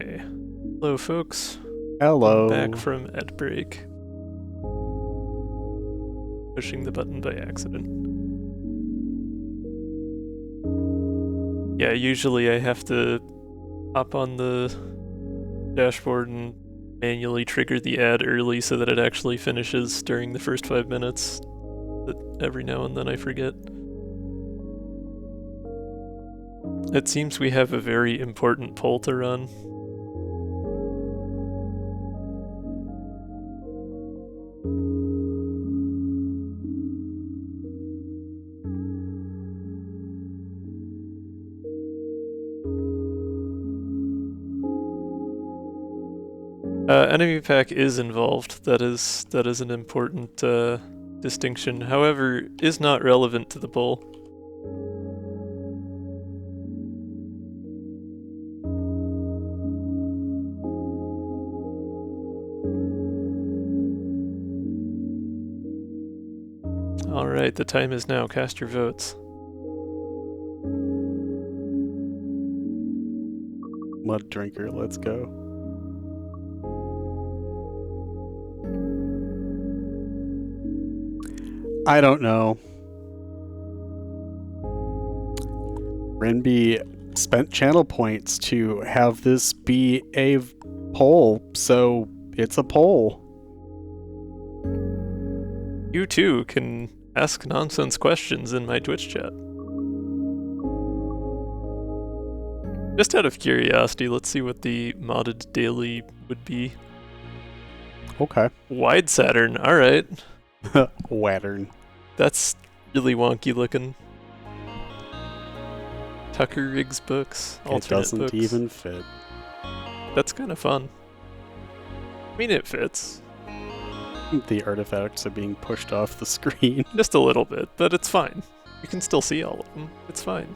Okay. Hello, folks. Hello. Back from ad break. Pushing the button by accident. Yeah, usually I have to hop on the dashboard and manually trigger the ad early so that it actually finishes during the first 5 minutes. But every now and then I forget. It seems we have a very important poll to run. Enemy pack is involved. That is an important distinction. However, is not relevant to the poll. All right, the time is now. Cast your votes. Mud drinker, let's go. I don't know. Renby spent channel points to have this be a poll, so it's a poll. You too can ask nonsense questions in my Twitch chat. Just out of curiosity, let's see what the modded daily would be. Okay. Wide Saturn, alright. Wattern. That's really wonky looking. Tucker Riggs books, It alternate doesn't books. even fit. That's kind of fun. I mean, it fits. The artifacts are being pushed off the screen. Just a little bit, but it's fine. You can still see all of them. It's fine.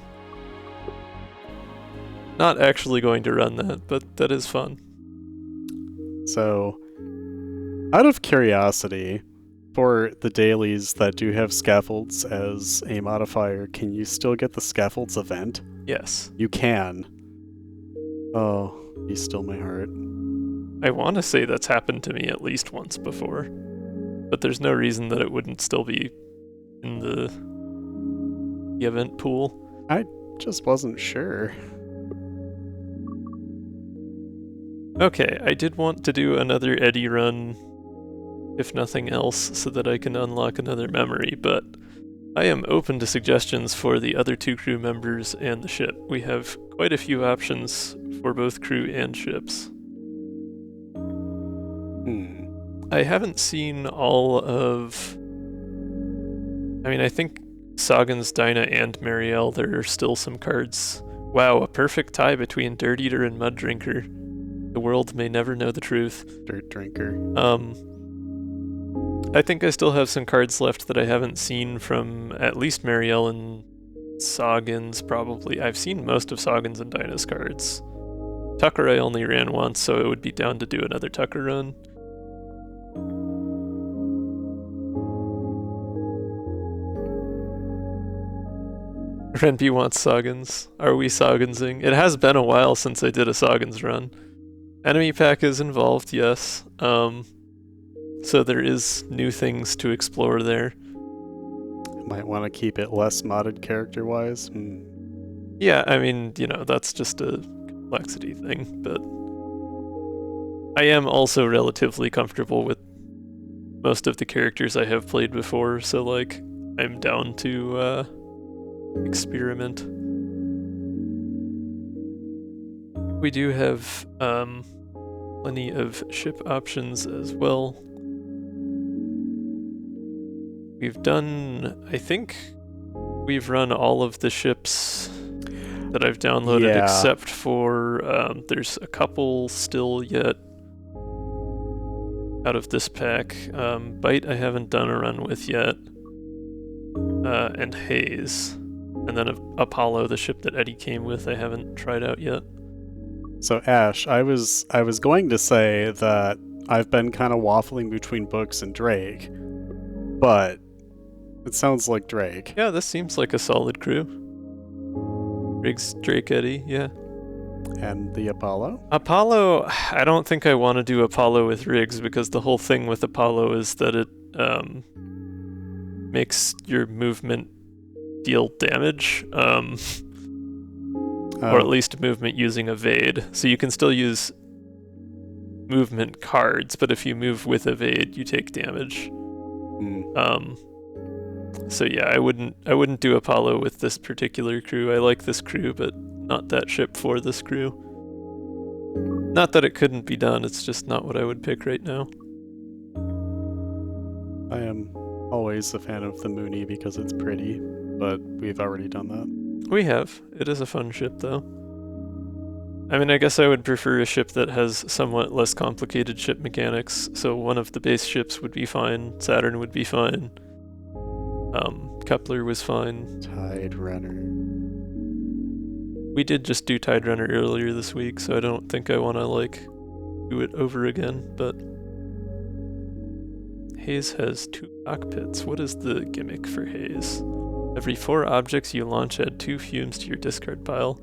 Not actually going to run that, but that is fun. So, out of curiosity, for the dailies that do have scaffolds as a modifier, can you still get the scaffolds event? Yes. You can. Oh, you still my heart. I want to say that's happened to me at least once before, but there's no reason that it wouldn't still be in the event pool. Just wasn't sure. Okay, I did want to do another Eddie run, if nothing else, so that I can unlock another memory, but I am open to suggestions for the other two crew members and the ship. We have quite a few options for both crew and ships. I haven't seen all of... I mean, I think Sagan's Dinah and Marielle, there are still some cards. Wow, a perfect tie between Dirt Eater and Mud Drinker. The world may never know the truth. Dirt drinker. I think I still have some cards left that I haven't seen from at least Marielle and Sagan's, probably. I've seen most of Sagan's and Dinah's cards. Tucker I only ran once, so it would be down to do another Tucker run. Renby wants Sagan's. Are we Sagansing? It has been a while since I did a Sagan's run. Enemy pack is involved, yes. So there is new things to explore there. Might want to keep it less modded character-wise. Yeah, I mean, you know, that's just a complexity thing, but I am also relatively comfortable with most of the characters I have played before, so like, I'm down to experiment. We do have plenty of ship options as well. We've done, I think we've run all of the ships that I've downloaded except for, there's a couple still yet out of this pack. Bite I haven't done a run with yet, and Haze. And then Apollo, the ship that Eddie came with, I haven't tried out yet. So Ash, I was going to say that I've been kind of waffling between Books and Drake, but it sounds like Drake. Yeah, this seems like a solid crew. Riggs, Drake, Eddie, yeah. And the Apollo? Apollo, I don't think I want to do Apollo with rigs because the whole thing with Apollo is that it makes your movement deal damage, or at least movement using evade. So you can still use movement cards, but if you move with evade, you take damage. So yeah, I wouldn't do Apollo with this particular crew. I like this crew, but not that ship for this crew. Not that it couldn't be done, it's just not what I would pick right now. I am always a fan of the Mooney because it's pretty, but we've already done that. We have. It is a fun ship, though. I mean, I guess I would prefer a ship that has somewhat less complicated ship mechanics, so one of the base ships would be fine, Saturn would be fine, Kepler was fine. Tide Runner. We did just do Tide Runner earlier this week, so I don't think I want to, like, do it over again, but... Haze has 2 cockpits. What is the gimmick for Haze? Every 4 objects you launch, add 2 fumes to your discard pile.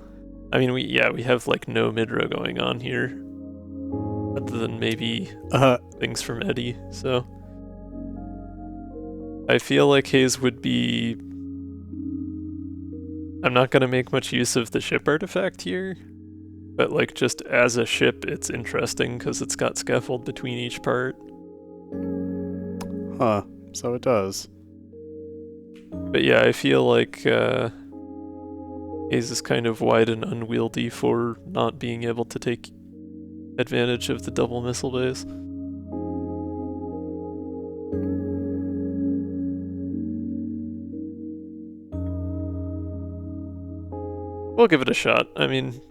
I mean, we have, like, no mid-row going on here, other than maybe things from Eddie, so... I feel like Haze would be... I'm not going to make much use of the ship artifact here, but like just as a ship it's interesting because it's got scaffold between each part. Huh, so it does. But yeah, I feel like Haze is kind of wide and unwieldy for not being able to take advantage of the double missile bays. We'll give it a shot. I mean,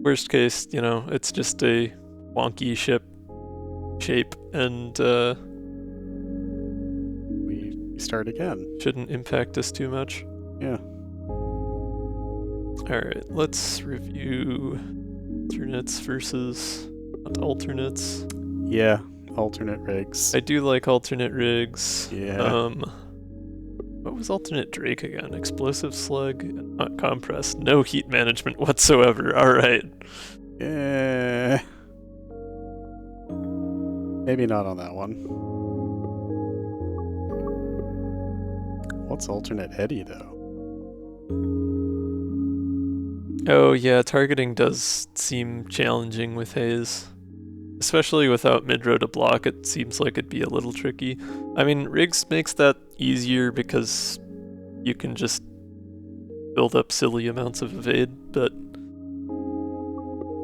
worst case, you know, it's just a wonky ship shape and we start again. Shouldn't impact us too much. Yeah. Alright, let's review alternates versus not alternates. Yeah, alternate rigs. I do like alternate rigs. Yeah. What was alternate Drake again? Explosive slug and not compressed. No heat management whatsoever. Alright. Yeah. Maybe not on that one. What's alternate Eddie though? Oh yeah, targeting does seem challenging with Haze. Especially without mid-row to block, it seems like it'd be a little tricky. I mean, Rigs makes that easier because you can just build up silly amounts of evade, but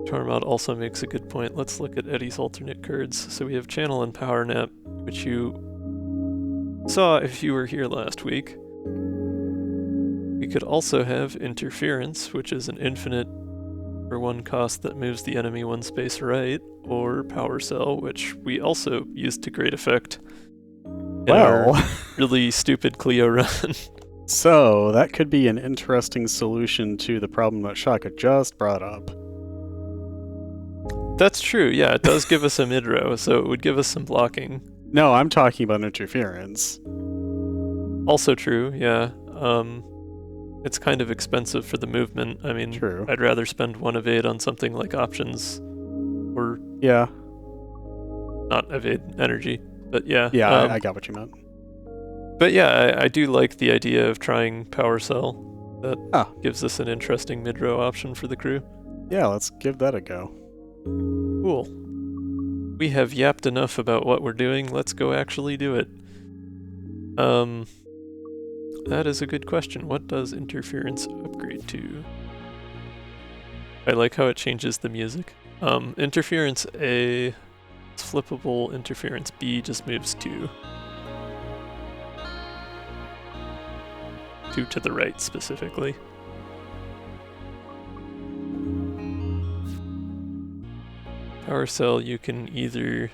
Tormod also makes a good point. Let's look at Eddie's alternate cards. So we have Channel and Power Nap, which you saw if you were here last week. We could also have Interference, which is an infinite for 1 cost that moves the enemy 1 space right, or Power Cell, which we also used to great effect in our really stupid Clio run. So, that could be an interesting solution to the problem that Shaka just brought up. That's true, yeah, it does give us a mid-row, so it would give us some blocking. No, I'm talking about Interference. Also true, yeah. It's kind of expensive for the movement. I mean, True. I'd rather spend 1 evade on something like options, or Yeah. not evade energy, but yeah. Yeah, I got what you meant. But yeah, I do like the idea of trying Power Cell. That gives us an interesting mid-row option for the crew. Yeah, let's give that a go. Cool. We have yapped enough about what we're doing, let's go actually do it. That is a good question. What does Interference upgrade to? I like how it changes the music. Interference A is flippable, Interference B just moves 2. 2 to the right, specifically. Power Cell, you can either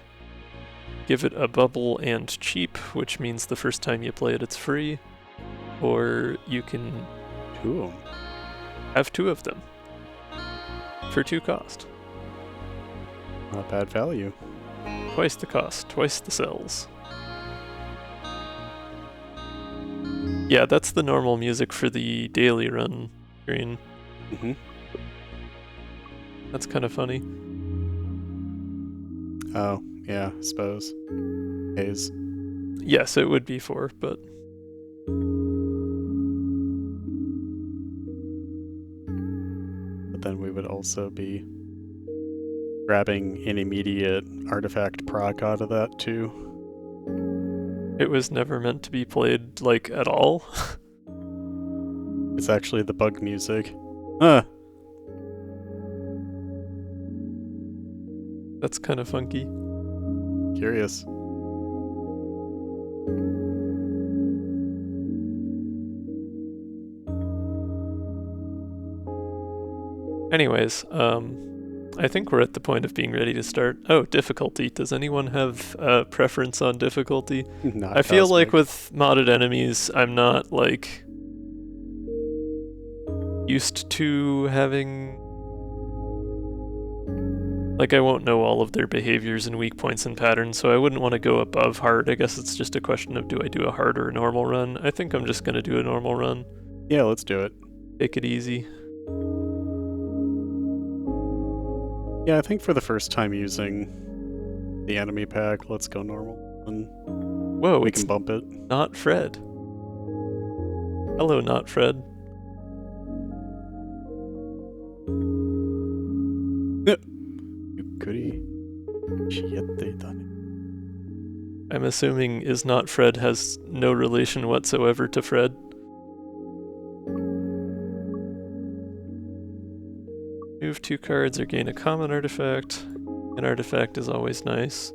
give it a bubble and cheap, which means the first time you play it, it's free, or you can have 2 of them for 2 cost. Not bad value. Twice the cost, twice the cells. Yeah, that's the normal music for the daily run screen. Mm-hmm. That's kind of funny. Oh, yeah, I suppose. Haze. Yes, it would be 4, but... But then we would also be grabbing an immediate artifact proc out of that, too. It was never meant to be played, like, at all. It's actually the bug music. Huh. That's kind of funky. Curious. Anyways, I think we're at the point of being ready to start. Oh, difficulty. Does anyone have a preference on difficulty? Not I feel like cosmic. with modded enemies, I'm not, like, used to having... Like, I won't know all of their behaviors and weak points and patterns, so I wouldn't want to go above hard. I guess it's just a question of do I do a hard or a normal run? I think I'm just going to do a normal run. Yeah, let's do it. Take it easy. Yeah, I think for the first time using the enemy pack, let's go normal. And Whoa, we it's can bump it. not Fred. Hello, not Fred. Goody. Shit, done. I'm assuming is not Fred has no relation whatsoever to Fred. Move 2 cards or gain a common artifact. An artifact is always nice.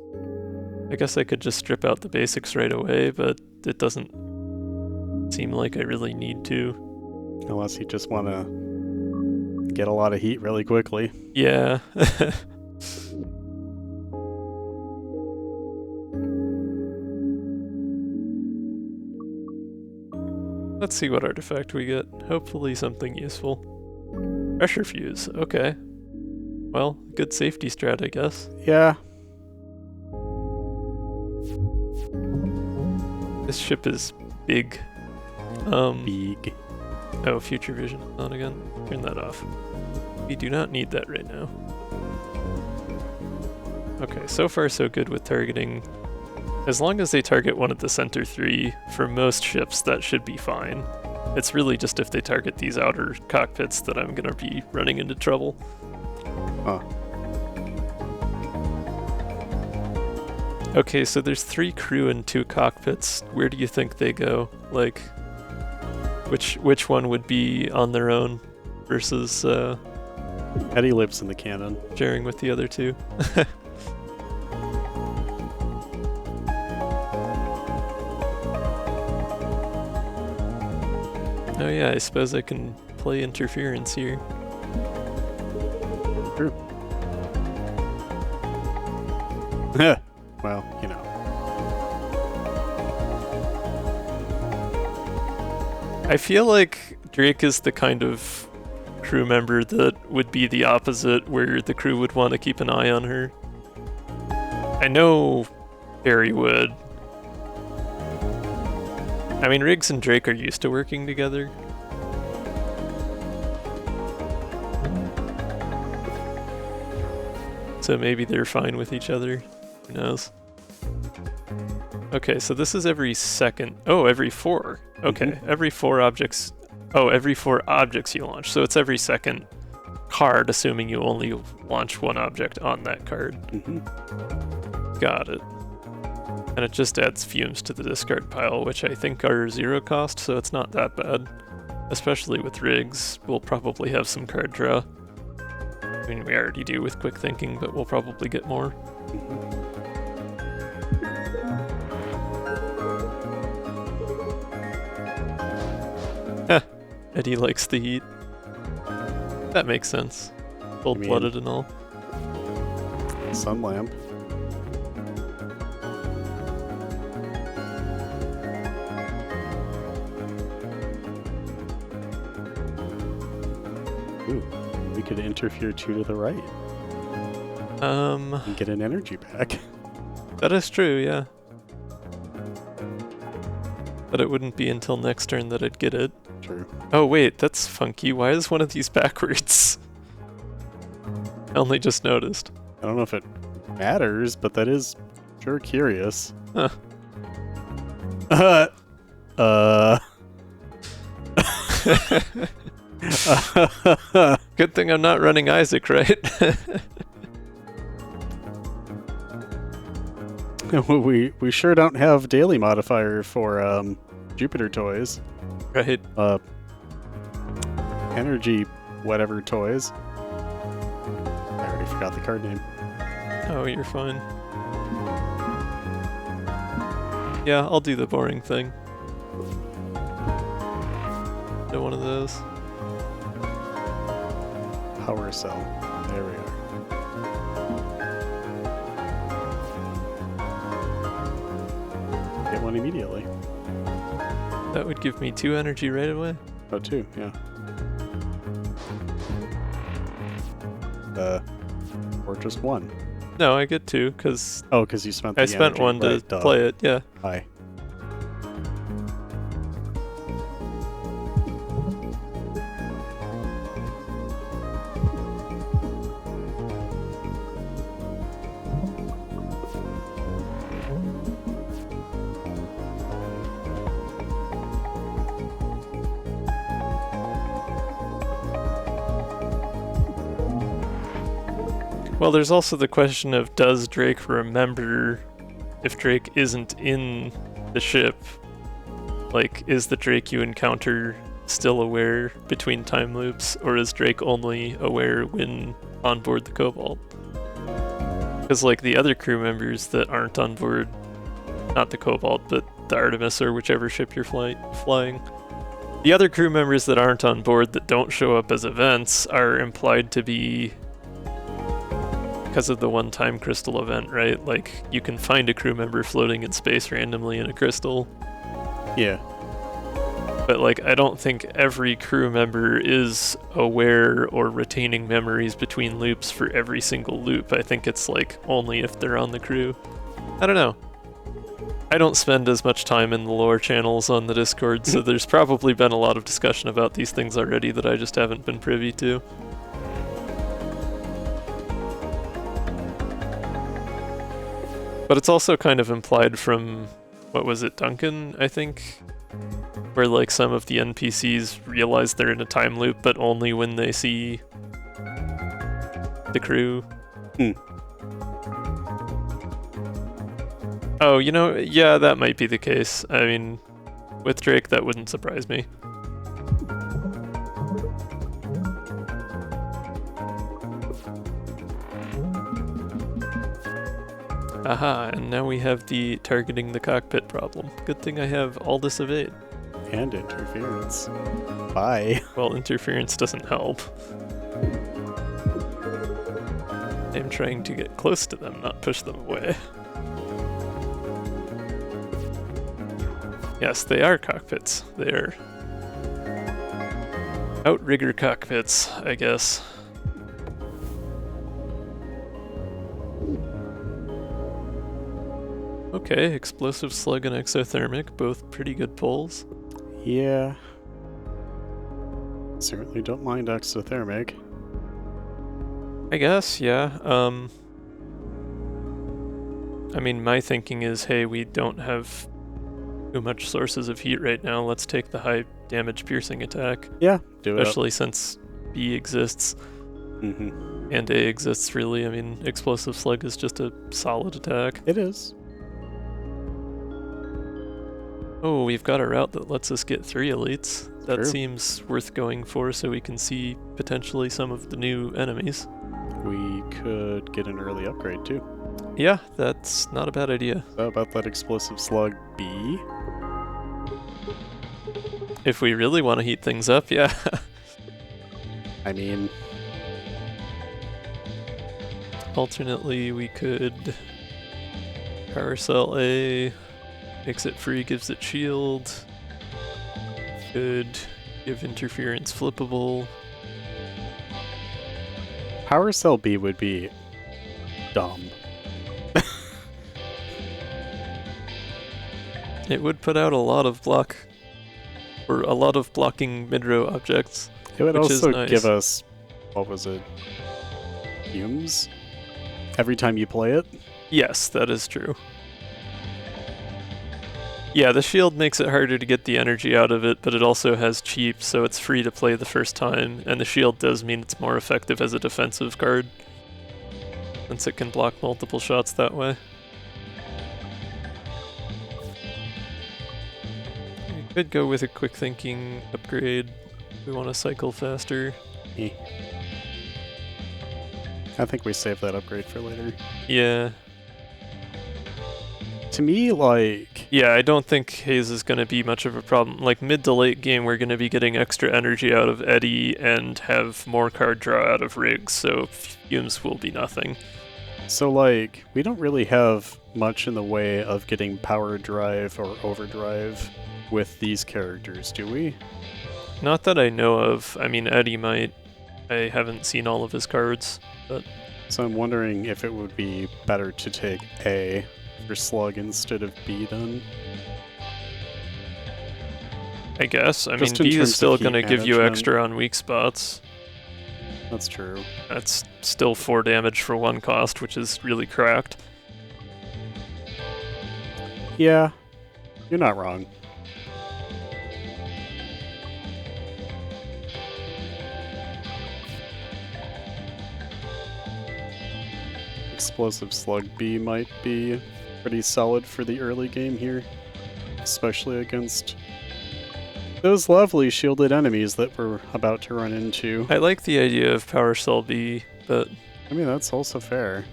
I guess I could just strip out the basics right away, but it doesn't seem like I really need to. Unless you just want to get a lot of heat really quickly. Yeah. Let's see what artifact we get. Hopefully something useful. Pressure fuse, okay. Well, good safety strat, I guess. Yeah. This ship is big. Big. Oh, future vision on again. Turn that off. We do not need that right now. Okay, so far so good with targeting. As long as they target one of the center 3, for most ships that should be fine. It's really just if they target these outer cockpits that I'm gonna be running into trouble. Huh. Okay, so there's 3 crew and 2 cockpits. Where do you think they go? Like, which one would be on their own versus Eddie lives in the cannon. sharing with the other 2? Oh yeah, I suppose I can play interference here. True. Well, you know. I feel like Drake is the kind of crew member that would be the opposite, where the crew would want to keep an eye on her. I know Barry would. I mean, Riggs and Drake are used to working together. So maybe they're fine with each other. Who knows? Okay, so this is every second. Oh, every 4. Okay, every 4 objects. Oh, every 4 objects you launch. So it's every second card, assuming you only launch 1 object on that card. Got it. And it just adds fumes to the discard pile, which I think are 0 cost, so it's not that bad. Especially with Riggs, we'll probably have some card draw. I mean, we already do with quick thinking, but we'll probably get more. Eddie likes the heat. That makes sense. Cold-blooded and all. Sun lamp. Ooh, we could interfere 2 to the right and get an energy pack. That is true, yeah. But it wouldn't be until next turn that I'd get it. True. Oh wait, that's funky. Why is one of these backwards? I only just noticed. I don't know if it matters, but that is sure curious. Huh. Good thing I'm not running Isaac, right? we sure don't have daily modifier for Jupiter toys. Right. Energy whatever toys. I already forgot the card name. Oh, you're fine. Yeah, I'll do the boring thing. No one of those. Power cell. There we are. Get one immediately. That would give me 2 energy right away. Oh, 2, yeah. Or just 1. No, I get 2, because Oh, because you spent the I spent energy. 1 to Right, duh. play it, yeah. Hi. Well, there's also the question of, does Drake remember if Drake isn't in the ship? Like, is the Drake you encounter still aware between time loops, or is Drake only aware when on board the Cobalt? Because, like, the other crew members that aren't on board, not the Cobalt, but the Artemis or whichever ship you're flying, the other crew members that aren't on board that don't show up as events are implied to be because of the one-time crystal event, right? Like, you can find a crew member floating in space randomly in a crystal. Yeah. But, like, I don't think every crew member is aware or retaining memories between loops for every single loop. I think it's, like, only if they're on the crew. I don't know. I don't spend as much time in the lore channels on the Discord, so there's probably been a lot of discussion about these things already that I just haven't been privy to. But it's also kind of implied from, what was it, Duncan, I think? Where, like, some of the NPCs realize they're in a time loop, but only when they see the crew. Oh, you know, yeah, that might be the case. I mean, with Drake, that wouldn't surprise me. Aha, and now we have the targeting the cockpit problem. Good thing I have all this evade. And interference. Bye. Well, interference doesn't help. I'm trying to get close to them, not push them away. Yes, they are cockpits. They're outrigger cockpits, I guess. Okay, explosive slug and exothermic, both pretty good pulls. Yeah. Certainly don't mind exothermic. I guess, yeah. I mean, my thinking is, hey, we don't have too much sources of heat right now. Let's take the high damage piercing attack. Yeah, do it. Especially since B exists. And A exists, really. I mean, explosive slug is just a solid attack. It is. Oh, we've got a route that lets us get 3 elites. That True. seems worth going for so we can see potentially some of the new enemies. We could get an early upgrade too. Yeah, that's not a bad idea. How about that explosive slug B? If we really want to heat things up, yeah. I mean, Alternately, we could power cell A, makes it free, gives it shield. Could give interference flippable. power cell B would be dumb. It would put out a lot of blocking mid-row objects. It would which also is nice. give us, what was it, fumes? Every time you play it? Yes, that is true. Yeah, the shield makes it harder to get the energy out of it, but it also has cheap, so it's free to play the first time, and the shield does mean it's more effective as a defensive card, since it can block multiple shots that way. We could go with a quick thinking upgrade. We want to cycle faster. I think we save that upgrade for later. Yeah. To me, like... Yeah, I don't think haze is going to be much of a problem. Like, mid to late game, we're going to be getting extra energy out of Eddy and have more card draw out of rigs, so fumes will be nothing. So, like, we don't really have much in the way of getting power drive or overdrive with these characters, do we? Not that I know of. I mean, Eddy might. I haven't seen all of his cards, but... So I'm wondering if it would be better to take A for Slug instead of B then? I guess. I mean, Just in B terms is still of going to heat give you management. extra on weak spots. That's true. That's still 4 damage for 1 cost, which is really cracked. Yeah, you're not wrong. Explosive Slug B might be pretty solid for the early game here, especially against those lovely shielded enemies that we're about to run into. I like the idea of Power Cell B, but... I mean, that's also fair.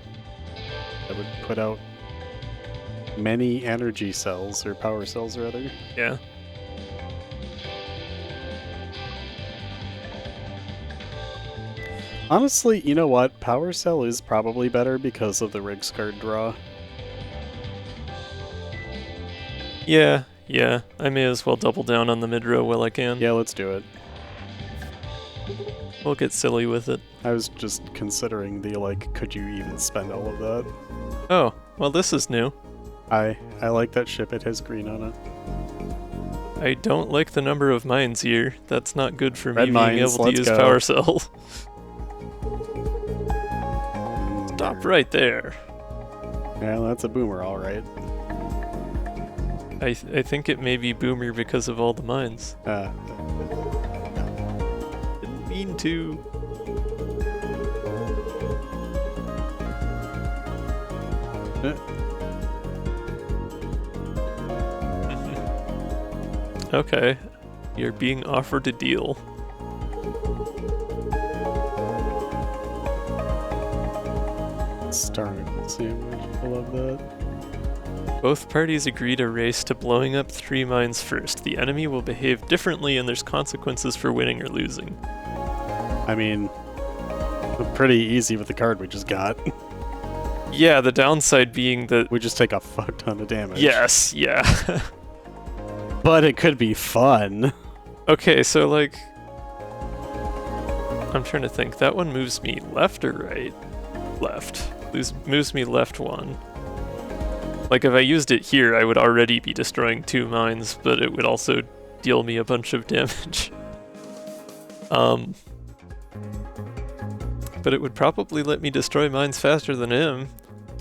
That would put out many energy cells, or power cells rather. yeah. Honestly, you know what? Power Cell is probably better because of the Rigs card draw. Yeah, yeah. I may as well double down on the mid-row while I can. Yeah, let's do it. We'll get silly with it. I was just considering the, like, could you even spend all of that? Oh, well this is new. I like that ship, it has green on it. I don't like the number of mines here. That's not good for Red me mines, being able to let's use go. Power Cell. Stop right there. Yeah, that's a boomer, alright. I think it may be Boomer because of all the mines. Didn't mean to. Okay, you're being offered a deal. Starring sandwich, I love that. Both parties agree to race to blowing up 3 mines first. The enemy will behave differently and there's consequences for winning or losing. I mean, pretty easy with the card we just got. Yeah, the downside being that... We just take a fuck ton of damage. Yes, yeah. But it could be fun. Okay, so like... I'm trying to think. That one moves me left or right? Left. Moves me left 1. Like, if I used it here, I would already be destroying 2 mines, but it would also deal me a bunch of damage. But it would probably let me destroy mines faster than him.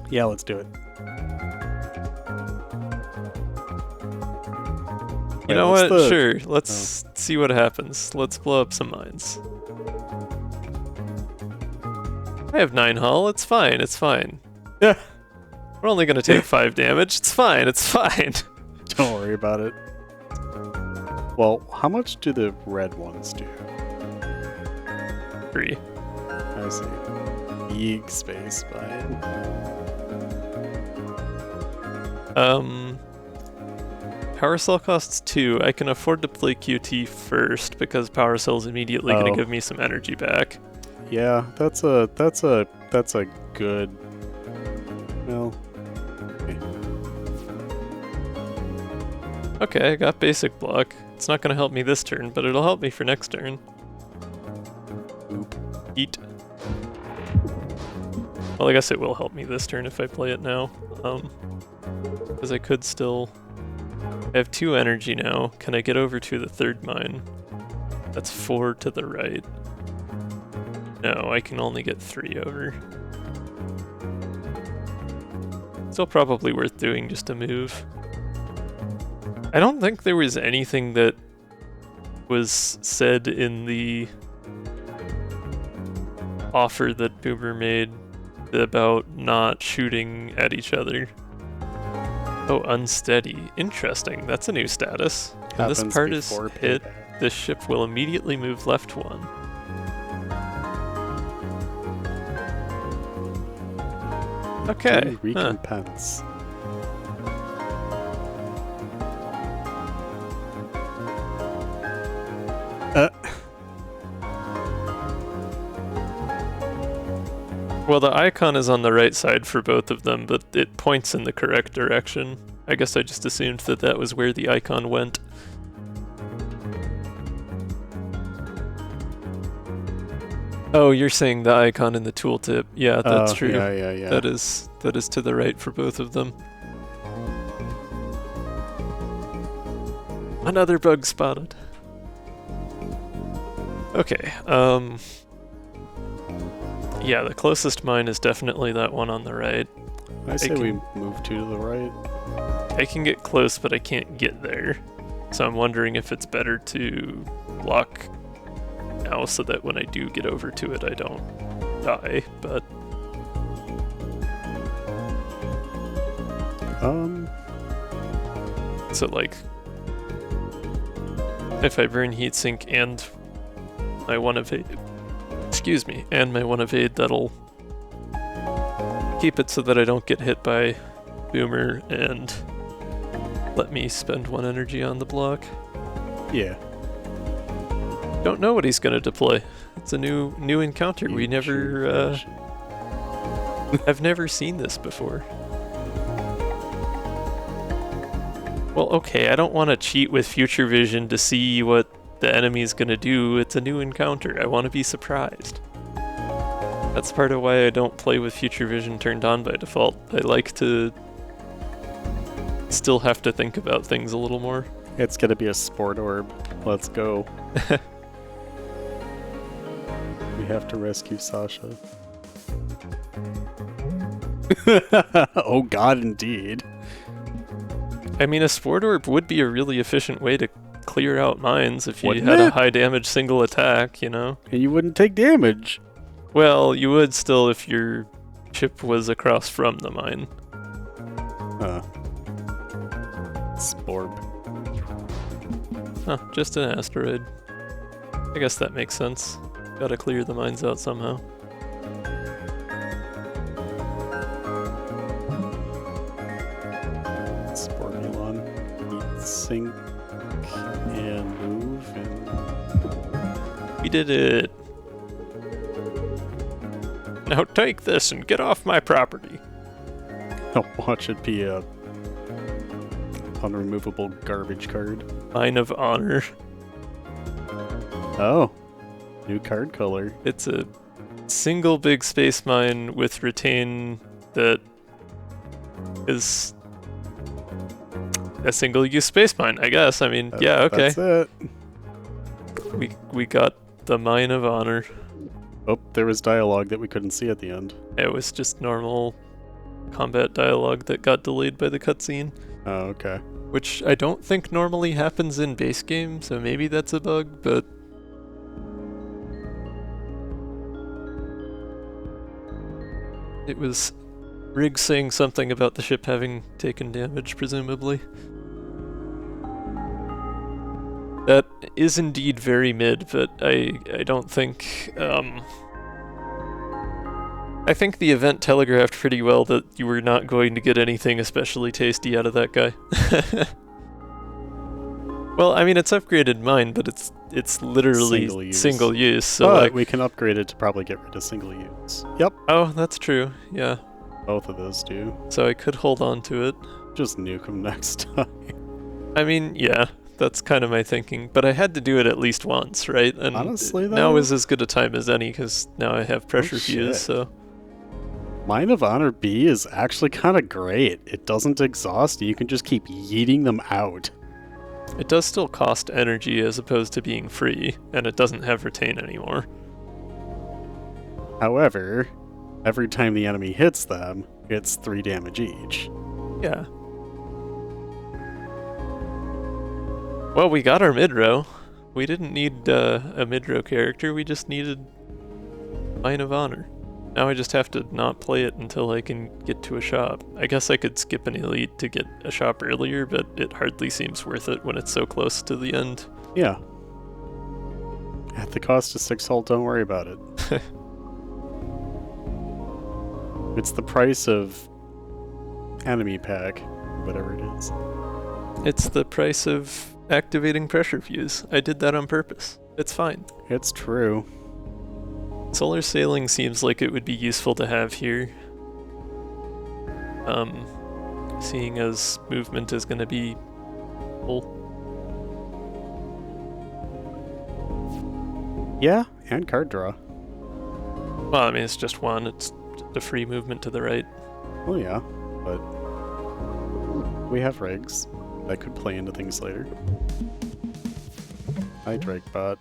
Yeah, let's do it. You know what? Sure, let's see what happens. Let's blow up some mines. I have 9 hull, it's fine, it's fine. Yeah. We're only gonna take 5 damage, it's fine, it's fine. Don't worry about it. Well, how much do the red ones do? 3. I see. Yeeg space, fine. Power Cell costs 2. I can afford to play QT first because Power Cell's immediately gonna give me some energy back. Yeah, that's a good. Well. Okay, I got basic block. It's not gonna help me this turn, but it'll help me for next turn. Oop. Eat. Well, I guess it will help me this turn if I play it now. Because I could still I have 2 energy now. Can I get over to the 3rd mine? That's 4 to the right. No, I can only get 3 over. Still probably worth doing just to move. I don't think there was anything that was said in the offer that Boomer made about not shooting at each other. Oh, unsteady. Interesting. That's a new status. When this part is hit, this ship will immediately move left 1. Okay. Recompense. Well, the icon is on the right side for both of them, but it points in the correct direction. I guess I just assumed that that was where the icon went. Oh, you're saying the icon in the tooltip. Yeah, that's true. Yeah. That is to the right for both of them. Another bug spotted. Okay, yeah, the closest mine is definitely that one on the right. I say we move 2 to the right. I can get close, but I can't get there. So I'm wondering if it's better to block now so that when I do get over to it, I don't die, but... So, like, if I burn heatsink and my one evade, and my one evade, that'll keep it so that I don't get hit by Boomer and let me spend 1 energy on the block. Yeah. Don't know what he's gonna deploy. It's a new encounter. We never, I've never seen this before. Well, okay, I don't want to cheat with future vision to see what the enemy's gonna do. It's a new encounter. I want to be surprised. That's part of why I don't play with future vision turned on by default. I like to still have to think about things a little more. It's gonna be a sport orb. Let's go. We have to rescue Sasha. Oh god, indeed. I mean, a sport orb would be a really efficient way to clear out mines if you had a high damage single attack, you know? And you wouldn't take damage. Well, you would still if your ship was across from the mine. Sporb. Huh, just an asteroid. I guess that makes sense. Gotta clear the mines out somehow. Spormulon. Heat sink and move and... We did it! Now take this and get off my property. I'll watch it be a unremovable garbage card. Mine of Honor. Oh. New card color. It's a single big space mine with retain that is a single-use space mine, I guess. I mean, yeah, okay. That's it. We got the Mine of Honor. Oh, there was dialogue that we couldn't see at the end. It was just normal combat dialogue that got delayed by the cutscene. Oh, okay. Which I don't think normally happens in base game, so maybe that's a bug, but... It was Riggs saying something about the ship having taken damage, presumably. That is indeed very mid, but I don't think... I think the event telegraphed pretty well that you were not going to get anything especially tasty out of that guy. Well, I mean, it's upgraded mine, but it's literally single use. So like, we can upgrade it to probably get rid of single use. Yep. Oh, that's true. Yeah. Both of those do. So I could hold on to it. Just nuke them next time. I mean, yeah, that's kind of my thinking. But I had to do it at least once, right? And honestly, though, now is as good a time as any because now I have pressure fuse. So. Mine of Honor B is actually kind of great. It doesn't exhaust, and you can just keep yeeting them out. It does still cost energy as opposed to being free, and it doesn't have retain anymore. However, every time the enemy hits them, it's 3 damage each. Yeah. Well, we got our mid-row. We didn't need a mid-row character, we just needed Mine of Honor. Now I just have to not play it until I can get to a shop. I guess I could skip an elite to get a shop earlier, but it hardly seems worth it when it's so close to the end. Yeah. At the cost of 6 hull, don't worry about it. It's the price of enemy pack, whatever it is. It's the price of activating pressure fuse. I did that on purpose. It's fine. It's true. Solar sailing seems like it would be useful to have here. Seeing as movement is going to be full. Yeah, and card draw. Well, I mean, it's just one. It's just a free movement to the right. Well, yeah, but we have rigs that could play into things later. Hi, Drakebot.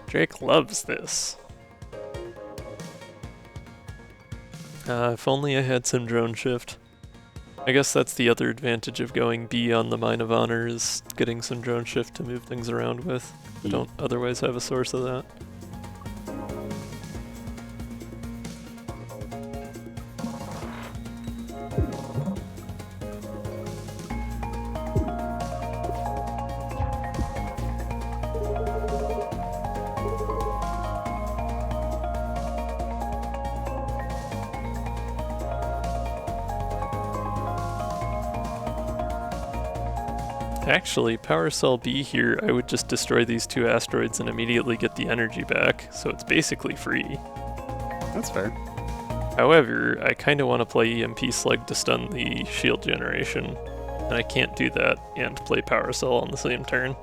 Drake loves this. If only I had some drone shift. I guess that's the other advantage of going B on the Mine of Honor is getting some drone shift to move things around with. I don't otherwise have a source of that. Actually, Power Cell B here, I would just destroy these 2 asteroids and immediately get the energy back, so it's basically free. That's fair. However, I kind of want to play EMP Slug to stun the shield generation, and I can't do that and play Power Cell on the same turn.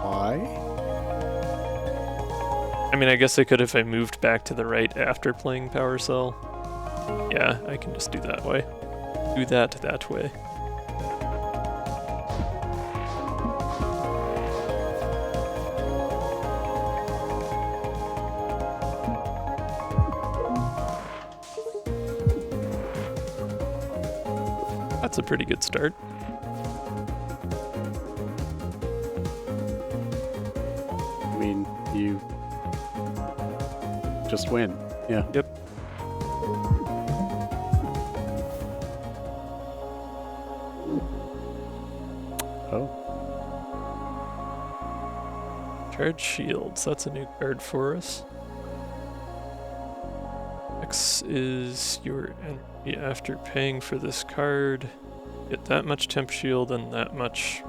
Why? I mean, I guess I could if I moved back to the right after playing Power Cell. Yeah, I can just do that way. Do that way. That's a pretty good start. I mean, you just win. Yeah. Yep. Oh. Charge shields, that's a new card for us. X is your energy after paying for this card. Get that much temp shield and that much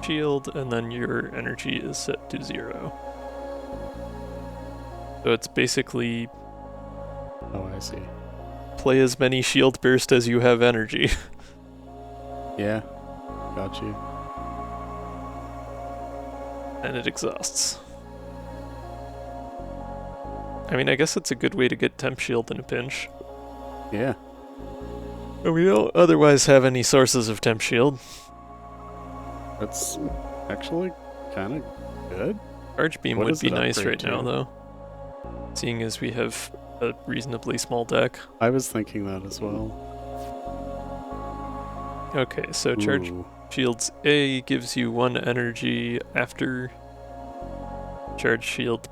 shield, and then your energy is set to 0. So it's basically Oh, I see. play as many shield burst as you have energy. Yeah. Got you. And it exhausts. I mean, I guess it's a good way to get temp shield in a pinch. Yeah. But we don't otherwise have any sources of temp shield. That's actually kind of good. Charge beam What would does be it nice upgrade right now, to? though. Seeing as we have a reasonably small deck. I was thinking that as well. Okay, so charge Ooh. shields A gives you 1 energy after. Charge shield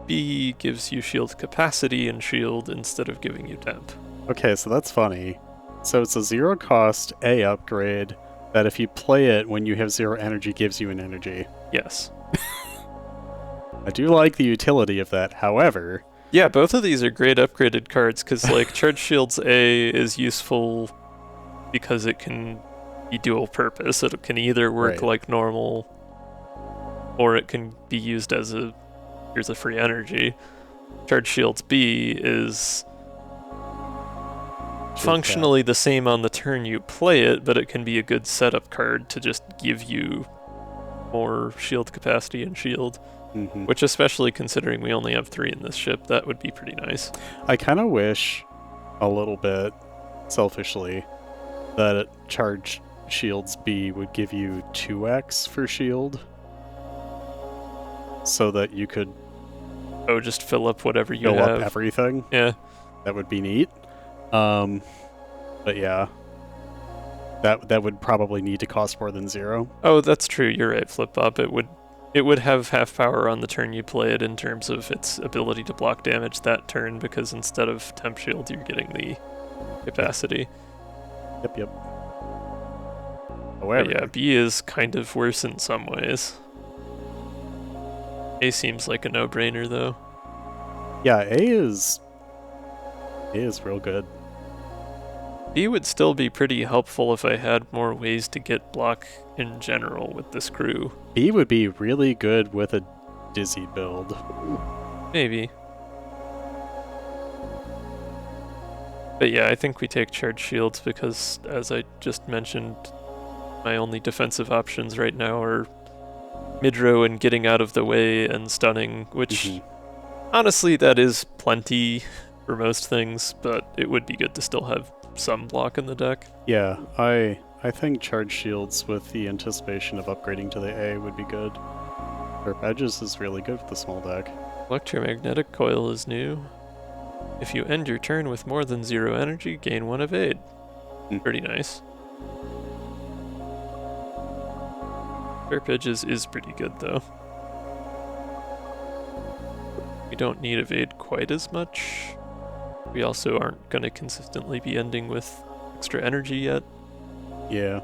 B gives you shield capacity and shield instead of giving you temp. Okay, so that's funny. So it's a 0 cost A upgrade that if you play it when you have 0 energy gives you an energy. Yes. I do like the utility of that, however... Yeah, both of these are great upgraded cards, because like Charge Shields A is useful because it can be dual purpose. It can either work Right. like normal, or it can be used as a, here's a free energy. Charge Shields B is functionally the same on the turn you play it, but it can be a good setup card to just give you more shield capacity and shield. Which, especially considering we only have 3 in this ship, that would be pretty nice. I kind of wish, a little bit, selfishly, that charge shields B would give you 2x for shield, so that you could just fill up whatever you fill have. up everything. Yeah. That would be neat. But yeah. That would probably need to cost more than 0. Oh, that's true. You're right, Flip-Flop. It would have half power on the turn you play it in terms of its ability to block damage that turn, because instead of temp shield, you're getting the capacity. Yep. But yeah, B is kind of worse in some ways. A seems like a no-brainer, though. Yeah, A is real good. B would still be pretty helpful if I had more ways to get block in general with this crew. B would be really good with a Dizzy build. Maybe. But yeah, I think we take charge shields because, as I just mentioned, my only defensive options right now are mid-row and getting out of the way and stunning, which honestly that is plenty for most things, but it would be good to still have some block in the deck. Yeah, I think charge shields with the anticipation of upgrading to the A would be good. Sharp Edges is really good with the small deck. Electromagnetic Coil is new. If you end your turn with more than 0 energy, gain 1 evade. Pretty nice. Sharp Edges is pretty good, though. We don't need evade quite as much. We also aren't going to consistently be ending with extra energy yet. Yeah.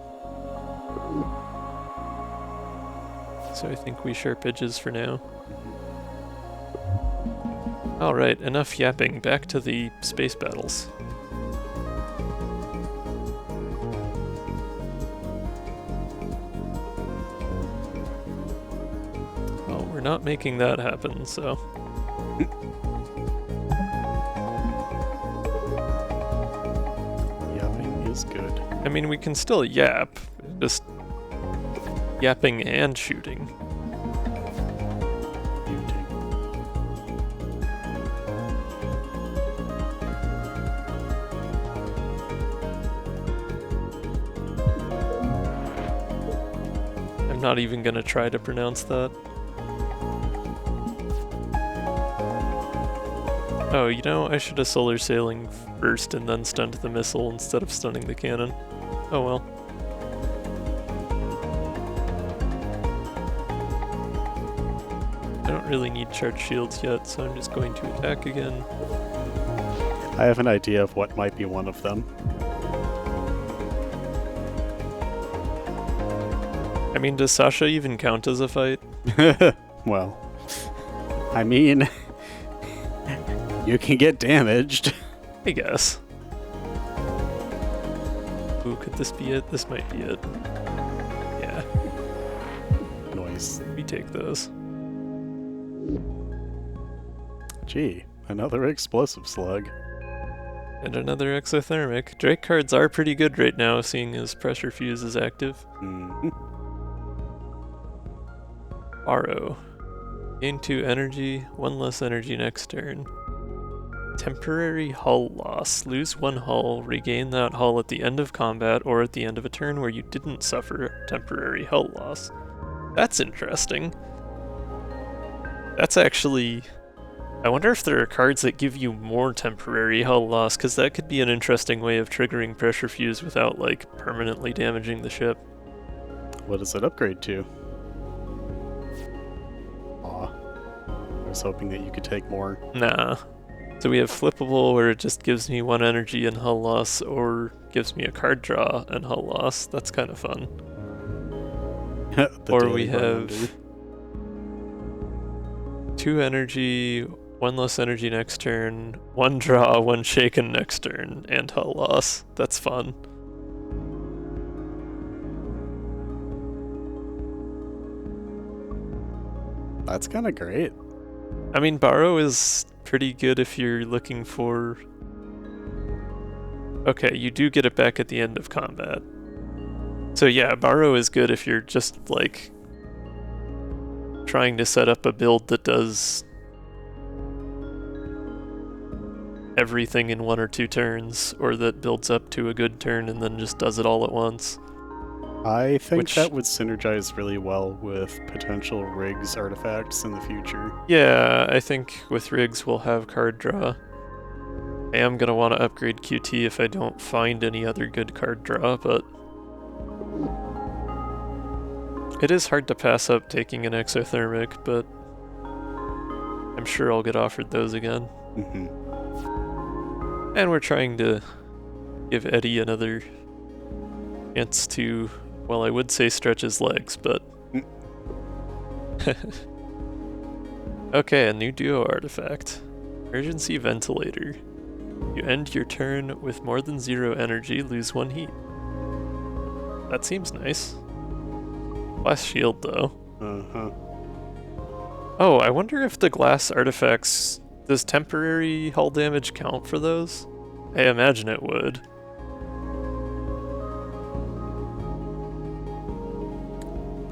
So I think we Sharp Edges for now. Alright, enough yapping. Back to the space battles. Well, we're not making that happen, so... Yapping is good. I mean, we can still yap, just yapping and shooting. I'm not even gonna try to pronounce that. Oh, you know, I should have solar sailing first and then stunned the missile instead of stunning the cannon. Oh well. I don't really need charge shields yet, so I'm just going to attack again. I have an idea of what might be one of them. I mean, does Sasha even count as a fight? Well, I mean, you can get damaged. I guess. Ooh, could this be it? This might be it. Yeah. Noise. We take those. Gee, another explosive slug. And another exothermic. Drake cards are pretty good right now, seeing as Pressure Fuse is active. Borrow. Gain 2 energy, 1 less energy next turn. Temporary hull loss. Lose 1 hull, regain that hull at the end of combat or at the end of a turn where you didn't suffer temporary hull loss. That's interesting. That's actually... I wonder if there are cards that give you more temporary hull loss, because that could be an interesting way of triggering Pressure Fuse without, like, permanently damaging the ship. What does it upgrade to? Aw. I was hoping that you could take more. Nah. So we have flippable, where it just gives me 1 energy and hull loss, or gives me a card draw and hull loss. That's kind of fun. Or we have 2 energy, 1 less energy next turn, 1 draw, 1 shaken next turn, and hull loss. That's fun. That's kind of great. I mean, Borrow is pretty good if you're looking for... Okay, you do get it back at the end of combat. So yeah, Borrow is good if you're just, like, trying to set up a build that does everything in 1 or 2 turns, or that builds up to a good turn and then just does it all at once. I think that would synergize really well with potential rigs artifacts in the future. Yeah, I think with rigs we'll have card draw. I am going to want to upgrade QT if I don't find any other good card draw, but it is hard to pass up taking an exothermic, but I'm sure I'll get offered those again. And we're trying to give Eddie another chance to, well, I would say stretch his legs, but... Okay, a new duo artifact. Emergency Ventilator. You end your turn with more than 0 energy, lose 1 heat. That seems nice. Glass shield, though. Oh, I wonder if the glass artifacts... Does temporary hull damage count for those? I imagine it would.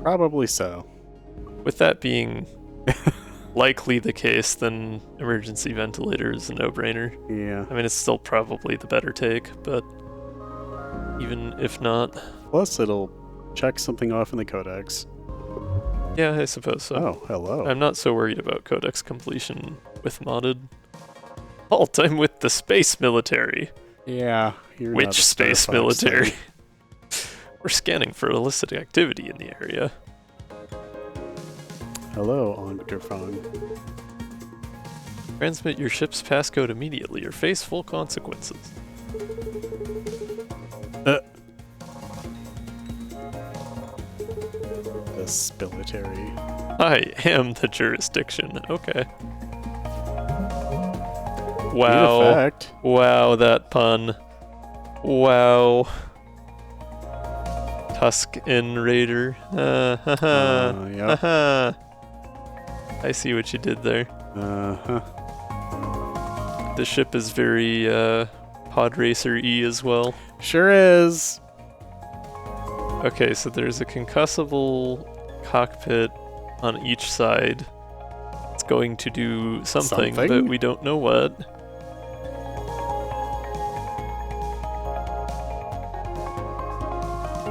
Probably so. With that being likely the case, then emergency ventilator is a no-brainer. Yeah. I mean, it's still probably the better take, but even if not... Plus, it'll check something off in the codex. Yeah, I suppose so. Oh, hello. I'm not so worried about codex completion with modded. Halt, I'm with the space military. Yeah. You're not a Which Star space Fox military? thing. We're scanning for illicit activity in the area. Hello, Ongrafon. Transmit your ship's passcode immediately or face full consequences. The spilitary. I am the jurisdiction. Okay. Wow. Neat effect. Wow, that pun. Wow. Tusken Raider. Yep. I see what you did there. Uh-huh. The ship is very pod racer-y as well. Sure is. Okay, so there's a concussible cockpit on each side. It's going to do something, but we don't know what.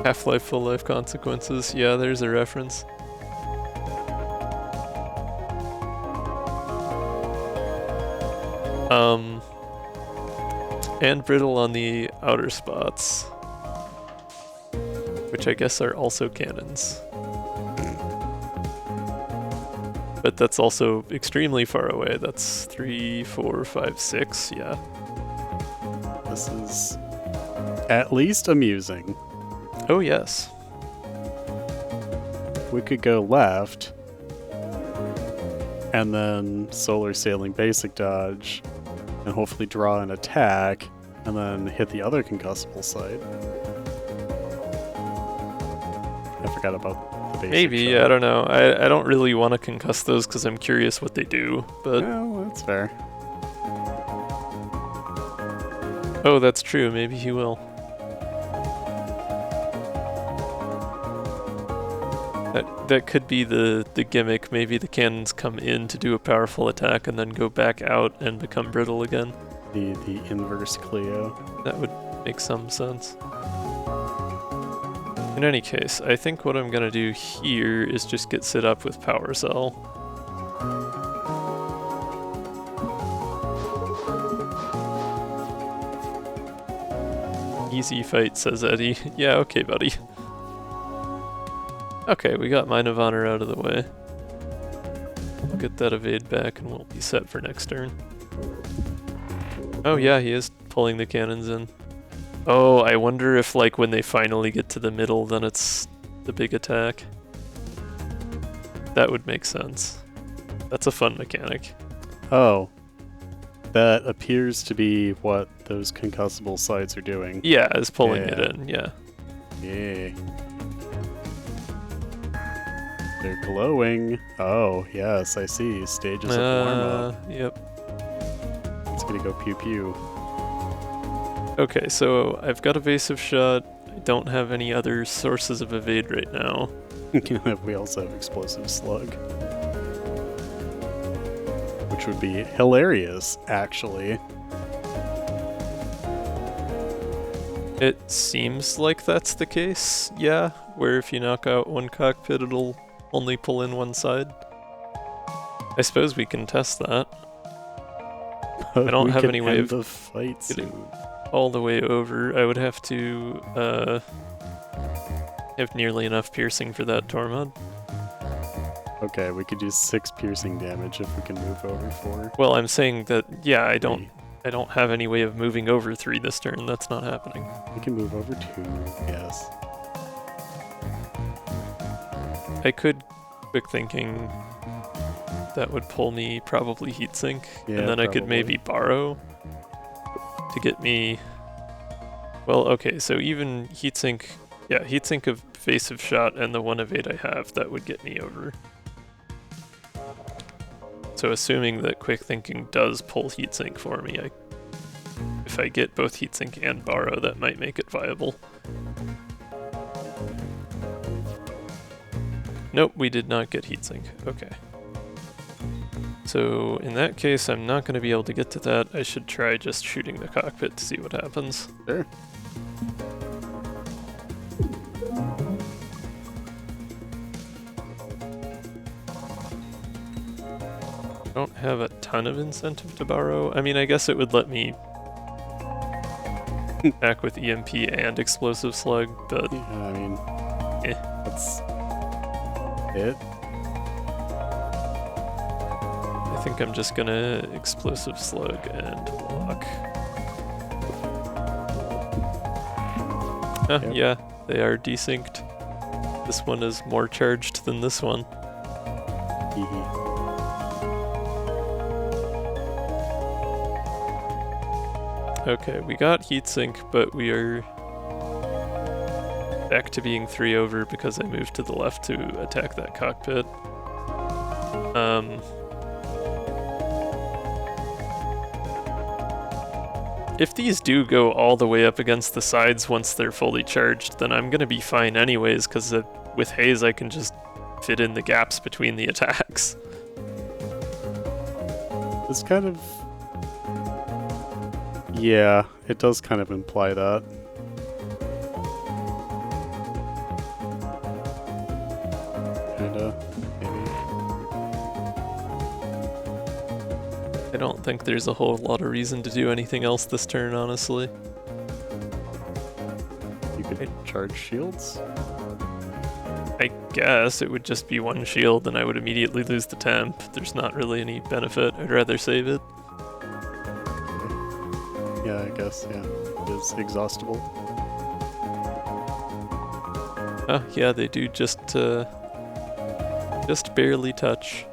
Half-life, full-life consequences. Yeah, there's a reference. And brittle on the outer spots, which I guess are also cannons. But that's also extremely far away. That's 3, 4, 5, 6, yeah. This is at least amusing. Oh yes. We could go left, and then solar sailing basic dodge, and hopefully draw an attack, and then hit the other concussible site. I forgot about the basic Maybe, shot. I don't know. I don't really want to concuss those because I'm curious what they do, but... Well, that's fair. Oh, that's true. Maybe he will. That could be the gimmick. Maybe the cannons come in to do a powerful attack and then go back out and become brittle again. The inverse Cleo. That would make some sense. In any case, I think what I'm gonna do here is just get set up with Power Cell. Easy fight, says Eddie. Yeah, okay, buddy. Okay, we got Mine of Honor out of the way. We'll get that evade back and we'll be set for next turn. Oh yeah, he is pulling the cannons in. Oh, I wonder if like when they finally get to the middle, then it's the big attack. That would make sense. That's a fun mechanic. Oh. That appears to be what those concussible sides are doing. Yeah, it's pulling Yeah. it in, yeah. Yeah. They're glowing. Oh, yes, I see. Stages of warm-up. Yep. It's gonna go pew-pew. Okay, so I've got evasive shot. I don't have any other sources of evade right now. We also have explosive slug. which would be hilarious, actually. It seems like that's the case, yeah, where if you knock out one cockpit, it'll only pull in one side. I suppose we can test that. I don't have any way of the fight getting soon. all the way over. I would have to have nearly enough piercing for that Tormod. Okay, we could do 6 piercing damage if we can move over 4. Well, I'm saying that, yeah, I don't have any way of moving over 3 this turn. That's not happening. We can move over 2, yes. I could, quick thinking, that would pull me probably heatsink, Yeah, and then I could maybe borrow to get me... Well, okay, so even heatsink, yeah, heatsink of evasive shot and the 1 evade I have, that would get me over. So assuming that quick thinking does pull heatsink for me, if I get both heatsink and borrow, that might make it viable. Nope, we did not get heatsink. Okay. So in that case, I'm not going to be able to get to that. I should try just shooting the cockpit to see what happens. Sure. I don't have a ton of incentive to borrow. I mean, I guess it would let me back with EMP and explosive slug, but Yeah, I mean, that's it. I think I'm just gonna explosive slug and block. Yep. Yeah, they are desynced. This one is more charged than this one. Okay, we got heatsink, but we are back to being 3 over because I moved to the left to attack that cockpit. If these do go all the way up against the sides once they're fully charged, then I'm gonna be fine anyways, because with haze I can just fit in the gaps between the attacks. It's kind of... Yeah, it does kind of imply that. Kinda, maybe. I don't think there's a whole lot of reason to do anything else this turn, honestly. You could charge shields? I guess it would just be 1 shield and I would immediately lose the temp. There's not really any benefit. I'd rather save it. Yeah, I guess, yeah. It is exhaustible. Oh, yeah, they do just barely touch.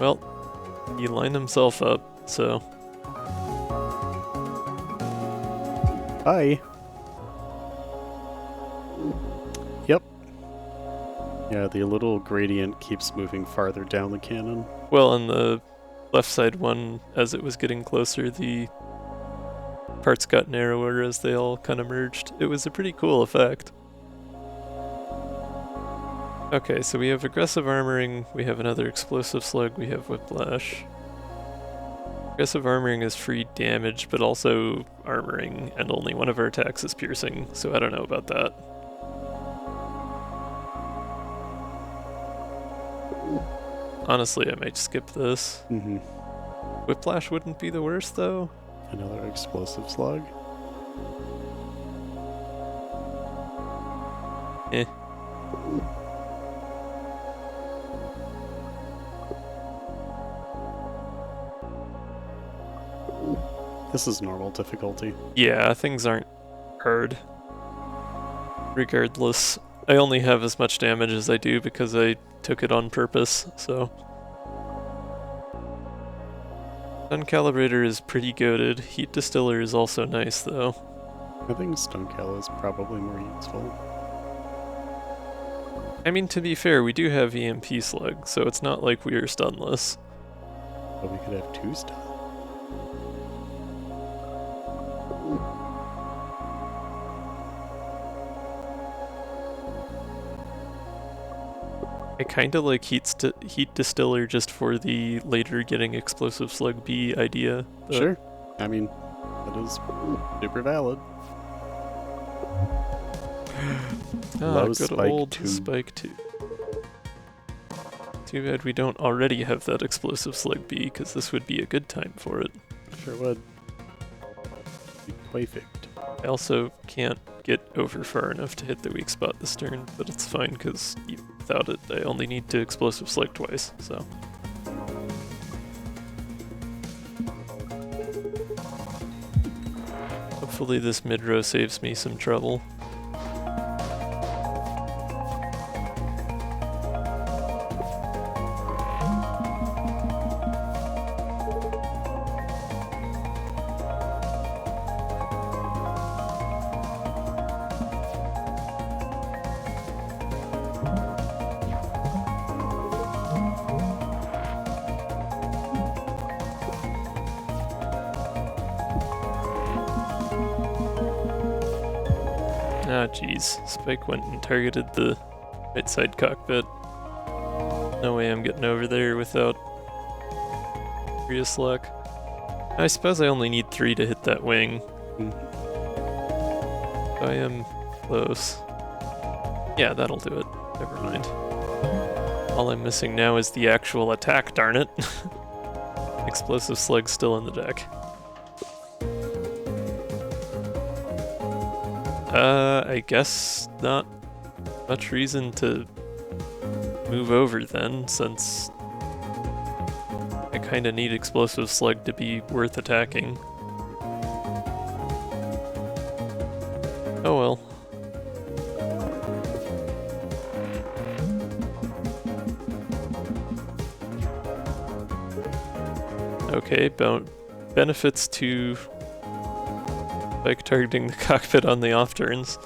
Well, he lined himself up, so... Hi! Yep. Yeah, the little gradient keeps moving farther down the cannon. Well, on the left side one, as it was getting closer, the parts got narrower as they all kind of merged. It was a pretty cool effect. Okay, so we have aggressive armoring, we have another explosive slug, we have whiplash. Aggressive armoring is free damage, but also armoring, and only one of our attacks is piercing, so I don't know about that. Honestly, I might skip this. Mm-hmm. Whiplash wouldn't be the worst, though. Another explosive slug. Eh. This is normal difficulty. Yeah, things aren't hard. Regardless, I only have as much damage as I do because I took it on purpose, so... Uncalibrator is pretty goated. Heat Distiller is also nice, though. I think Stonecal is probably more useful. I mean, to be fair, we do have EMP Slug, so it's not like we are stunless. But we could have 2 stun. I kinda like heat distiller just for the later getting explosive slug B idea. But Sure. I mean, that is super valid. Low good spike old 2. spike 2. Too bad we don't already have that explosive slug B, because this would be a good time for it. Sure would. Be perfect. I also can't get over far enough to hit the weak spot this turn, but it's fine because without it, I only need to explosive slug twice, so. Hopefully this mid-row saves me some trouble. Ah, jeez. Spike went and targeted the right side cockpit. No way I'm getting over there without serious luck. I suppose I only need 3 to hit that wing. I am close. Yeah, that'll do it. Never mind. All I'm missing now is the actual attack, darn it. Explosive slug still in the deck. I guess not much reason to move over then, since I kinda need explosive slug to be worth attacking. Oh well. Okay, benefits to like targeting the cockpit on the off turns.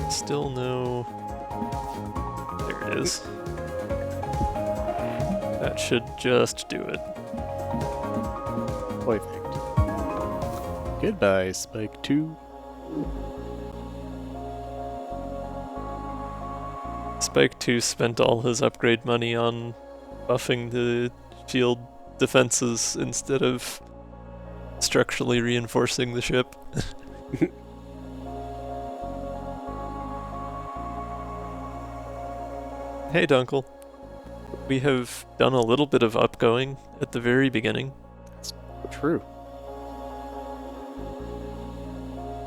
Still no. There it is. That should just do it. Perfect. Goodbye, Spike 2. Spike 2 spent all his upgrade money on buffing the shield defenses instead of structurally reinforcing the ship. Hey Dunkel. We have done a little bit of upgoing at the very beginning. True.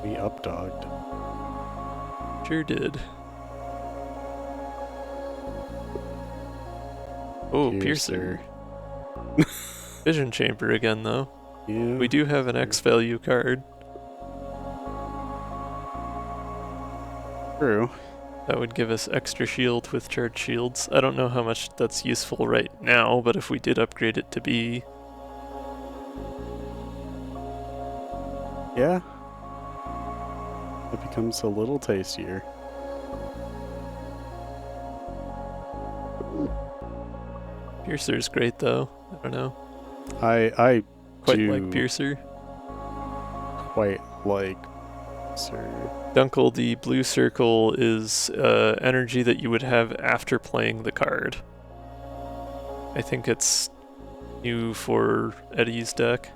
We updogged. Sure did. Oh, Piercer. Vision Chamber again, though. Yeah. We do have an X value card. True. That would give us extra shield with charged shields. I don't know how much that's useful right now, but if we did upgrade it to B... Yeah. It becomes a little tastier. Piercer's great, though. I don't know. I Quite do like Piercer. quite like Sir. Dunkel, the blue circle is energy that you would have after playing the card. I think it's new for Eddie's deck.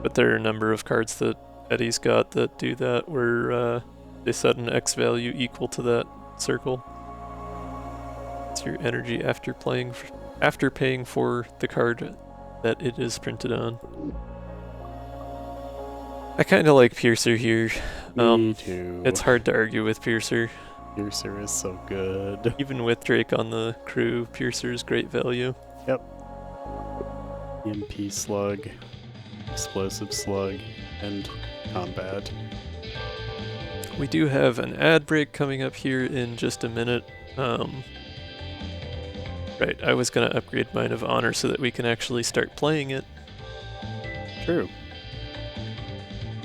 But there are a number of cards that Eddie's got that do that, where they set an X value equal to that circle. It's your energy after paying for the card that it is printed on. I kind of like Piercer here. Me too. It's hard to argue with Piercer. Piercer is so good. Even with Drake on the crew, Piercer is great value. Yep. EMP slug, explosive slug, and combat. We do have an ad break coming up here in just a minute. Right, I was going to upgrade Mine of Honor so that we can actually start playing it. True.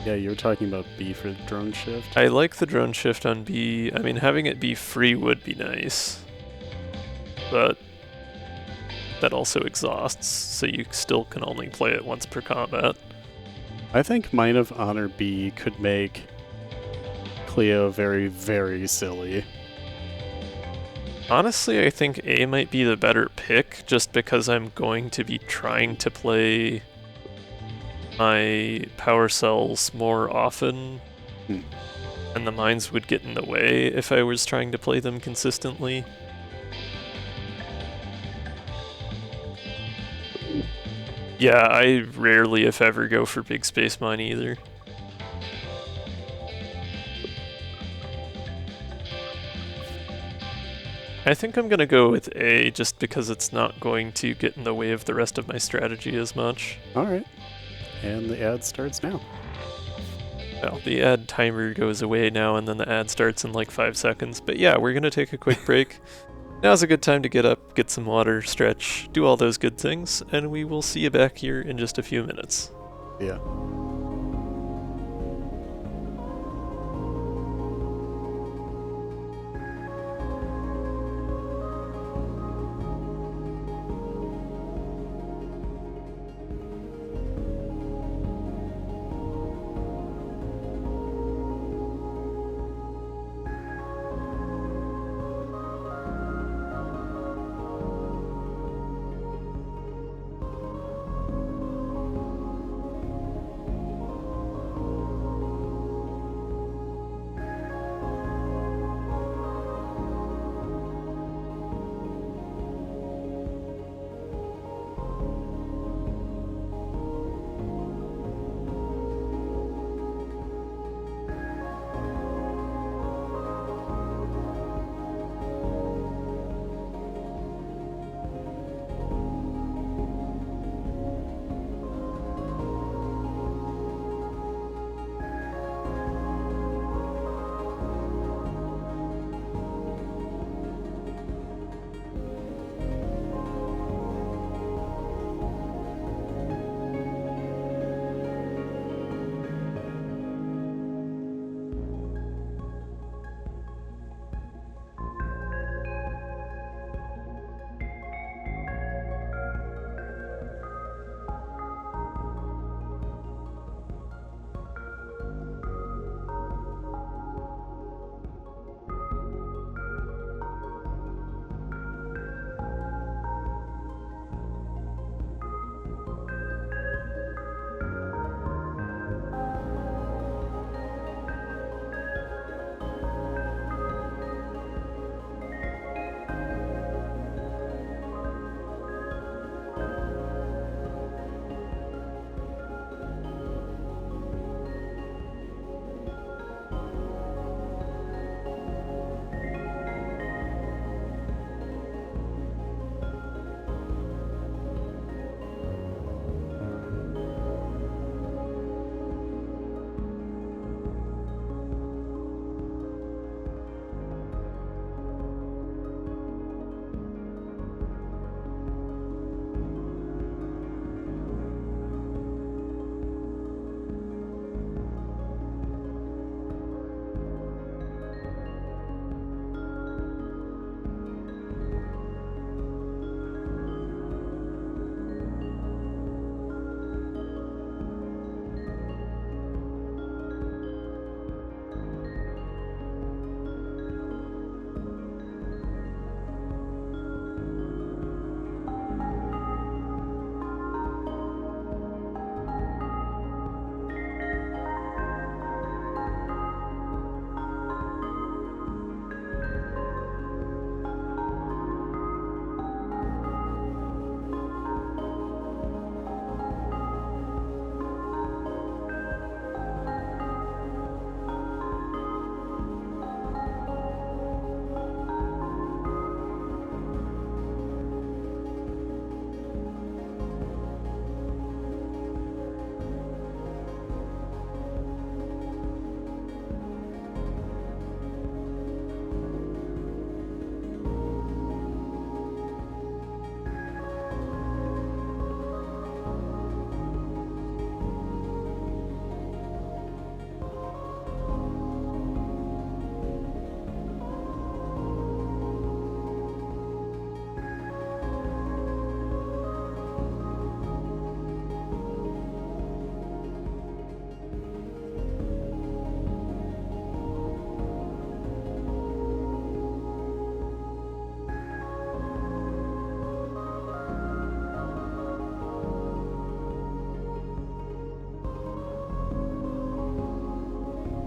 Yeah, you were talking about B for the drone shift. I like the drone shift on B. I mean, having it be free would be nice. But that also exhausts, so you still can only play it once per combat. I think Mine of Honor B could make Cleo very, very silly. Honestly, I think A might be the better pick, just because I'm going to be trying to play my power cells more often, and the mines would get in the way if I was trying to play them consistently. Yeah, I rarely, if ever, go for big space mine either. I think I'm gonna go with A just because it's not going to get in the way of the rest of my strategy as much. Alright. And the ad starts now. Well, the ad timer goes away now and then the ad starts in like 5 seconds. But yeah, we're gonna take a quick break. Now's a good time to get up, get some water, stretch, do all those good things, and we will see you back here in just a few minutes. Yeah.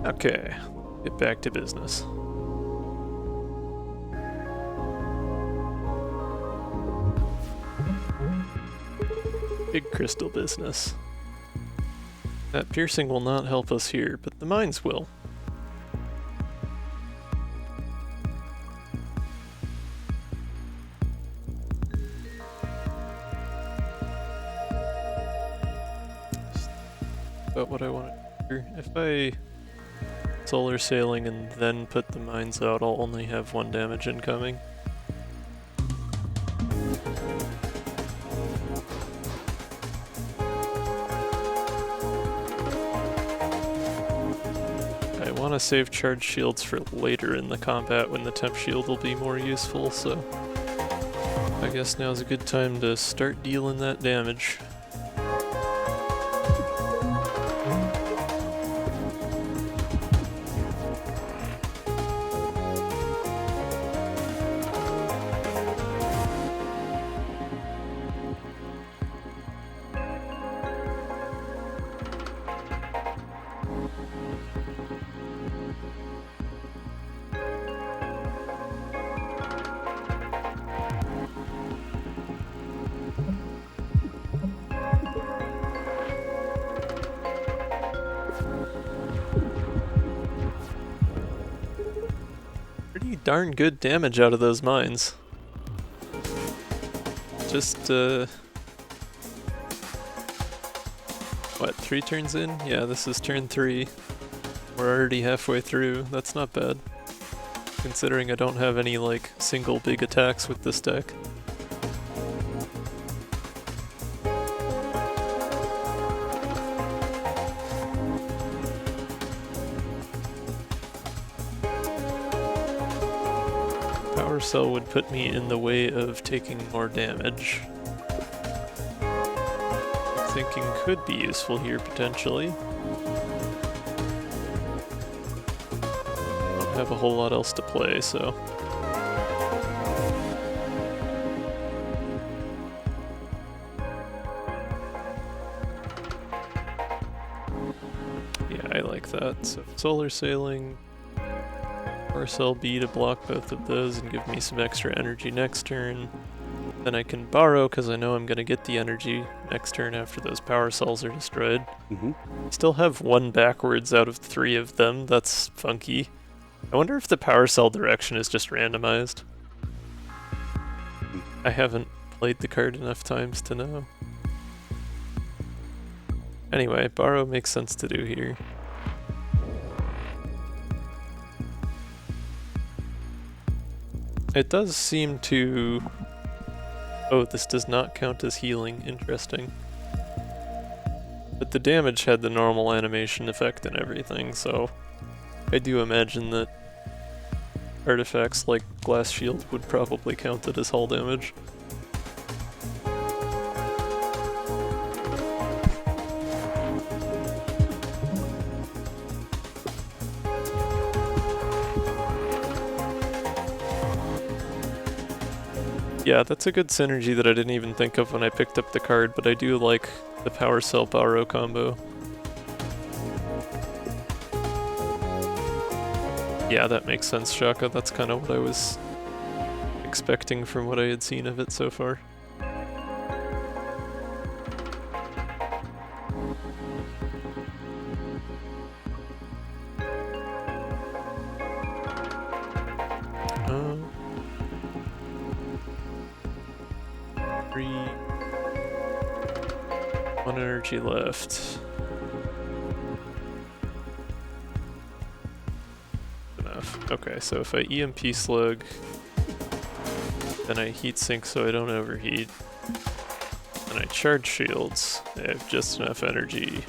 Okay, get back to business. Big crystal business. That piercing will not help us here, but the mines will. About what I want to do. If I solar sailing and then put the mines out, I'll only have 1 damage incoming. I want to save charge shields for later in the combat when the temp shield will be more useful, so I guess now's a good time to start dealing that damage. Pretty darn good damage out of those mines. Just, what, 3 turns in? Yeah, this is turn 3. We're already halfway through. That's not bad. Considering I don't have any, like, single big attacks with this deck. Power Cell would put me in the way of taking more damage. Thinking could be useful here potentially. Don't have a whole lot else to play, so. Yeah, I like that. So solar sailing. Power Cell B to block both of those and give me some extra energy next turn. Then I can borrow because I know I'm going to get the energy next turn after those power cells are destroyed. Still have 1 backwards out of 3 of them. That's funky. I wonder if the power cell direction is just randomized. I haven't played the card enough times to know. Anyway, borrow makes sense to do here. It does seem to... Oh, this does not count as healing. Interesting. But the damage had the normal animation effect and everything, so I do imagine that artifacts like Glass Shield would probably count it as hull damage. Yeah, that's a good synergy that I didn't even think of when I picked up the card, but I do like the Power Cell Borrow combo. Yeah, that makes sense, Shaka. That's kind of what I was expecting from what I had seen of it so far. One energy left. Enough. Okay, so if I EMP Slug, then I heat sink so I don't overheat, and I charge shields, I have just enough energy,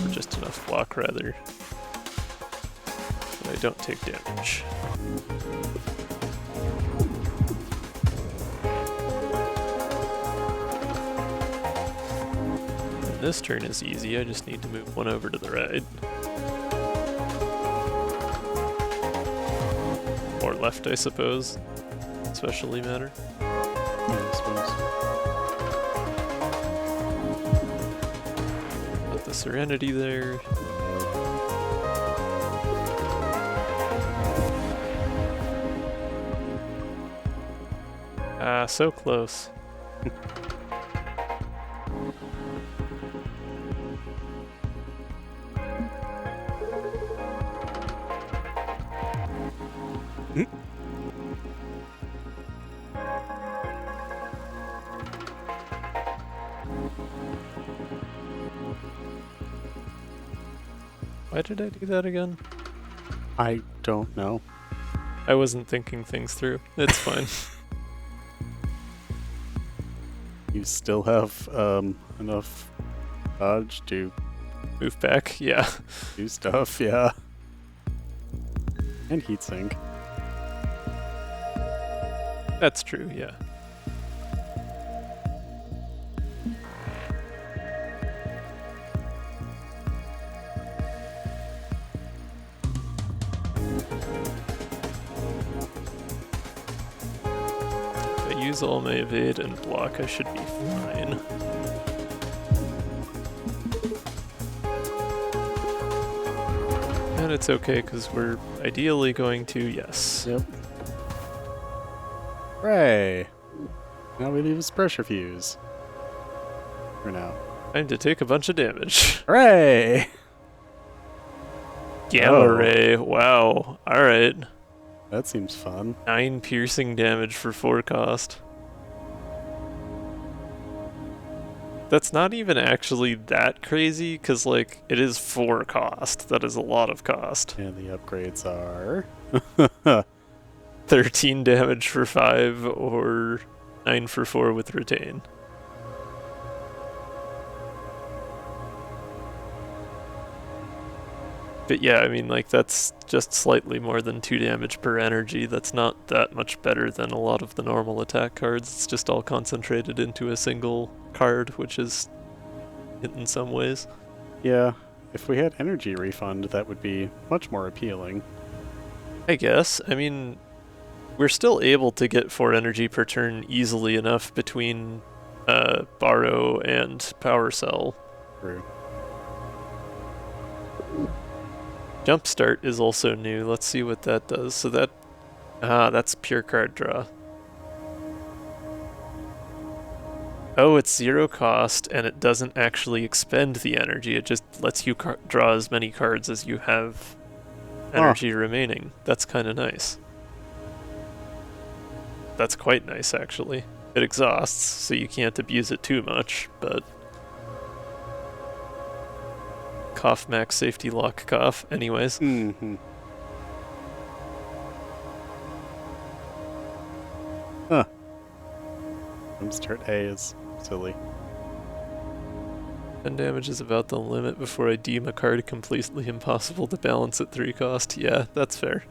or just enough block rather, and I don't take damage. This turn is easy, I just need to move 1 over to the right. Or left, I suppose. Especially matter. Yeah, I suppose. Put the Serenity there. so close. Why did I do that again? I don't know. I wasn't thinking things through. It's fine. You still have enough dodge to Move back, yeah. do stuff, yeah. And heatsink. That's true, yeah. If I use all my evade and block, I should be fine. And it's okay, because we're ideally going to, yes. Yep. Hooray! Now we leave his pressure fuse. For now. Time to take a bunch of damage. Hooray! Gamma ray, wow. Alright. That seems fun. 9 piercing damage for 4 cost. That's not even actually that crazy, because, like, it is 4 cost. That is a lot of cost. And the upgrades are... 13 damage for 5, or 9 for 4 with retain. But yeah, I mean, like, that's just slightly more than 2 damage per energy. That's not that much better than a lot of the normal attack cards. It's just all concentrated into a single card, which is it in some ways. Yeah, if we had energy refund, that would be much more appealing. I guess. I mean, we're still able to get 4 energy per turn easily enough between Borrow and Power Cell. True. Jumpstart is also new. Let's see what that does. So that... that's pure card draw. Oh, it's 0 cost, and it doesn't actually expend the energy. It just lets you draw as many cards as you have energy remaining. That's kind of nice. That's quite nice, actually. It exhausts, so you can't abuse it too much, but... Cough max safety lock cough. Anyways. Mm-hmm. Huh. Jumpstart A is silly. 10 damage is about the limit before I deem a card completely impossible to balance at 3 cost. Yeah, that's fair.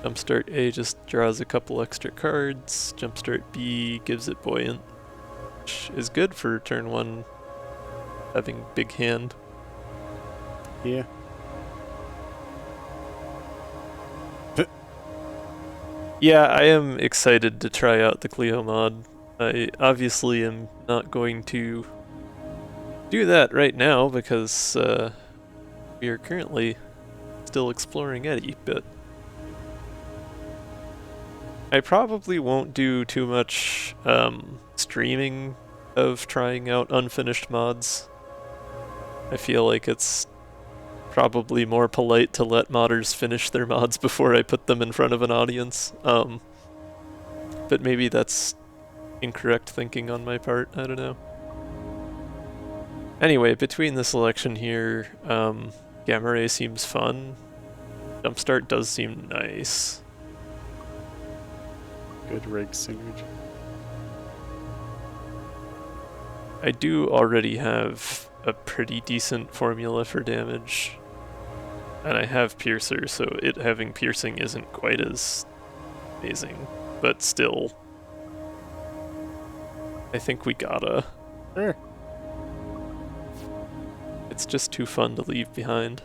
Jumpstart A just draws a couple extra cards. Jumpstart B gives it buoyant, which is good for turn 1 having big hand. Yeah. Yeah, I am excited to try out the Clio mod. I obviously am not going to do that right now because we are currently still exploring Eddie, but I probably won't do too much streaming of trying out unfinished mods. I feel like it's probably more polite to let modders finish their mods before I put them in front of an audience. But maybe that's incorrect thinking on my part, I don't know. Anyway, between the selection here, Gamma Ray seems fun. Jumpstart does seem nice. Good rig synergy. I do already have a pretty decent formula for damage, and I have Piercer, so it having piercing isn't quite as amazing, but still, I think we gotta. Sure. It's just too fun to leave behind.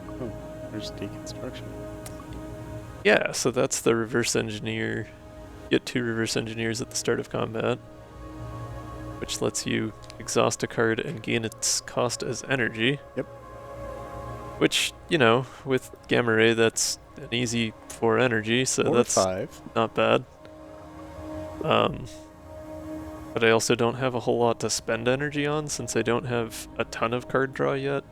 Oh, there's deconstruction. Yeah, so that's the reverse engineer. Get 2 reverse engineers at the start of combat, which lets you exhaust a card and gain its cost as energy. Yep. Which, you know, with Gamma Ray, that's an easy 4 energy, so Or that's 5. not bad. But I also don't have a whole lot to spend energy on since I don't have a ton of card draw yet.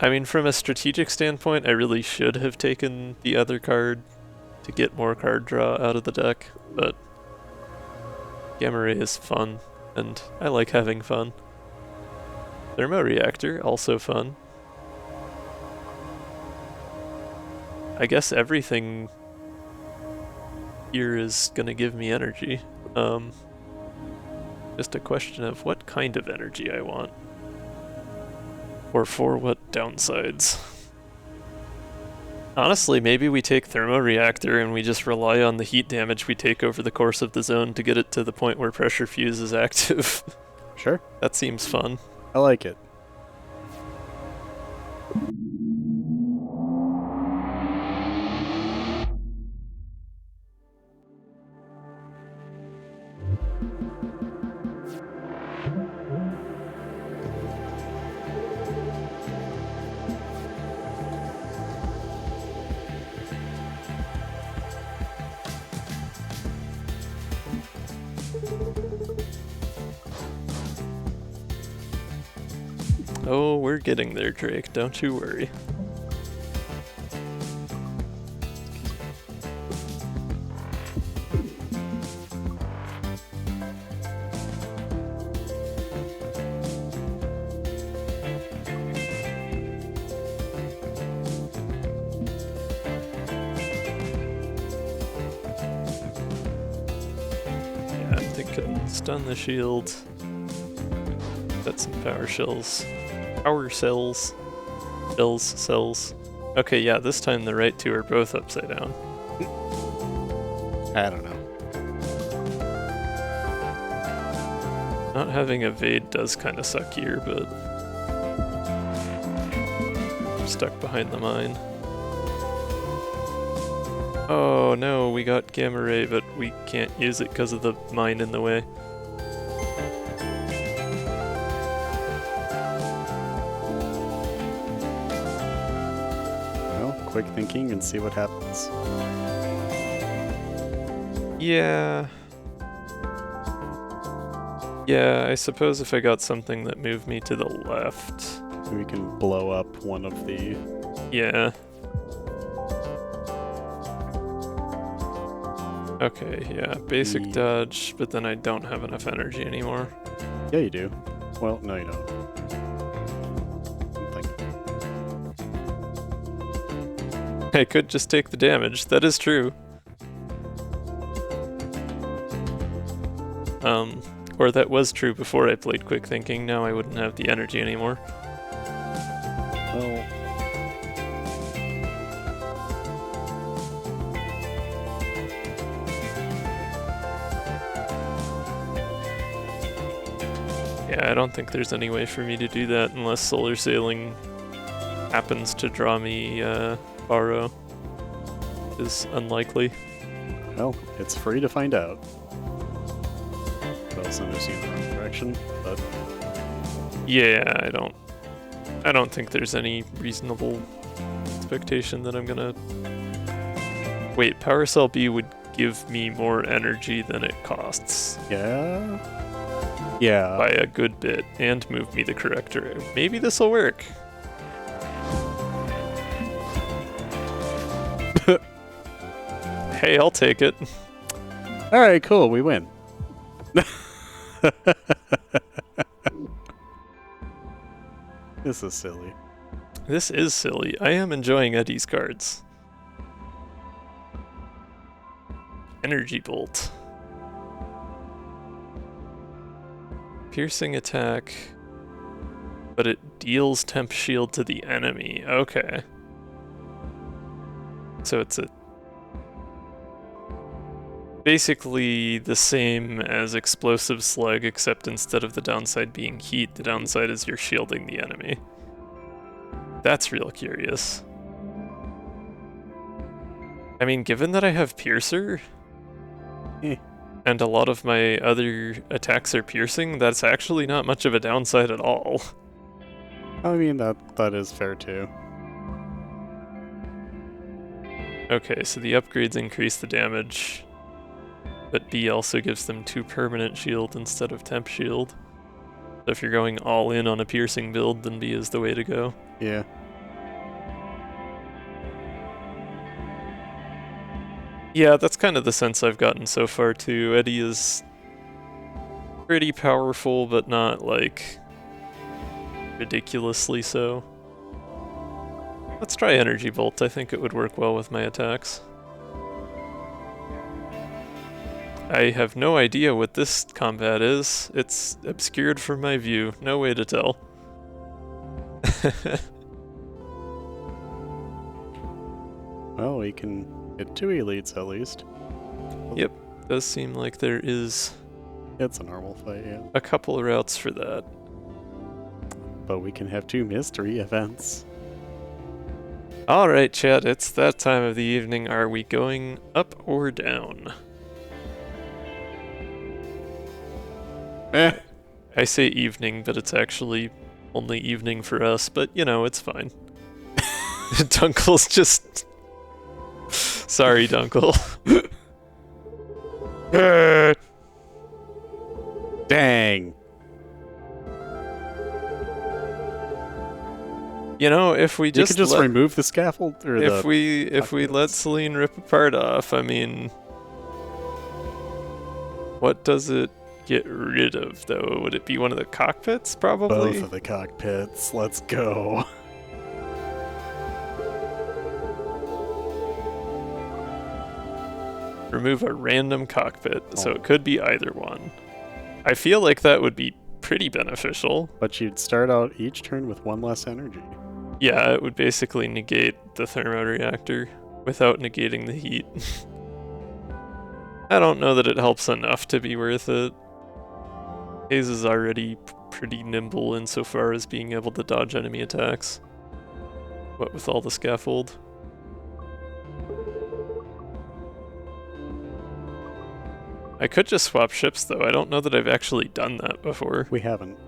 I mean, from a strategic standpoint, I really should have taken the other card to get more card draw out of the deck, but Gamma Ray is fun, and I like having fun. Thermoreactor, also fun. I guess everything here is gonna give me energy. Just a question of what kind of energy I want. Or for what downsides. Honestly, maybe we take Thermoreactor and we just rely on the heat damage we take over the course of the zone to get it to the point where Pressure Fuse is active. Sure. That seems fun. I like it. Oh, we're getting there, Drake. Don't you worry. Yeah, I'm thinking stun the shield. Got some power shells. Power cells. Cells. Okay, yeah, this time the right two are both upside down. I don't know. Not having evade does kind of suck here, but I'm stuck behind the mine. Oh no, we got Gamma Ray, but we can't use it because of the mine in the way. Quick thinking and see what happens. Yeah. Yeah, I suppose if I got something that moved me to the left. We can blow up one of the... Yeah. Okay, yeah, basic dodge, but then I don't have enough energy anymore. Yeah, you do. Well, no, you don't. I could just take the damage, that is true. Or that was true before I played Quick Thinking, now I wouldn't have the energy anymore. Well... Yeah, I don't think there's any way for me to do that unless Solar Sailing happens to draw me Borrow. Is unlikely. Well, it's free to find out. Well, send us in the wrong direction, but... Yeah, I don't think there's any reasonable expectation that I'm gonna... Wait, Power Cell B would give me more energy than it costs. Yeah? Yeah. By a good bit, and move me the correct direction. Maybe this'll work. Hey, I'll take it. Alright, cool, we win. This is silly. This is silly. I am enjoying Eddie's cards. Energy Bolt. Piercing attack, but it deals temp shield to the enemy. Okay. So it's basically the same as Explosive Slug, except instead of the downside being heat, the downside is you're shielding the enemy. That's real curious. I mean, given that I have Piercer, and a lot of my other attacks are piercing, that's actually not much of a downside at all. I mean, that is fair too. Okay, so the upgrades increase the damage, but B also gives them 2 permanent shield instead of temp shield. So if you're going all in on a piercing build, then B is the way to go. Yeah. Yeah, that's kind of the sense I've gotten so far too. Eddie is pretty powerful, but not like ridiculously so. Let's try Energy Bolt. I think it would work well with my attacks. I have no idea what this combat is. It's obscured from my view. No way to tell. Well, we can get 2 elites at least. Yep, does seem like there is It's a normal fight, yeah. a couple of routes for that. But we can have 2 mystery events. Alright, chat, it's that time of the evening. Are we going up or down? I say evening, but it's actually only evening for us, but you know, it's fine. Dunkle's just... Sorry, Dunkle. Dang! You know, if we You just could just remove the scaffold, or if we let Celine rip a part off, I mean, what does it get rid of though? Would it be one of the cockpits? Probably. both of the cockpits. Let's go. Remove a random cockpit, so it could be either one. I feel like that would be pretty beneficial. But you'd start out each turn with 1 less energy. Yeah, it would basically negate the thermoreactor without negating the heat. I don't know that it helps enough to be worth it. Haze is already pretty nimble insofar as being able to dodge enemy attacks. What with all the scaffold? I could just swap ships though. I don't know that I've actually done that before. We haven't.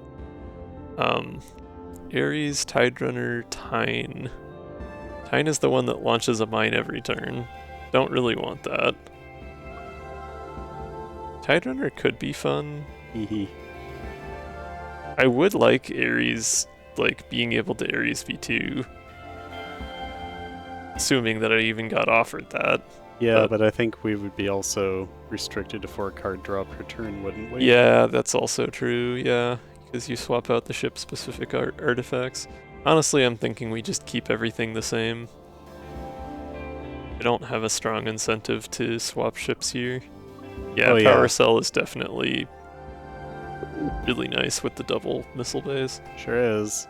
Ares, Tidrunner, Tyne. Tyne is the one that launches a mine every turn. Don't really want that. Tidrunner could be fun. Hehe. I would like Ares, like being able to Ares V2. Assuming that I even got offered that. Yeah, but I think we would be also restricted to 4 card draw per turn, wouldn't we? Yeah, that's also true, yeah. Because you swap out the ship-specific artifacts. Honestly, I'm thinking we just keep everything the same. I don't have a strong incentive to swap ships here. Yeah, Power Cell is definitely really nice with the double missile bays. Sure is.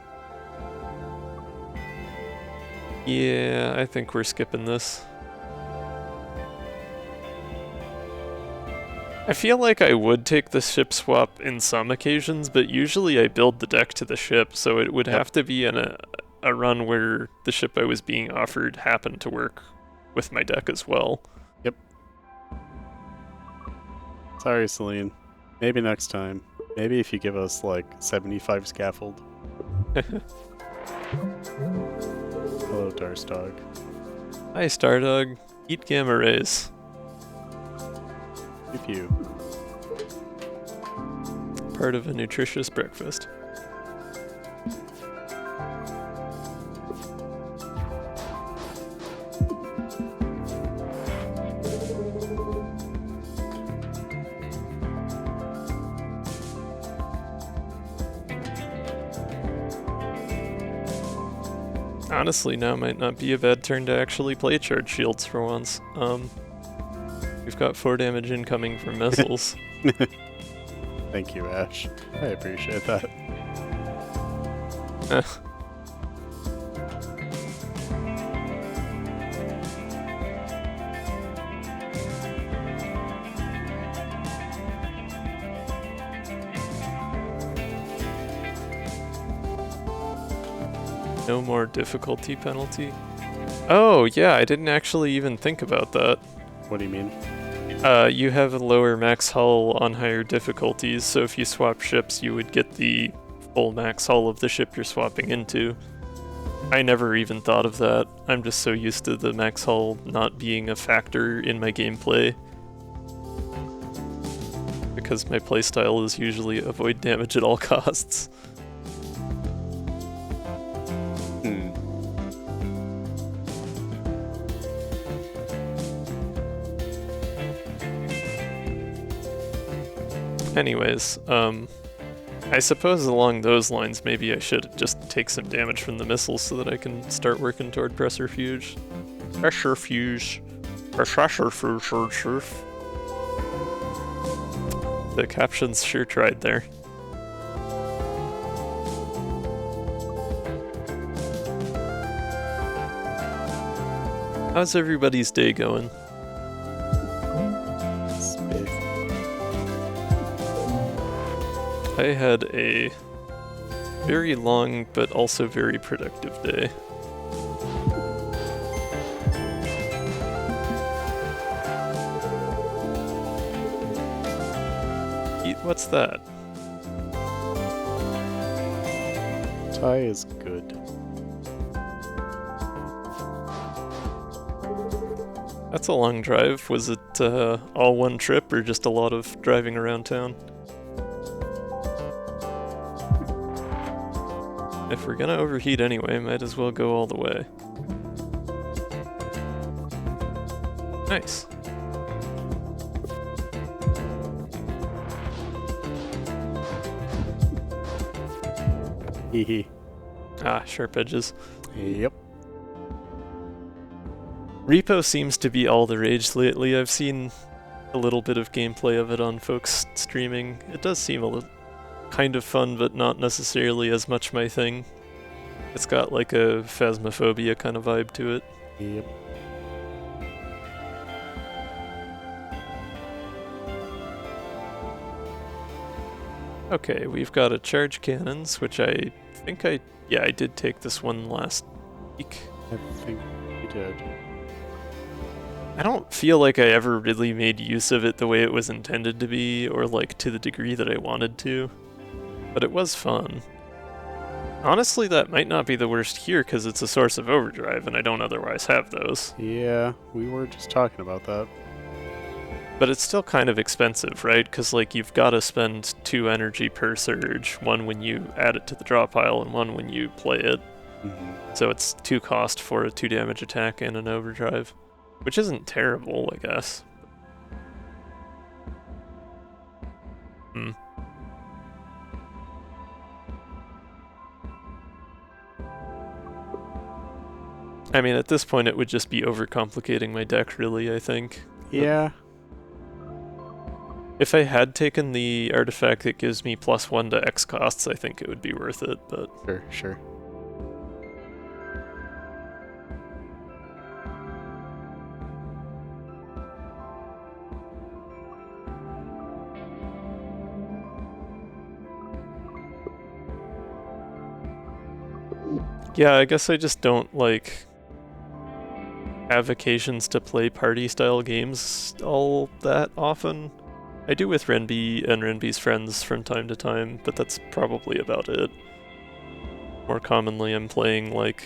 Yeah, I think we're skipping this. I feel like I would take the ship swap in some occasions, but usually I build the deck to the ship, so it would have to be in a run where the ship I was being offered happened to work with my deck as well. Yep. Sorry, Celine. Maybe next time. Maybe if you give us, like, 75 scaffold. Hello, Darstog. Hi, Stardog. Eat gamma rays. If you. Part of a nutritious breakfast. Honestly, now might not be a bad turn to actually play charge shields for once. We've got 4 damage incoming from missiles. Thank you, Ash. I appreciate that. No more difficulty penalty. Oh, yeah, I didn't actually even think about that. What do you mean? You have a lower max hull on higher difficulties, so if you swap ships, you would get the full max hull of the ship you're swapping into. I never even thought of that. I'm just so used to the max hull not being a factor in my gameplay. Because my playstyle is usually avoid damage at all costs. Anyways, I suppose along those lines maybe I should just take some damage from the missiles so that I can start working toward pressure fuge. Pressure fuge. Pressure fuge. The captions sure tried there. How's everybody's day going? I had a very long but also very productive day. What's that? Thai is good. That's a long drive. Was it all one trip or just a lot of driving around town? If we're gonna overheat anyway, might as well go all the way. Nice. Hehe. Ah, sharp edges. Yep. Repo seems to be all the rage lately. I've seen a little bit of gameplay of it on folks streaming. It does seem a little kind of fun, but not necessarily as much my thing. It's got like a Phasmophobia kind of vibe to it. Yep. Okay, we've got a charge cannons, which I think I did take this one last week. I think you did. I don't feel like I ever really made use of it the way it was intended to be, or like to the degree that I wanted to. But it was fun. Honestly, that might not be the worst here because it's a source of overdrive and I don't otherwise have those. Yeah, we were just talking about that. But it's still kind of expensive, right? Because like you've got to spend 2 energy per surge, one when you add it to the draw pile and one when you play it. Mm-hmm. So it's 2 cost for a 2 damage attack and an overdrive, which isn't terrible, I guess. I mean, at this point it would just be overcomplicating my deck, really, I think. Yeah. If I had taken the artifact that gives me +1 to X costs, I think it would be worth it, but... Sure. Yeah, I guess I just don't, like, have occasions to play party-style games all that often. I do with Renby and Renby's friends from time to time, but that's probably about it. More commonly I'm playing, like,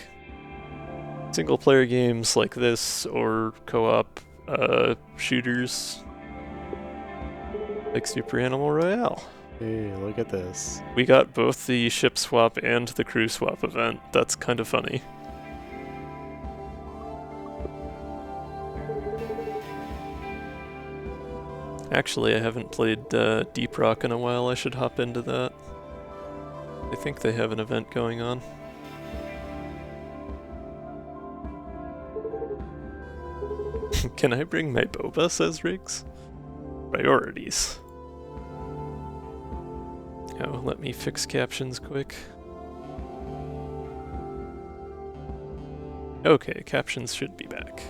single-player games like this, or co-op shooters, like Super Animal Royale. Hey, look at this. We got both the ship swap and the crew swap event. That's kind of funny. Actually, I haven't played Deep Rock in a while. I should hop into that. I think they have an event going on. Can I bring my boba, says Riggs? Priorities. Oh, let me fix captions quick. Okay, captions should be back.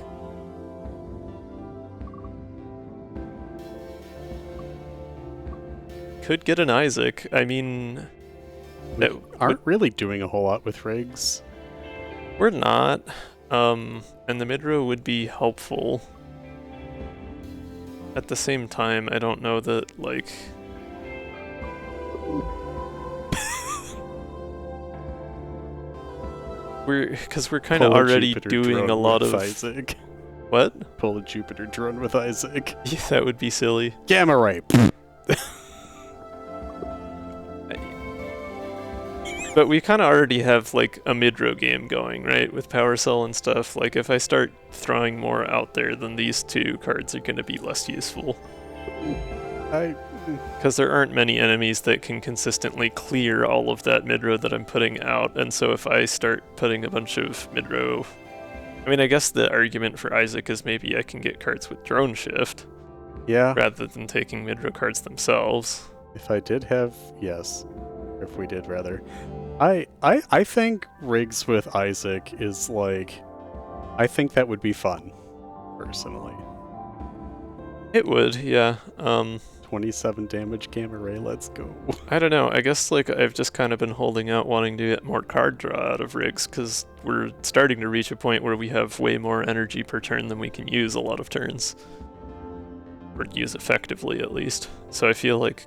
Could get an Isaac. I mean... We aren't really doing a whole lot with rigs. We're not. And the mid-row would be helpful. At the same time, I don't know that, like... Because we're kind of Pull a already Jupiter doing a drone lot with of Isaac. what? Pull a Jupiter drone with Isaac. Yeah, that would be silly. Gamma ray. But we kind of already have like a mid-row game going, right, with Power Cell and stuff. Like if I start throwing more out there, then these two cards are going to be less useful. Because there aren't many enemies that can consistently clear all of that mid-row that I'm putting out, and so if I start putting a bunch of mid-row... I mean, I guess the argument for Isaac is maybe I can get cards with Drone Shift. Yeah. Rather than taking mid-row cards themselves. If I did have... Yes. Or if we did, rather. I think rigs with Isaac is like... I think that would be fun, personally. It would, yeah. 27 damage gamma ray, let's go. I don't know, I guess like I've just kind of been holding out wanting to get more card draw out of rigs, because we're starting to reach a point where we have way more energy per turn than we can use a lot of turns. Or use effectively, at least. So I feel like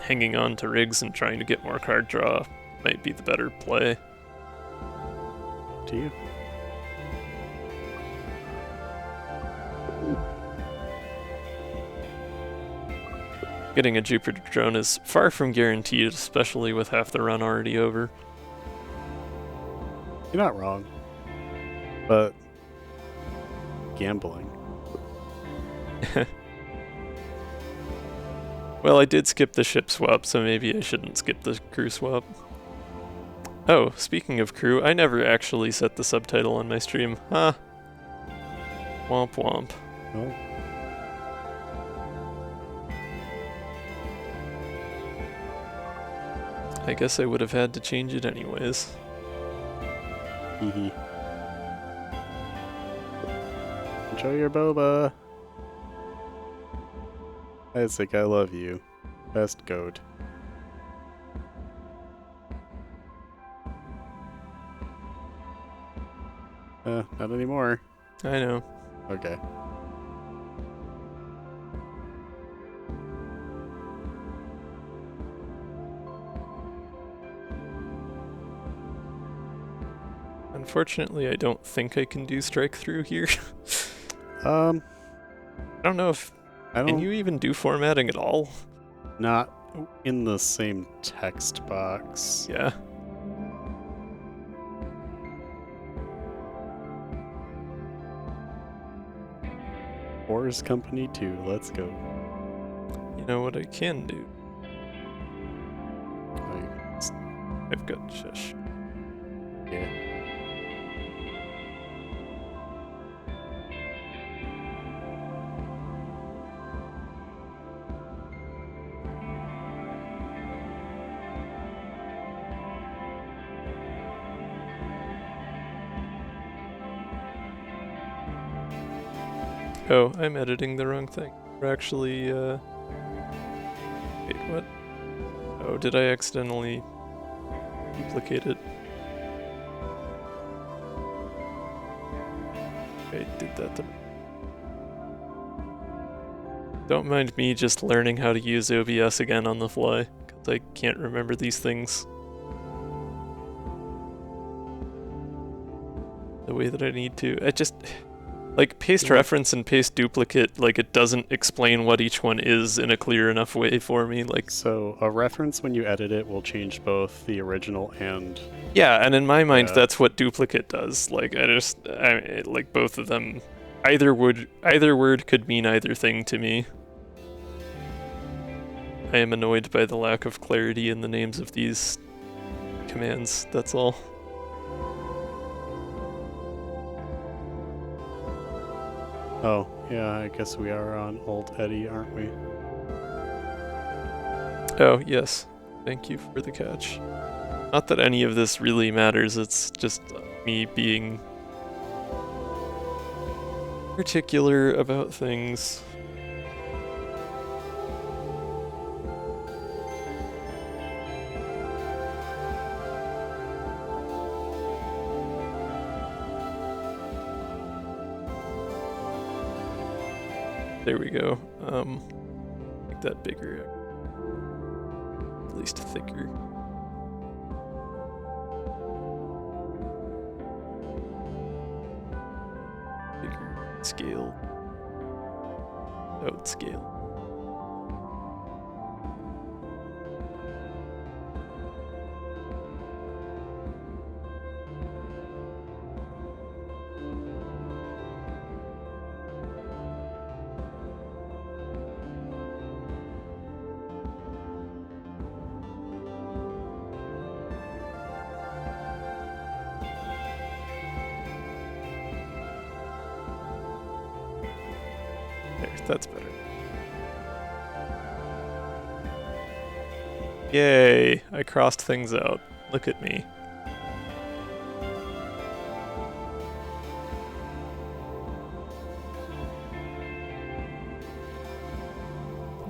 hanging on to rigs and trying to get more card draw might be the better play. Do you? Getting a Jupiter drone is far from guaranteed, especially with half the run already over. You're not wrong. But... gambling. Well, I did skip the ship swap, so maybe I shouldn't skip the crew swap. Oh, speaking of crew, I never actually set the subtitle on my stream. Huh. Womp womp. Well. I guess I would have had to change it anyways. Hehe. Enjoy your boba. Isaac, I love you. Best goat. Not anymore. I know. Okay. Unfortunately, I don't think I can do strike through here. I don't know if... Can you even do formatting at all? Not in the same text box. Yeah. Wars Company 2, let's go. You know what I can do? Like, I've got shush. yeah. Oh, I'm editing the wrong thing. We're actually, wait, what? Oh, did I accidentally duplicate it? I did that to... Don't mind me just learning how to use OBS again on the fly, because I can't remember these things the way that I need to. I just... Like, paste reference and paste duplicate, like, it doesn't explain what each one is in a clear enough way for me, like... So, a reference when you edit it will change both the original and... Yeah, and in my mind, that's what duplicate does. Like, like, both of them... Either word could mean either thing to me. I am annoyed by the lack of clarity in the names of these commands, that's all. Oh, yeah, I guess we are on Old Eddie, aren't we? Oh, yes. Thank you for the catch. Not that any of this really matters, it's just me being particular about things. There we go. Make that bigger. At least thicker. Figure scale. Out scale. There, that's better. Yay! I crossed things out. Look at me.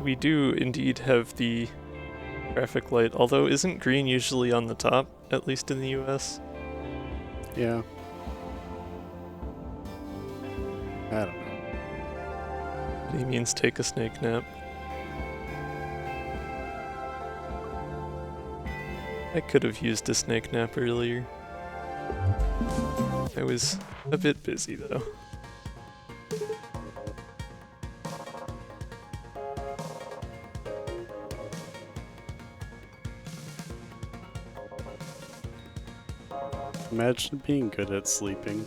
We do indeed have the traffic light, although isn't green usually on the top, at least in the US? Yeah. I don't know. He means take a snake nap. I could have used a snake nap earlier. I was a bit busy though. Imagine being good at sleeping.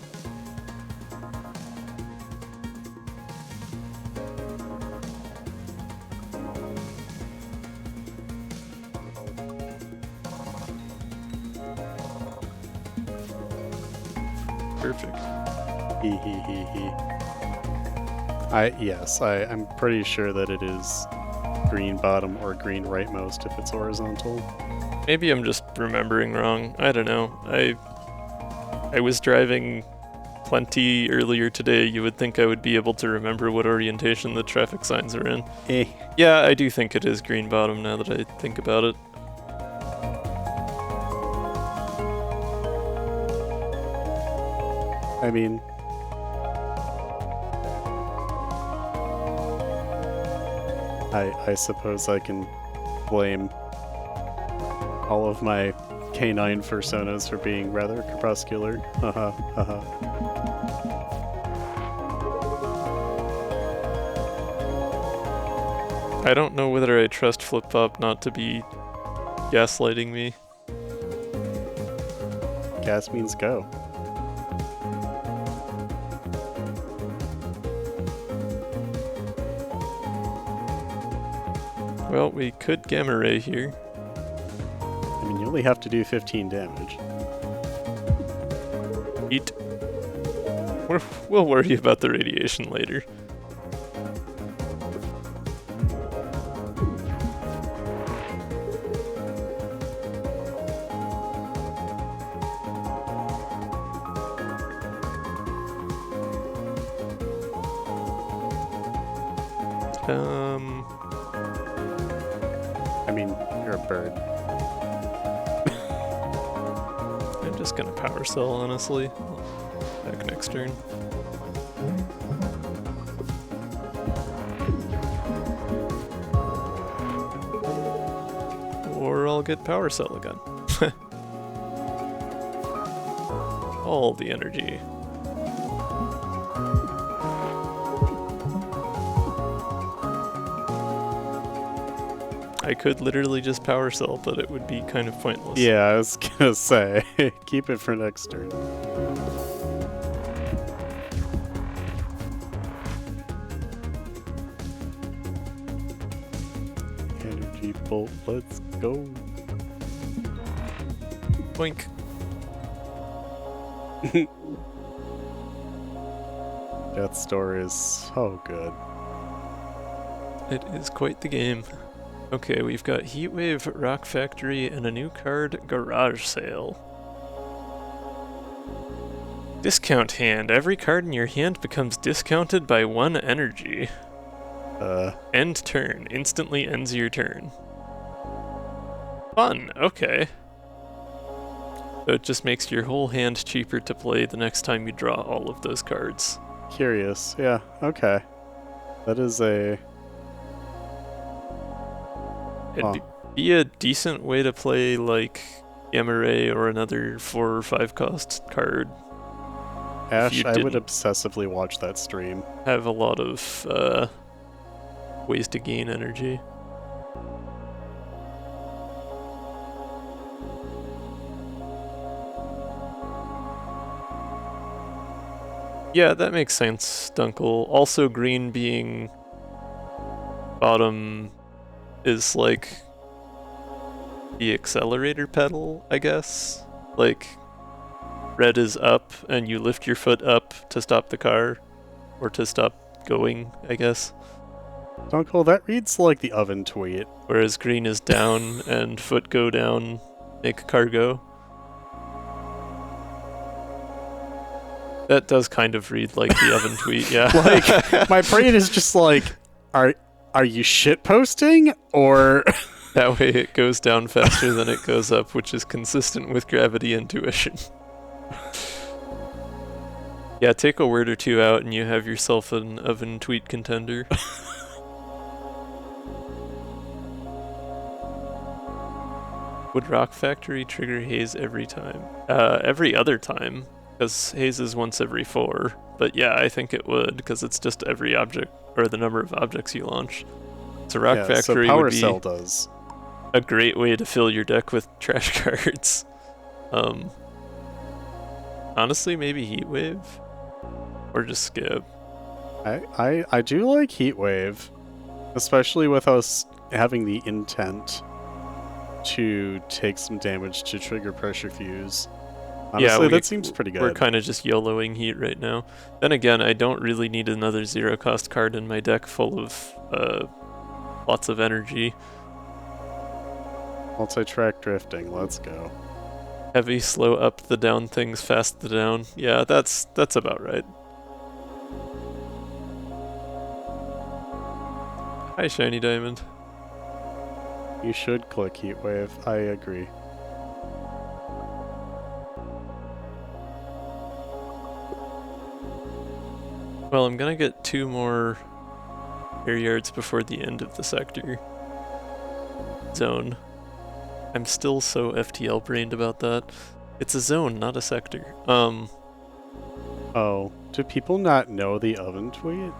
Perfect. He. I'm pretty sure that it is green bottom or green rightmost if it's horizontal. Maybe I'm just remembering wrong. I don't know. I was driving plenty earlier today. You would think I would be able to remember what orientation the traffic signs are in. Yeah, I do think it is green bottom now that I think about it. I mean, I suppose I can blame all of my canine personas for being rather crepuscular. Haha, haha. I don't know whether I trust Flip-Flop not to be gaslighting me. Gas means go. Well, we could Gamma Ray here. I mean, you only have to do 15 damage. Eat. We'll worry about the radiation later. I mean, you're a bird. I'm just gonna power cell, honestly. Back next turn. Or I'll get power cell again. All the energy. I could literally just power cell, but it would be kind of pointless. Yeah, I was gonna say, keep it for next turn. Energy bolt, let's go. Boink. Death Store is so good. It is quite the game. Okay, we've got Heatwave, Rock Factory, and a new card, Garage Sale. Discount hand. Every card in your hand becomes discounted by 1 energy. End turn. Instantly ends your turn. Fun, okay. So it just makes your whole hand cheaper to play the next time you draw all of those cards. Curious, yeah, okay. That is a... It'd be a decent way to play, like, Gamma Ray or another 4 or 5 cost card. Ash, you I would didn't obsessively watch that stream. have a lot of ways to gain energy. Yeah, that makes sense, Dunkel. Also, green being bottom is like the accelerator pedal, I guess. Like, red is up, and you lift your foot up to stop the car, or to stop going, I guess. Dunkel, that reads like the oven tweet. Whereas green is down, and foot go down, make car go. That does kind of read like the oven tweet, yeah. Like, my brain is just like, are you shitposting, or... That way it goes down faster than it goes up, which is consistent with gravity intuition. Yeah, take a word or two out and you have yourself an oven tweet contender. Would Rock Factory trigger haze every time? Every other time, because haze is once every 4. But yeah, I think it would, because it's just every object, or the number of objects you launch. So Rock Factory so Power would be Cell does. a great way to fill your deck with trash cards. Honestly, maybe Heat Wave? Or just skip. I do like Heat Wave, especially with us having the intent to take some damage to trigger Pressure Fuse. Honestly, Yeah, that seems pretty good. We're kind of just YOLOing Heat right now. Then again, I don't really need another 0-cost card in my deck full of lots of energy. Multi-track drifting, let's go. Heavy, slow up the down things, fast the down. Yeah, that's about right. Hi, Shiny Diamond. You should click Heat Wave, I agree. Well, I'm gonna get 2 more air yards before the end of the sector zone. I'm still so FTL brained about that. It's a zone, not a sector. Oh, do people not know the oven tweet?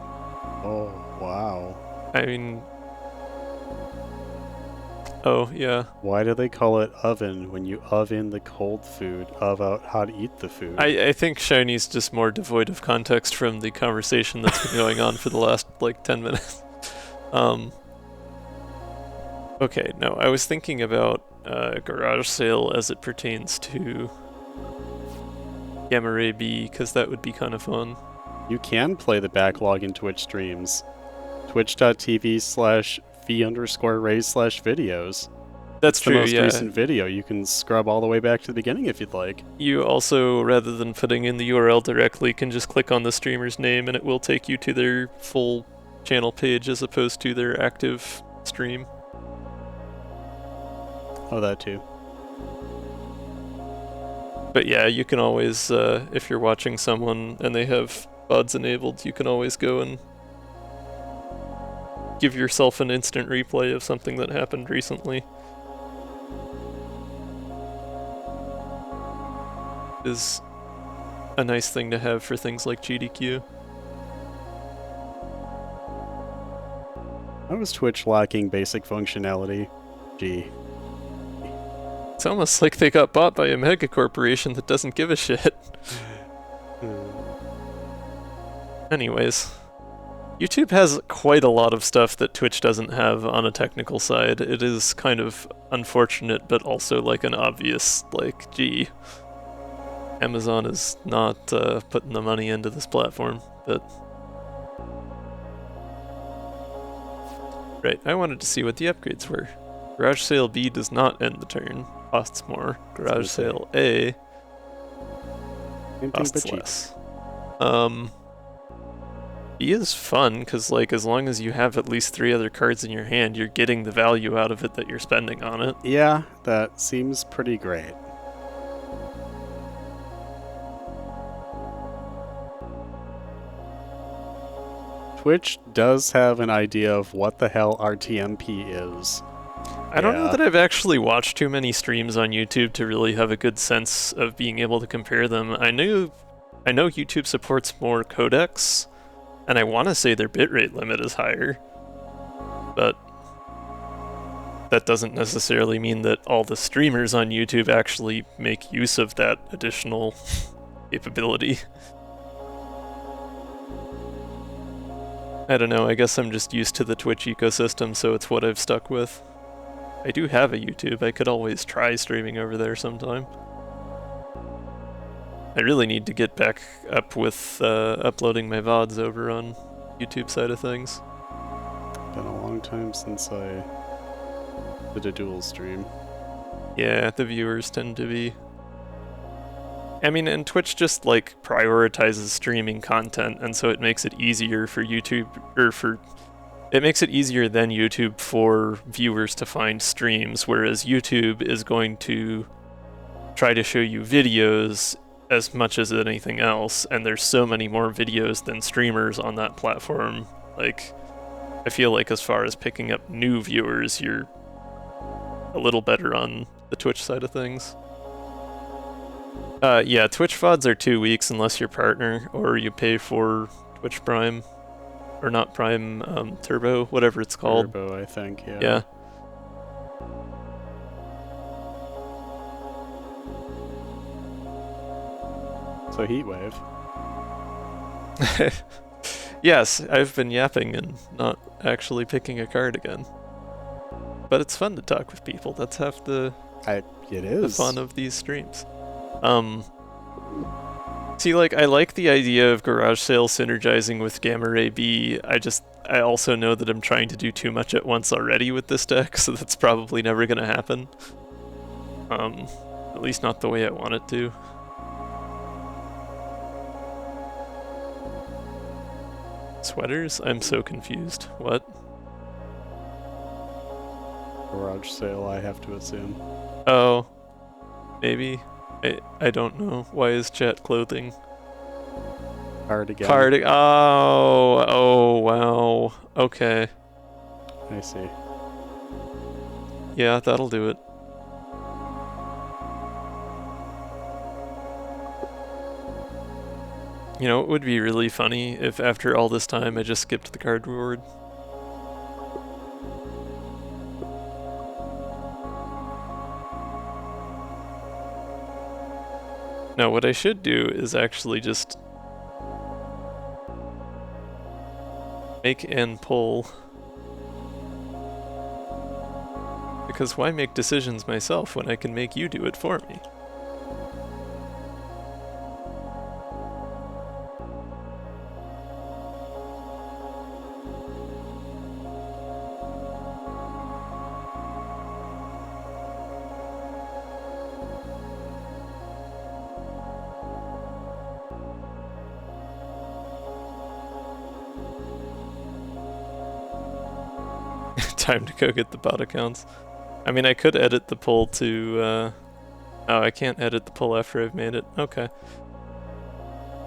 Oh, wow. I mean... Oh, yeah. Why do they call it oven when you oven the cold food about how to eat the food? I think Shiny's just more devoid of context from the conversation that's been going on for the last, like, 10 minutes. Okay, no, I was thinking about Garage Sale as it pertains to Gamma Ray B, because that would be kind of fun. You can play the backlog in Twitch streams. Twitch.tv/v_raze/videos. That's the true, most yeah. recent video. You can scrub all the way back to the beginning if you'd like. You also, rather than putting in the URL directly, can just click on the streamer's name and it will take you to their full channel page as opposed to their active stream. Oh, that too. But yeah, you can always, if you're watching someone and they have VODs enabled, you can always go and give yourself an instant replay of something that happened recently. Is a nice thing to have for things like GDQ. How is Twitch lacking basic functionality? Gee. It's almost like they got bought by a mega corporation that doesn't give a shit. Anyways, YouTube has quite a lot of stuff that Twitch doesn't have on a technical side. It is kind of unfortunate, but also like an obvious, like, gee, Amazon is not putting the money into this platform, but... Right, I wanted to see what the upgrades were. Garage Sale B does not end the turn, costs more. Garage Sale A costs less. B is fun, because like, as long as you have at least 3 other cards in your hand, you're getting the value out of it that you're spending on it. Yeah, that seems pretty great. Twitch does have an idea of what the hell RTMP is. I don't know that I've actually watched too many streams on YouTube to really have a good sense of being able to compare them. I I know YouTube supports more codecs, and I want to say their bitrate limit is higher, but that doesn't necessarily mean that all the streamers on YouTube actually make use of that additional capability. I don't know, I guess I'm just used to the Twitch ecosystem, so it's what I've stuck with. I do have a YouTube, I could always try streaming over there sometime. I really need to get back up with uploading my VODs over on YouTube side of things. Been a long time since I did a dual stream. Yeah, the viewers tend to be... I mean, and Twitch just, like, prioritizes streaming content, and so it makes it easier for YouTube, it makes it easier than YouTube for viewers to find streams, whereas YouTube is going to try to show you videos as much as anything else, and there's so many more videos than streamers on that platform. Like, I feel like as far as picking up new viewers, you're a little better on the Twitch side of things. Yeah, Twitch VODs are 2 weeks unless you're partner, or you pay for Twitch Prime. Or not Prime, Turbo, whatever it's called. Turbo, I think, yeah. Yeah. So Heatwave. Yes, I've been yapping and not actually picking a card again. But it's fun to talk with people. That's half the fun of these streams. See, like, I like the idea of Garage Sale synergizing with Gamma Ray B. I also know that I'm trying to do too much at once already with this deck, so that's probably never gonna happen. At least not the way I want it to. Sweaters? I'm so confused. What? Garage Sale, I have to assume. Oh. Maybe. I don't know. Why is chat clothing? Cardigan. Oh, wow. Okay. I see. Yeah, that'll do it. You know, it would be really funny if after all this time I just skipped the card reward. No, what I should do is actually just make and pull. Because why make decisions myself when I can make you do it for me? Time to go get the bot accounts. I mean, I could edit the poll to, oh, I can't edit the poll after I've made it. Okay.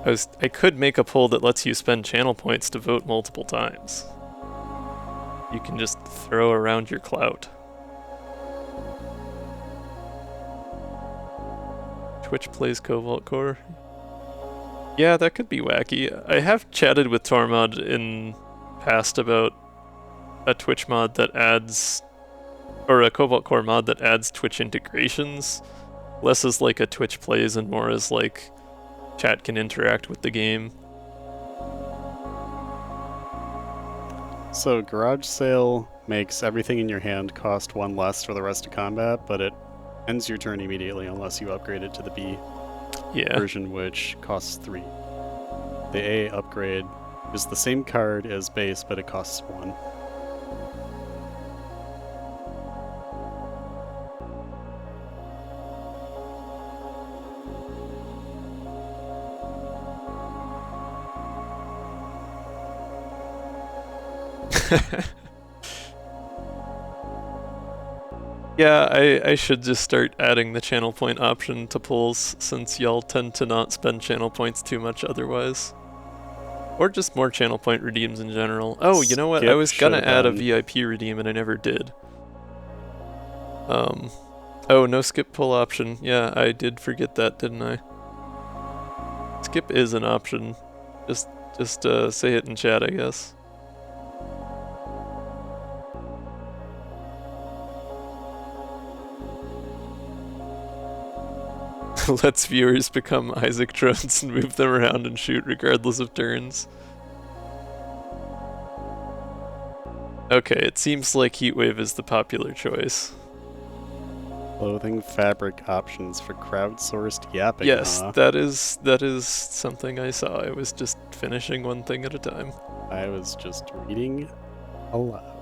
I could make a poll that lets you spend channel points to vote multiple times. You can just throw around your clout. Twitch plays Cobalt Core. Yeah, that could be wacky. I have chatted with Tormod in past about a Twitch mod that adds, or a Cobalt Core mod that adds Twitch integrations, less as like a Twitch plays and more as like chat can interact with the game. So Garage Sale makes everything in your hand cost 1 less for the rest of combat, but it ends your turn immediately unless you upgrade it to the B version, which costs 3. The A upgrade is the same card as base, but it costs 1. Yeah, I should just start adding the channel point option to polls, since y'all tend to not spend channel points too much otherwise. Or just more channel point redeems in general. Oh, you know what? I was gonna add a VIP redeem and I never did. Oh, no skip poll option. Yeah, I did forget that, didn't I? Skip is an option. Just say it in chat, I guess. Lets viewers become Isaac drones and move them around and shoot regardless of turns. Okay, it seems like Heatwave is the popular choice. Clothing fabric options for crowdsourced yapping. Yes, huh? that is something I saw. I was just finishing one thing at a time. I was just reading aloud.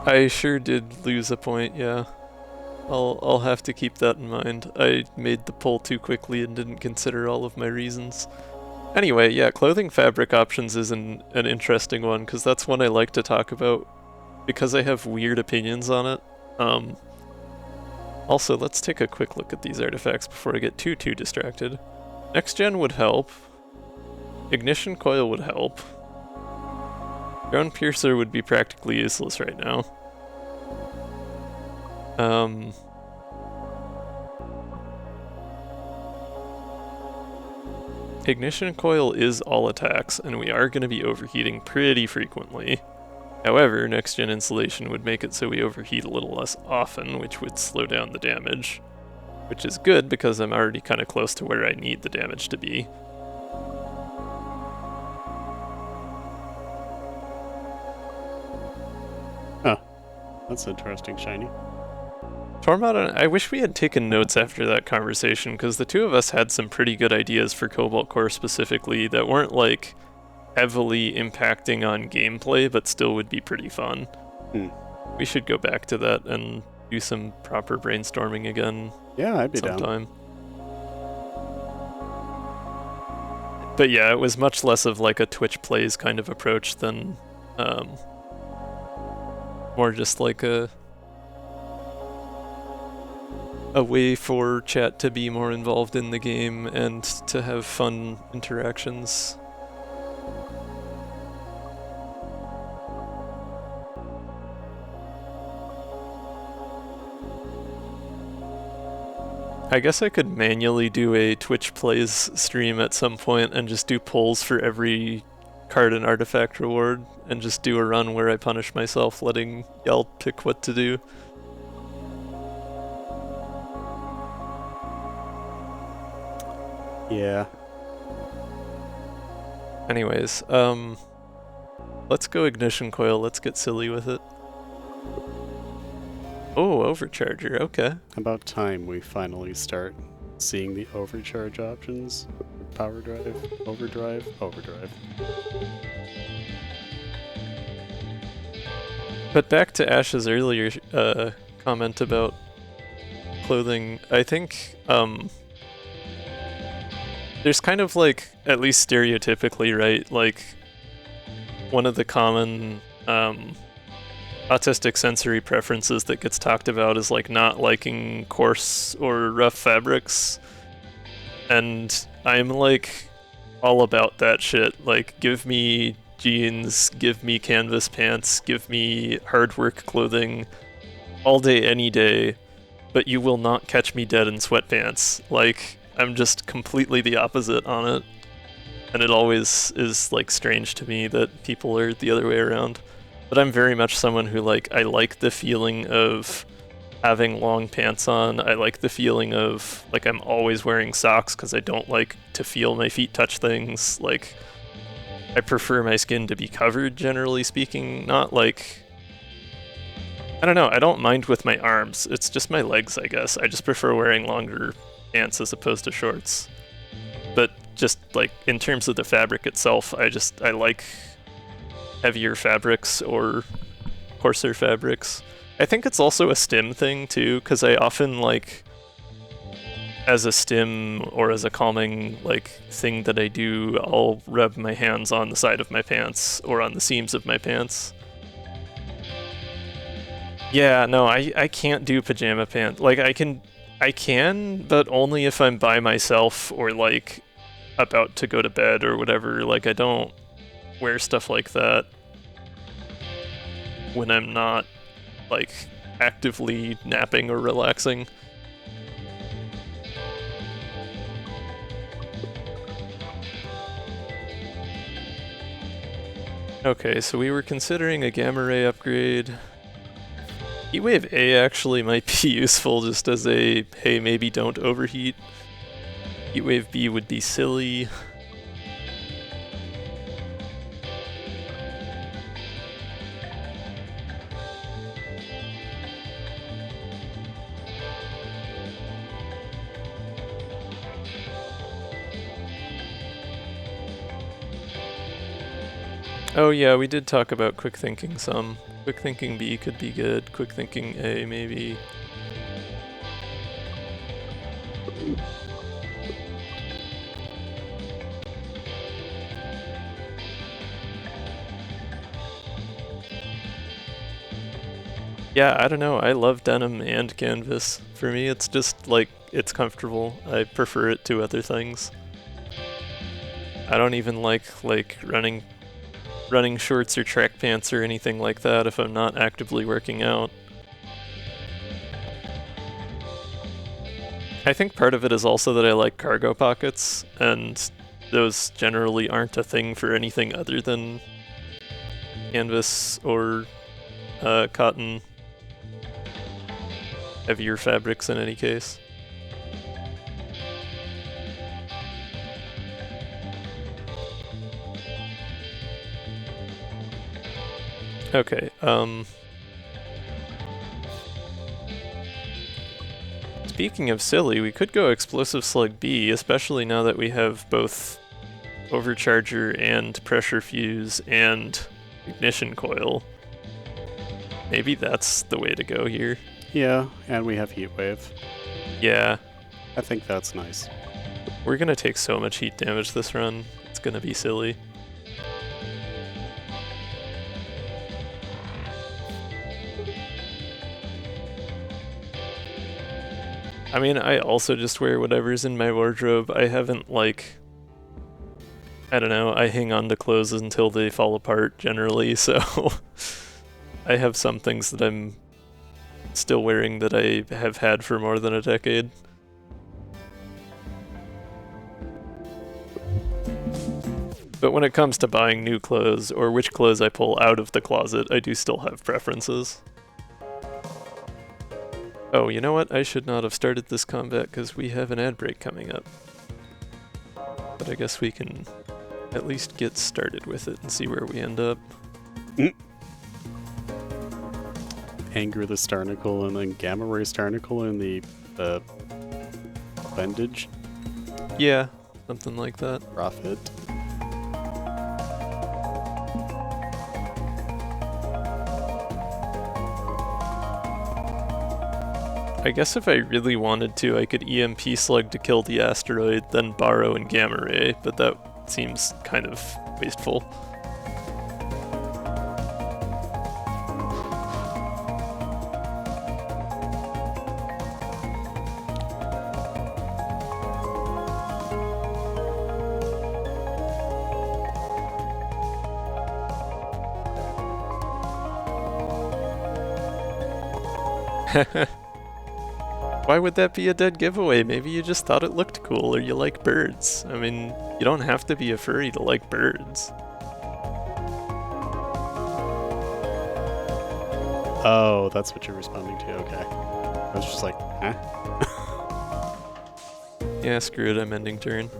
I sure did lose a point, yeah. I'll have to keep that in mind. I made the poll too quickly and didn't consider all of my reasons. Anyway, yeah, clothing fabric options is an interesting one, because that's one I like to talk about, because I have weird opinions on it. Also, let's take a quick look at these artifacts before I get too distracted. Next gen would help. Ignition coil would help. Drone piercer would be practically useless right now. Ignition coil is all attacks, and we are going to be overheating pretty frequently. However, next gen insulation would make it so we overheat a little less often, which would slow down the damage. Which is good because I'm already kind of close to where I need the damage to be. Huh. That's interesting, Shiny. Tormod, I wish we had taken notes after that conversation, because the two of us had some pretty good ideas for Cobalt Core specifically that weren't, like, heavily impacting on gameplay, but still would be pretty fun. We should go back to that and do some proper brainstorming again. Yeah, I'd be sometime. down. But yeah, it was much less of like a Twitch plays kind of approach than more just like a way for chat to be more involved in the game and to have fun interactions. I guess I could manually do a Twitch plays stream at some point and just do polls for every card and artifact reward and just do a run where I punish myself letting y'all pick what to do. Yeah. Anyways, let's go ignition coil, let's get silly with it. Oh, overcharger, okay. About time we finally start seeing the overcharge options. Power drive, overdrive, overdrive. But back to Ash's earlier comment about clothing, I think there's kind of like, at least stereotypically, right, like one of the common autistic sensory preferences that gets talked about is like not liking coarse or rough fabrics, and I'm like all about that shit. Like, give me jeans, give me canvas pants, give me hard work clothing all day, any day, but you will not catch me dead in sweatpants. Like, I'm just completely the opposite on it, and it always is like strange to me that people are the other way around. But I'm very much someone who, like, I like the feeling of having long pants on. I like the feeling of, like, I'm always wearing socks because I don't like to feel my feet touch things. Like, I prefer my skin to be covered, generally speaking. Not like, I don't know, I don't mind with my arms. It's just my legs, I guess. I just prefer wearing longer pants as opposed to shorts. But just, like, in terms of the fabric itself, I like heavier fabrics or coarser fabrics. I think it's also a stim thing too, because I often, like, as a stim or as a calming, like, thing that I do, I'll rub my hands on the side of my pants or on the seams of my pants. Yeah, no, I can't do pajama pants. Like, I can, but only if I'm by myself or, like, about to go to bed or whatever. Like, I don't wear stuff like that when I'm not, like, actively napping or relaxing. Okay, so we were considering a gamma ray upgrade. Heatwave A actually might be useful just as a, hey, maybe don't overheat. Heatwave B would be silly. Oh yeah, we did talk about quick thinking some. Quick thinking B could be good. Quick thinking A maybe. Yeah, I don't know. I love denim and canvas. For me, it's just like it's comfortable. I prefer it to other things. I don't even like running shorts or track pants or anything like that if I'm not actively working out. I think part of it is also that I like cargo pockets, and those generally aren't a thing for anything other than canvas or cotton, heavier fabrics in any case. Okay, speaking of silly, we could go Explosive Slug B, especially now that we have both Overcharger and Pressure Fuse and Ignition Coil. Maybe that's the way to go here. Yeah, and we have Heatwave. Yeah. I think that's nice. We're gonna take so much heat damage this run, it's gonna be silly. I mean, I also just wear whatever's in my wardrobe. I haven't, I don't know, I hang on to clothes until they fall apart generally, so I have some things that I'm still wearing that I have had for more than a decade. But when it comes to buying new clothes, or which clothes I pull out of the closet, I do still have preferences. Oh, you know what? I should not have started this combat because we have an ad break coming up. But I guess we can at least get started with it and see where we end up. Anger the Starnacle and then Gamma Ray Starnacle in the bandage. Yeah, something like that. Profit. I guess if I really wanted to, I could EMP Slug to kill the asteroid, then Borrow and Gamma Ray, but that seems kind of wasteful. Why would that be a dead giveaway? Maybe you just thought it looked cool or you like birds. I mean, you don't have to be a furry to like birds. Oh, that's what you're responding to, okay. I was just like, huh? Yeah, screw it, I'm ending turn.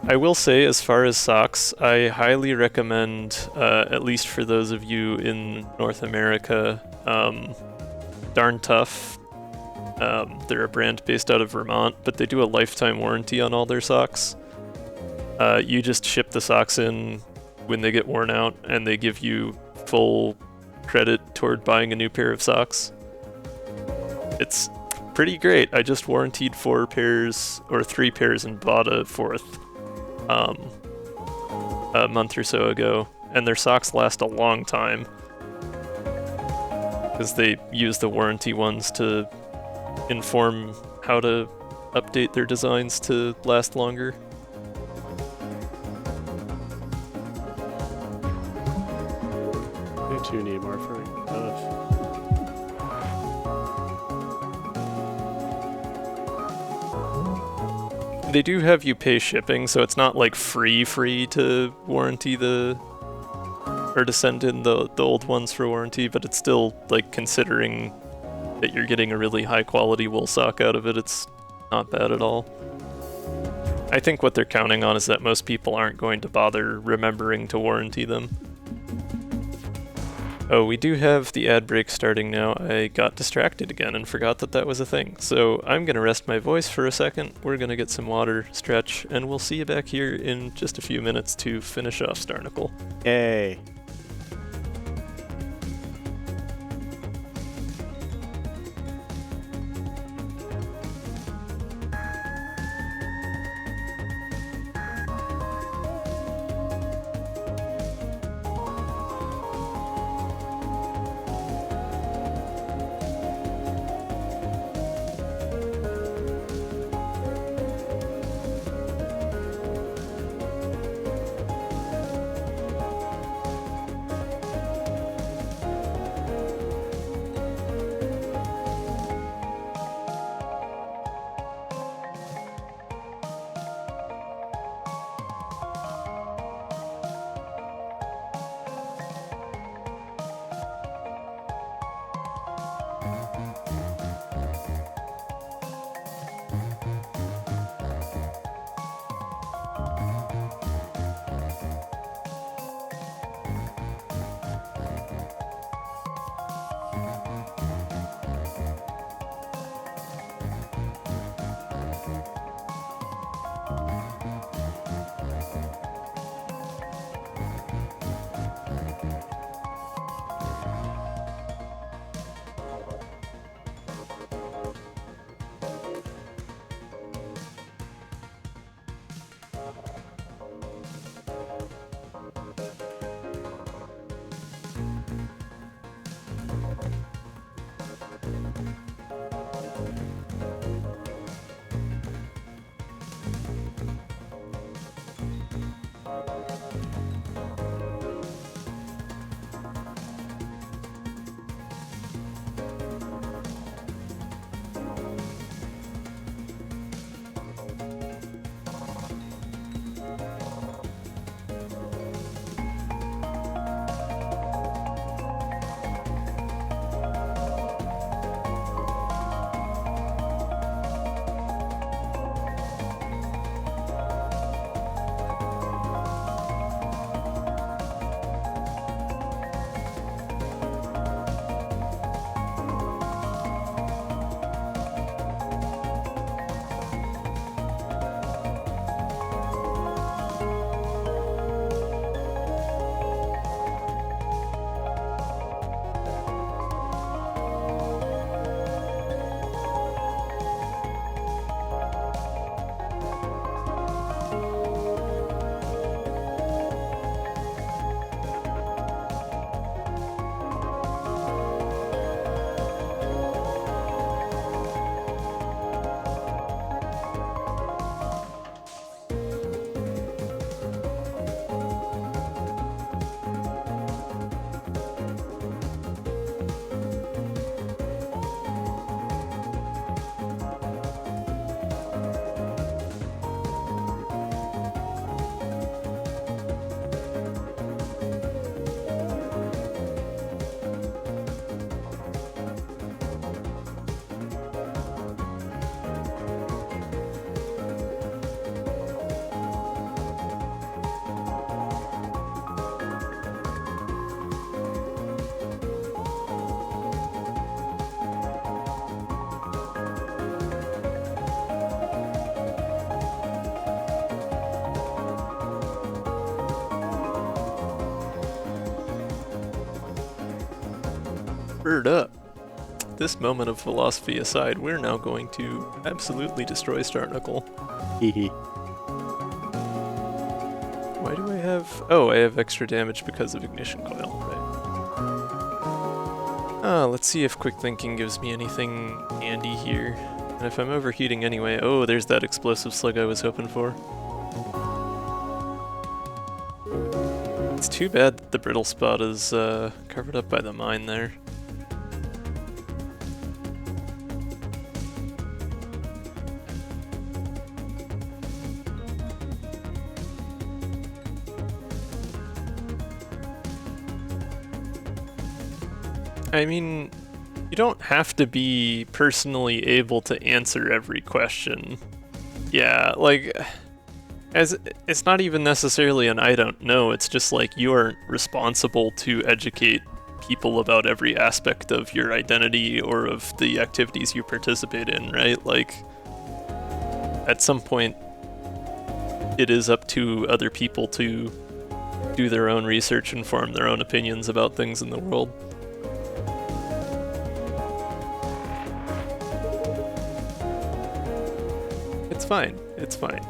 I will say, as far as socks, I highly recommend, at least for those of you in North America, Darn Tough. They're a brand based out of Vermont, but they do a lifetime warranty on all their socks. You just ship the socks in when they get worn out, and they give you full credit toward buying a new pair of socks. It's pretty great. I just warrantied 4 pairs, or 3 pairs, and bought a 4th a month or so ago, and their socks last a long time because they use the warranty ones to inform how to update their designs to last longer. I too need more for They do have you pay shipping, so it's not like free to warranty or to send in the old ones for warranty, but it's still, like, considering that you're getting a really high quality wool sock out of it, it's not bad at all. I think what they're counting on is that most people aren't going to bother remembering to warranty them. Oh, we do have the ad break starting now. I got distracted again and forgot that that was a thing. So I'm going to rest my voice for a second. We're going to get some water, stretch, and we'll see you back here in just a few minutes to finish off Starnacle. Yay. Bird up. This moment of philosophy aside, we're now going to absolutely destroy Starnacle. Hehe. Why do I have... Oh, I have extra damage because of Ignition Coil, right. Let's see if Quick Thinking gives me anything handy here. And if I'm overheating anyway... Oh, there's that explosive slug I was hoping for. It's too bad that the brittle spot is covered up by the mine there. I mean, you don't have to be personally able to answer every question. Yeah, like, as it's not even necessarily an I don't know, it's just like you aren't responsible to educate people about every aspect of your identity or of the activities you participate in, right? Like, at some point, it is up to other people to do their own research and form their own opinions about things in the world. It's fine. It's fine.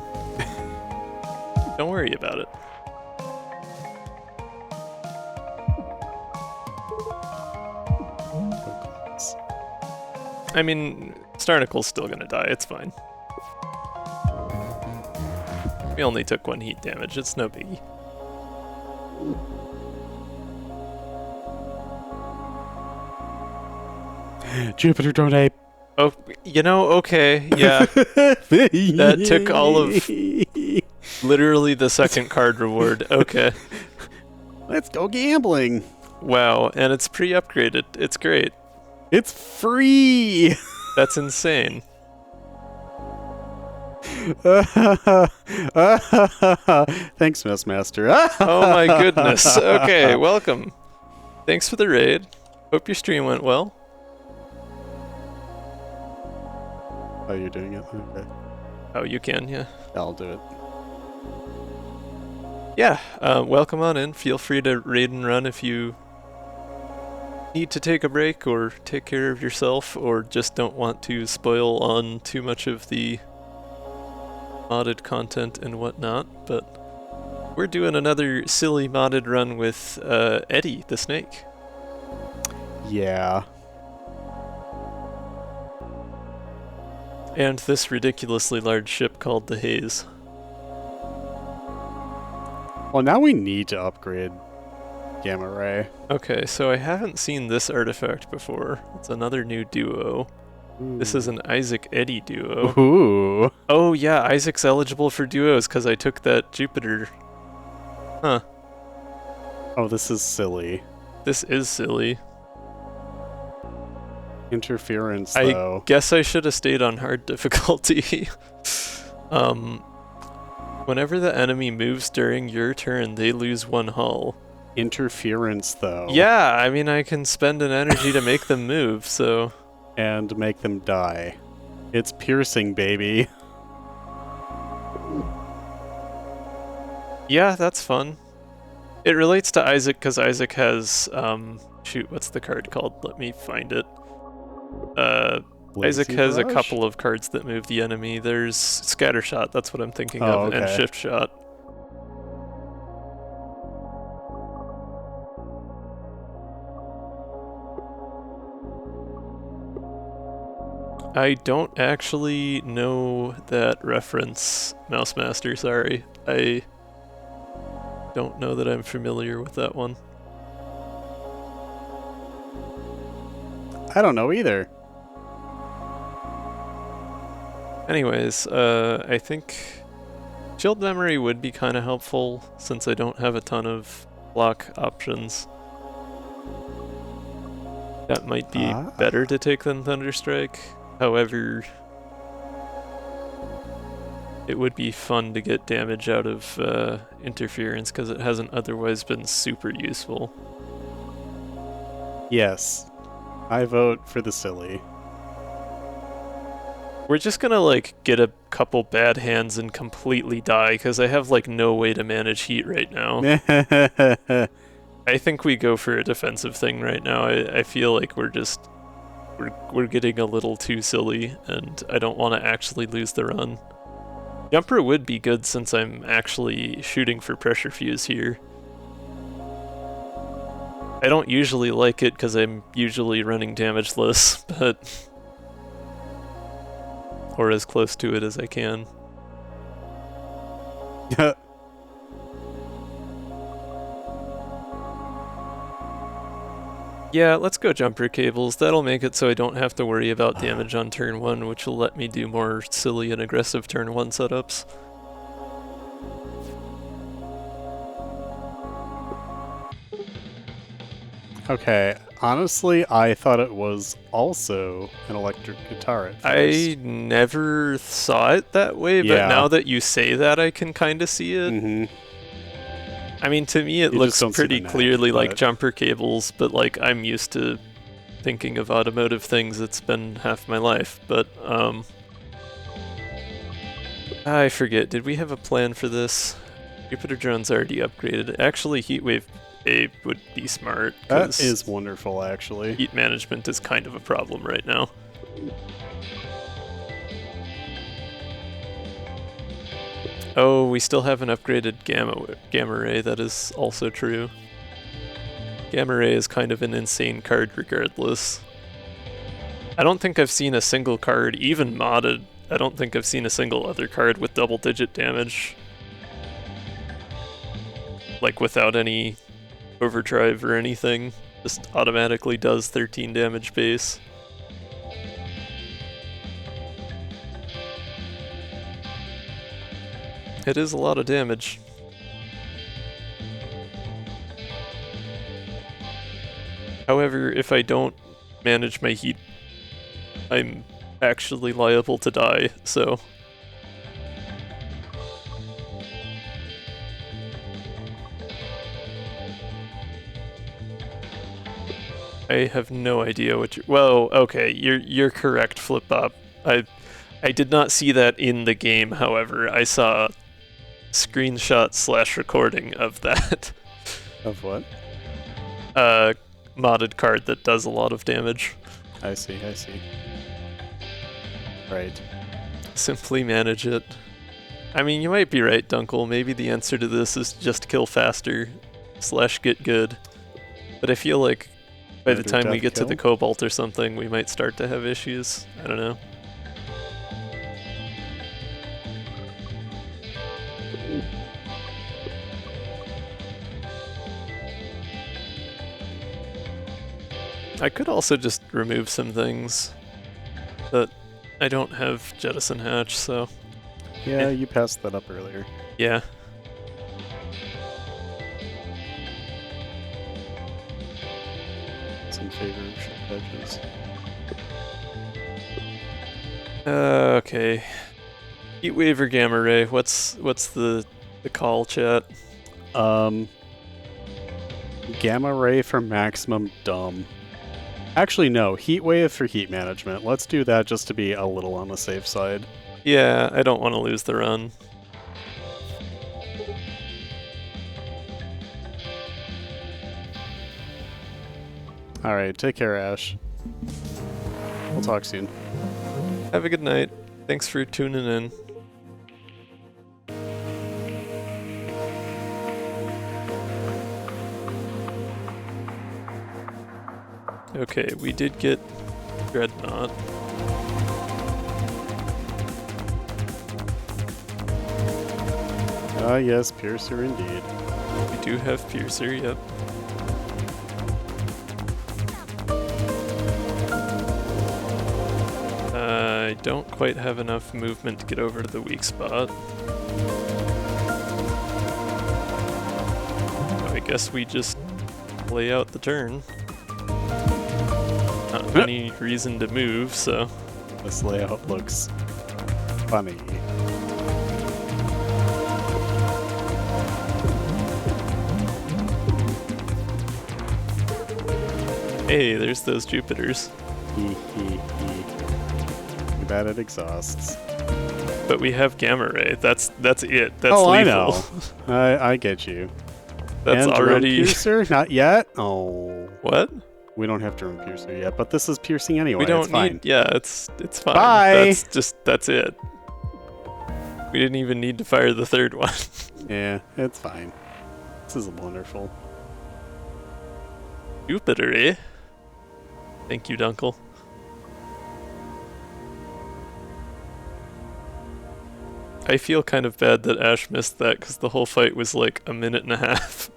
Don't worry about it. I mean, Starnicle's still gonna die. It's fine. We only took 1 heat damage. It's no biggie. Jupiter, don't ape. Oh, you know, okay, yeah. That took all of literally the second card reward. Okay. Let's go gambling. Wow, and it's pre-upgraded. It's great. It's free. That's insane. Thanks, Messmaster. Oh my goodness. Okay, welcome. Thanks for the raid. Hope your stream went well. Oh, you're doing it? Okay. Oh, you can, yeah. I'll do it. Yeah, welcome on in. Feel free to raid and run if you need to take a break or take care of yourself or just don't want to spoil on too much of the modded content and whatnot, but we're doing another silly modded run with Eddie the Snake. Yeah. And this ridiculously large ship called the Haze. Well, now we need to upgrade Gamma Ray. Okay, so I haven't seen this artifact before. It's another new duo. Ooh. This is an Isaac Eddie duo. Ooh. Oh yeah, Isaac's eligible for duos because I took that Jupiter. Huh. Oh, this is silly. This is silly. Interference, I though. guess I should have stayed on hard difficulty. Whenever the enemy moves during your turn, they lose 1 hull. Interference, though. Yeah, I mean, I can spend an energy to make them move, so... And make them die. It's piercing, baby. Yeah, that's fun. It relates to Isaac because Isaac has, shoot, what's the card called? Let me find it. Isaac has a couple of cards that move the enemy. There's Scattershot, that's what I'm thinking of, okay. and Shift Shot. I don't actually know that reference, Mousemaster, sorry. I don't know that I'm familiar with that one. I don't know either. Anyways, I think Chilled Memory would be kind of helpful since I don't have a ton of block options. That might be better to take than Thunderstrike. However, it would be fun to get damage out of interference because it hasn't otherwise been super useful. Yes. I vote for the silly. We're just gonna like get a couple bad hands and completely die because I have like no way to manage heat right now. I think we go for a defensive thing right now. I feel like we're getting a little too silly and I don't want to actually lose the run. Jumper would be good since I'm actually shooting for pressure fuse here. I don't usually like it because I'm usually running damageless, but... or as close to it as I can. Yeah, let's go jumper cables. That'll make it so I don't have to worry about damage on turn 1, which will let me do more silly and aggressive turn 1 setups. Okay, Honestly, I thought it was also an electric guitar at first. I never saw it that way, but Yeah. now that you say that, I can kind of see it. Mm-hmm. I mean, to me, it You just looks don't see the pretty neck, clearly like but- jumper cables, but like I'm used to thinking of automotive things. It's been half my life, but I forget. Did we have a plan for this? Jupiter drone's already upgraded. Actually, Heatwave A would be smart. That is wonderful, actually. Heat management is kind of a problem right now. Oh, we still haven't upgraded Gamma Ray. That is also true. Gamma Ray is kind of an insane card regardless. I don't think I've seen a single card, even modded, I don't think I've seen a single other card with double-digit damage. Like without any overdrive or anything. Just automatically does 13 damage base. It is a lot of damage. However, if I don't manage my heat, I'm actually liable to die, so... I have no idea what you're... Well, okay, you're correct, Flip-Bop. I did not see that in the game, however. I saw screenshot / recording of that. Of what? Modded card that does a lot of damage. I see. Right. Simply manage it. I mean, you might be right, Dunkel. Maybe the answer to this is just kill faster / get good. But I feel like by the time we get to the Cobalt or something, we might start to have issues. I don't know. I could also just remove some things, but I don't have Jettison Hatch, so... Yeah, you passed that up earlier. Yeah. It's in favor of short edges. Okay. Heatwave or Gamma Ray? What's the call, chat? Gamma Ray for maximum dumb. Actually, no. Heatwave for heat management. Let's do that just to be a little on the safe side. Yeah, I don't want to lose the run. Alright, take care, Ash. We'll talk soon. Have a good night. Thanks for tuning in. Okay, we did get Dreadnought. Ah, yes, Piercer indeed. We do have Piercer, yep. I don't quite have enough movement to get over to the weak spot. I guess we just lay out the turn. Not any reason to move, so... This layout looks funny. Hey, there's those Jupiters. Too bad it exhausts. But we have Gamma Ray. That's it. That's oh, lethal. I know. I get you. That's and already... Piercer? Not yet? Oh. What? We don't have Drone Piercer yet, but this is piercing anyway. We don't it's fine. need... Yeah, it's fine. Bye! That's it. We didn't even need to fire the third one. Yeah, it's fine. This is wonderful. Jupiter, eh? Thank you, Dunkel. I feel kind of bad that Ash missed that because the whole fight was like a minute and a half.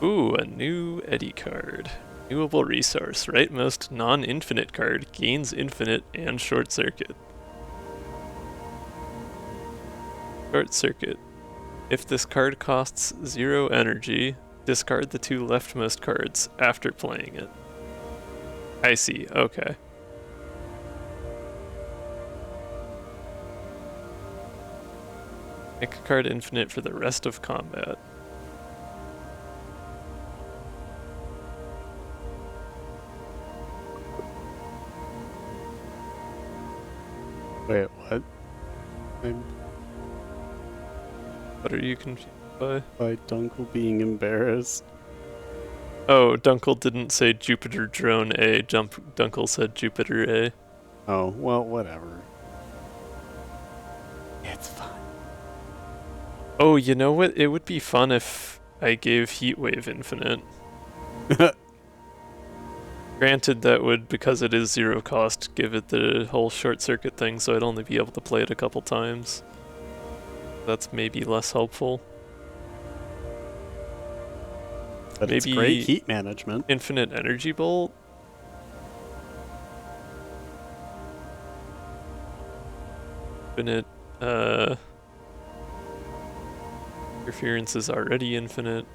Ooh, a new Eddy card. Renewable resource. Rightmost non-infinite card. Gains infinite and short circuit. Short circuit. If this card costs 0 energy, discard the 2 leftmost cards after playing it. I see, okay. Make a card infinite for the rest of combat. Wait, what? What are you confused by? By Dunkel being embarrassed. Oh, Dunkel didn't say Jupiter drone A, Dunkel said Jupiter A. Oh, well, whatever. It's fun. Oh, you know what? It would be fun if I gave Heatwave infinite. Granted, that would, because it is 0 cost, give it the whole short circuit thing, so I'd only be able to play it a couple times. That's maybe less helpful. But maybe it's great heat management. Infinite Energy Bolt? Infinite, interference is already infinite.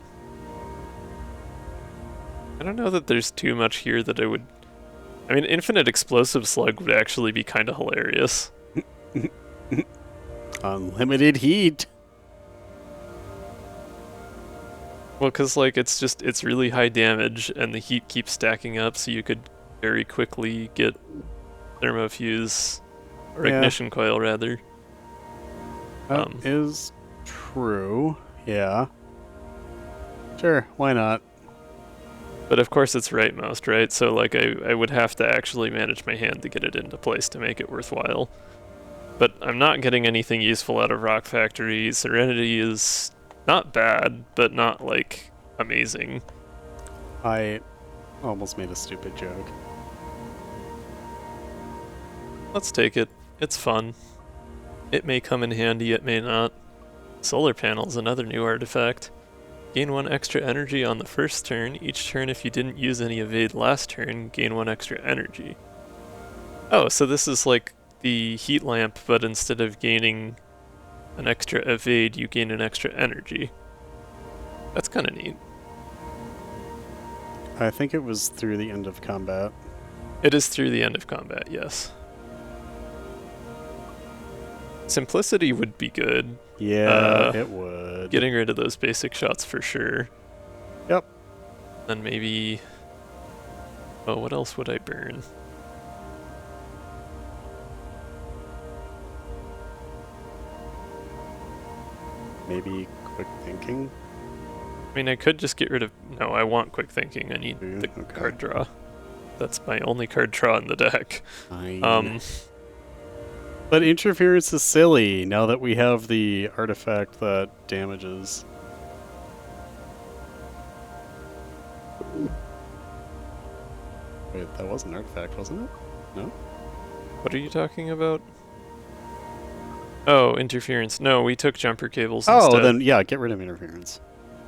I don't know that there's too much here that I would... I mean, Infinite Explosive Slug would actually be kind of hilarious. Unlimited heat. Well, because, like, it's really high damage, and the heat keeps stacking up, so you could very quickly get Thermofuse, or Ignition Coil, rather. That is true, yeah. Sure, why not? But of course it's rightmost, right? So, like, I would have to actually manage my hand to get it into place to make it worthwhile. But I'm not getting anything useful out of Rock Factory. Serenity is not bad, but not, like, amazing. I almost made a stupid joke. Let's take it. It's fun. It may come in handy, it may not. Solar Panel's another new artifact. Gain 1 extra energy on the first turn. Each turn, if you didn't use any evade last turn, gain 1 extra energy. Oh, so this is like the heat lamp, but instead of gaining an extra evade, you gain an extra energy. That's kind of neat. I think it was through the end of combat. It is through the end of combat, yes. Simplicity would be good. Yeah, it would. Getting rid of those basic shots for sure. Yep. Then maybe... Oh, what else would I burn? Maybe quick thinking? I mean, I could just get rid of... No, I want quick thinking. I need the Okay. card draw. That's my only card draw in the deck. Fine. But interference is silly now that we have the artifact that damages. Wait, that was an artifact, wasn't it? No? What are you talking about? Oh, interference. No, we took jumper cables Oh, instead. then yeah, get rid of interference.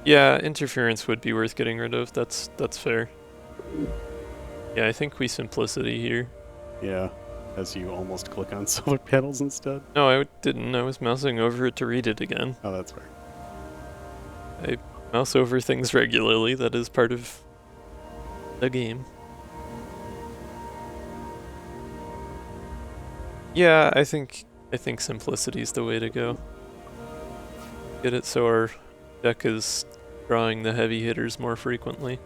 Yeah, interference would be worth getting rid of. That's fair. Yeah, I think we simplicity here. Yeah, as you almost click on solar panels instead. No, I didn't. I was mousing over it to read it again. Oh, that's fair. I mouse over things regularly. That is part of the game. Yeah, I think simplicity is the way to go. Get it so our deck is drawing the heavy hitters more frequently.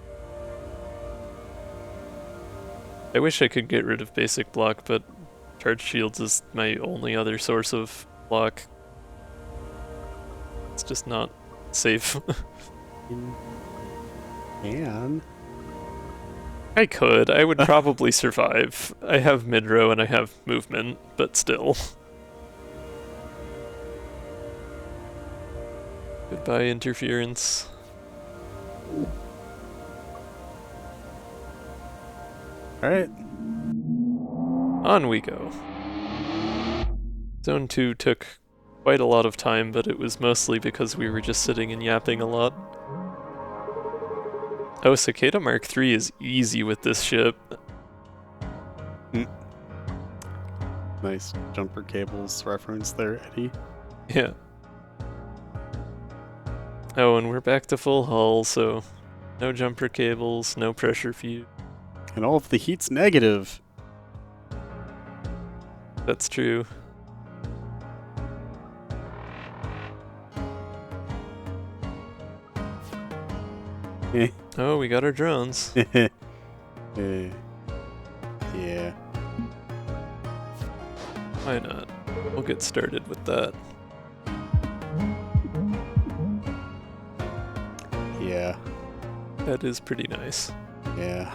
I wish I could get rid of basic block, but charge shields is my only other source of block. It's just not safe. And I could. I would probably survive. I have mid-row and I have movement, but still. Goodbye, interference. alright. On we go. Zone 2 took quite a lot of time, but it was mostly because we were just sitting and yapping a lot. Oh, Cicada Mark III is easy with this ship. Nice jumper cables reference there, Eddie. Yeah. Oh, and we're back to full hull, so no jumper cables, no pressure fuse. And all of the heat's negative. That's true. Eh. Oh, we got our drones. Yeah. Why not? We'll get started with that. Yeah. That is pretty nice. Yeah.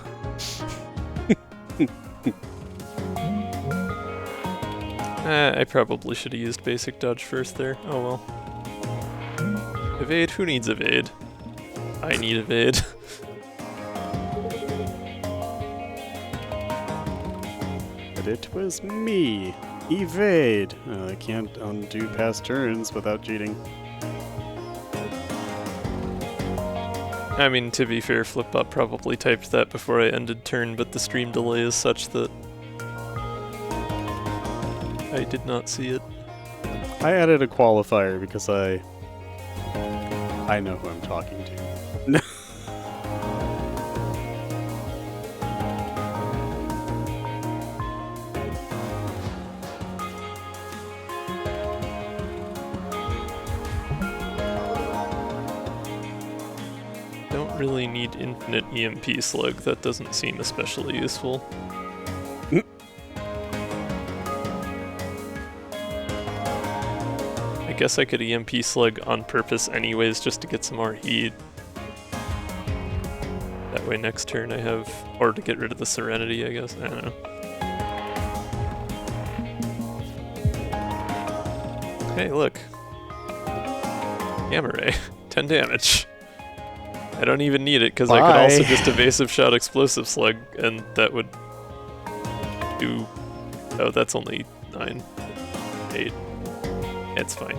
I probably should have used basic dodge first there. Oh well. Evade? Who needs evade? I need evade. But it was me. Evade. I can't undo past turns without cheating. I mean, to be fair, Flipbot probably typed that before I ended turn, but the stream delay is such that I did not see it. I added a qualifier because I know who I'm talking to. Don't really need infinite EMP slug, that doesn't seem especially useful. I guess I could EMP slug on purpose anyways just to get some more heat. That way next turn I have, or to get rid of the Serenity, I guess, I don't know. Hey, look. Gamma Ray, 10 damage. I don't even need it because I could also just evasive shot explosive slug and that would do, oh that's only 9, 8. It's fine.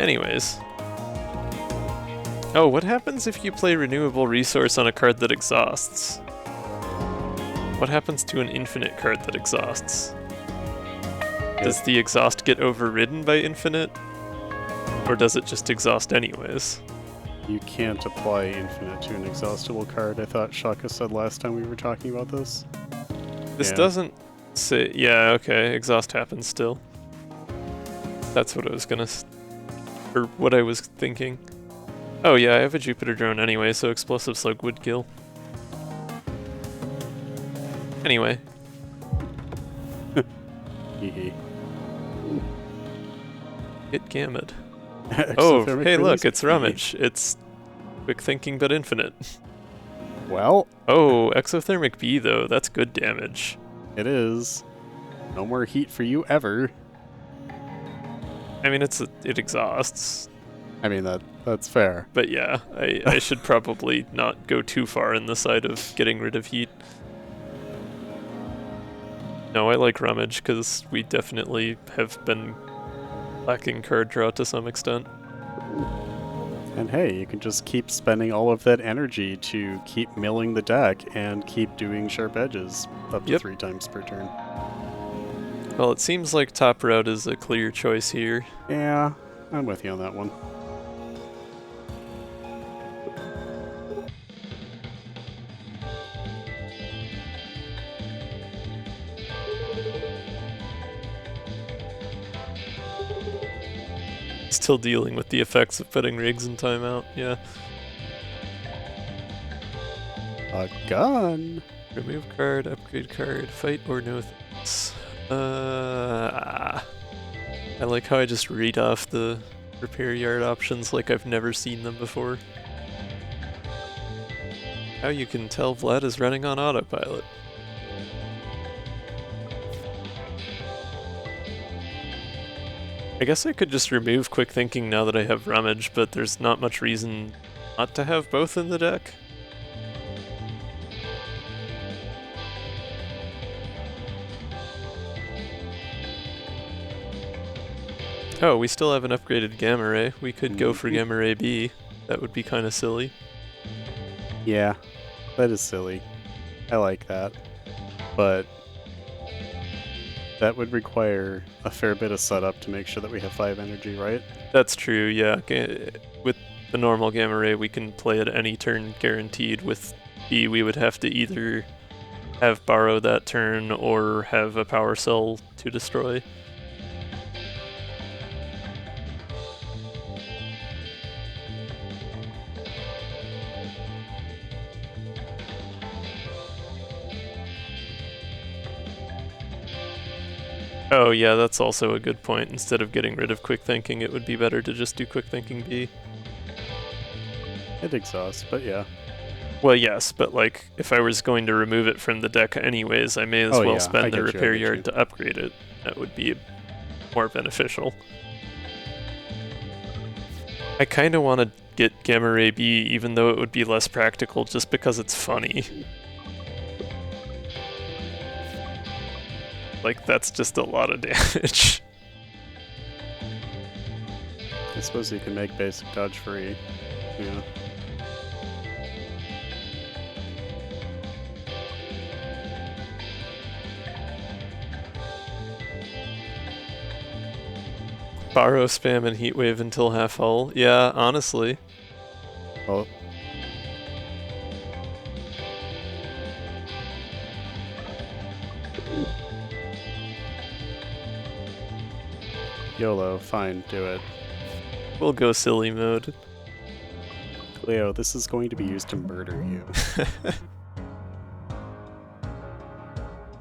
Anyways. Oh, what happens if you play renewable resource on a card that exhausts? What happens to an infinite card that exhausts? Does the exhaust get overridden by infinite? Or does it just exhaust anyways? You can't apply infinite to an exhaustible card, I thought Shaka said last time we were talking about this. This doesn't say... Yeah, okay, exhaust happens still. That's what I was gonna... or what I was thinking. Oh yeah, I have a Jupiter drone anyway, so explosive slug would kill. Anyway. Hehe. Hit Gamut. Oh, Exothermic hey look, release? it's Rummage. It's quick thinking but infinite. Well, Oh, exothermic B though, that's good damage. it is. No more heat for you ever. I mean, it exhausts. I mean, that's fair. But yeah, I should probably not go too far in the side of getting rid of heat. No, I like Rummage because we definitely have been lacking card draw to some extent. And hey, you can just keep spending all of that energy to keep milling the deck and keep doing sharp edges up to 3 times per turn. Well, it seems like top route is a clear choice here. Yeah, I'm with you on that one. Still dealing with the effects of putting rigs in timeout, yeah. A gun! Remove card, upgrade card, fight or no thanks. I like how I just read off the repair yard options like I've never seen them before. How you can tell Vlad is running on autopilot. I guess I could just remove quick thinking now that I have Rummage, but there's not much reason not to have both in the deck. Oh, we still have an upgraded Gamma Ray. We could go for Gamma Ray B. That would be kind of silly. Yeah, that is silly. I like that. But That would require a fair bit of setup to make sure that we have 5 energy, right? That's true, yeah. With the normal Gamma Ray, we can play at any turn guaranteed. With B, we would have to either have borrow that turn or have a power cell to destroy. Oh yeah, that's also a good point. Instead of getting rid of quick thinking, it would be better to just do quick thinking B. It exhausts, but yeah. Well, yes, but like, if I was going to remove it from the deck anyways, I may as well spend the repair yard to upgrade it. That would be more beneficial. I kind of want to get Gamma Ray B, even though it would be less practical, just because it's funny. Like, that's just a lot of damage. I suppose you can make basic dodge free. Yeah. Borrow, spam, and heat wave until half hull. Yeah, honestly. Well, YOLO, fine, do it. We'll go silly mode. Leo, this is going to be used to murder you.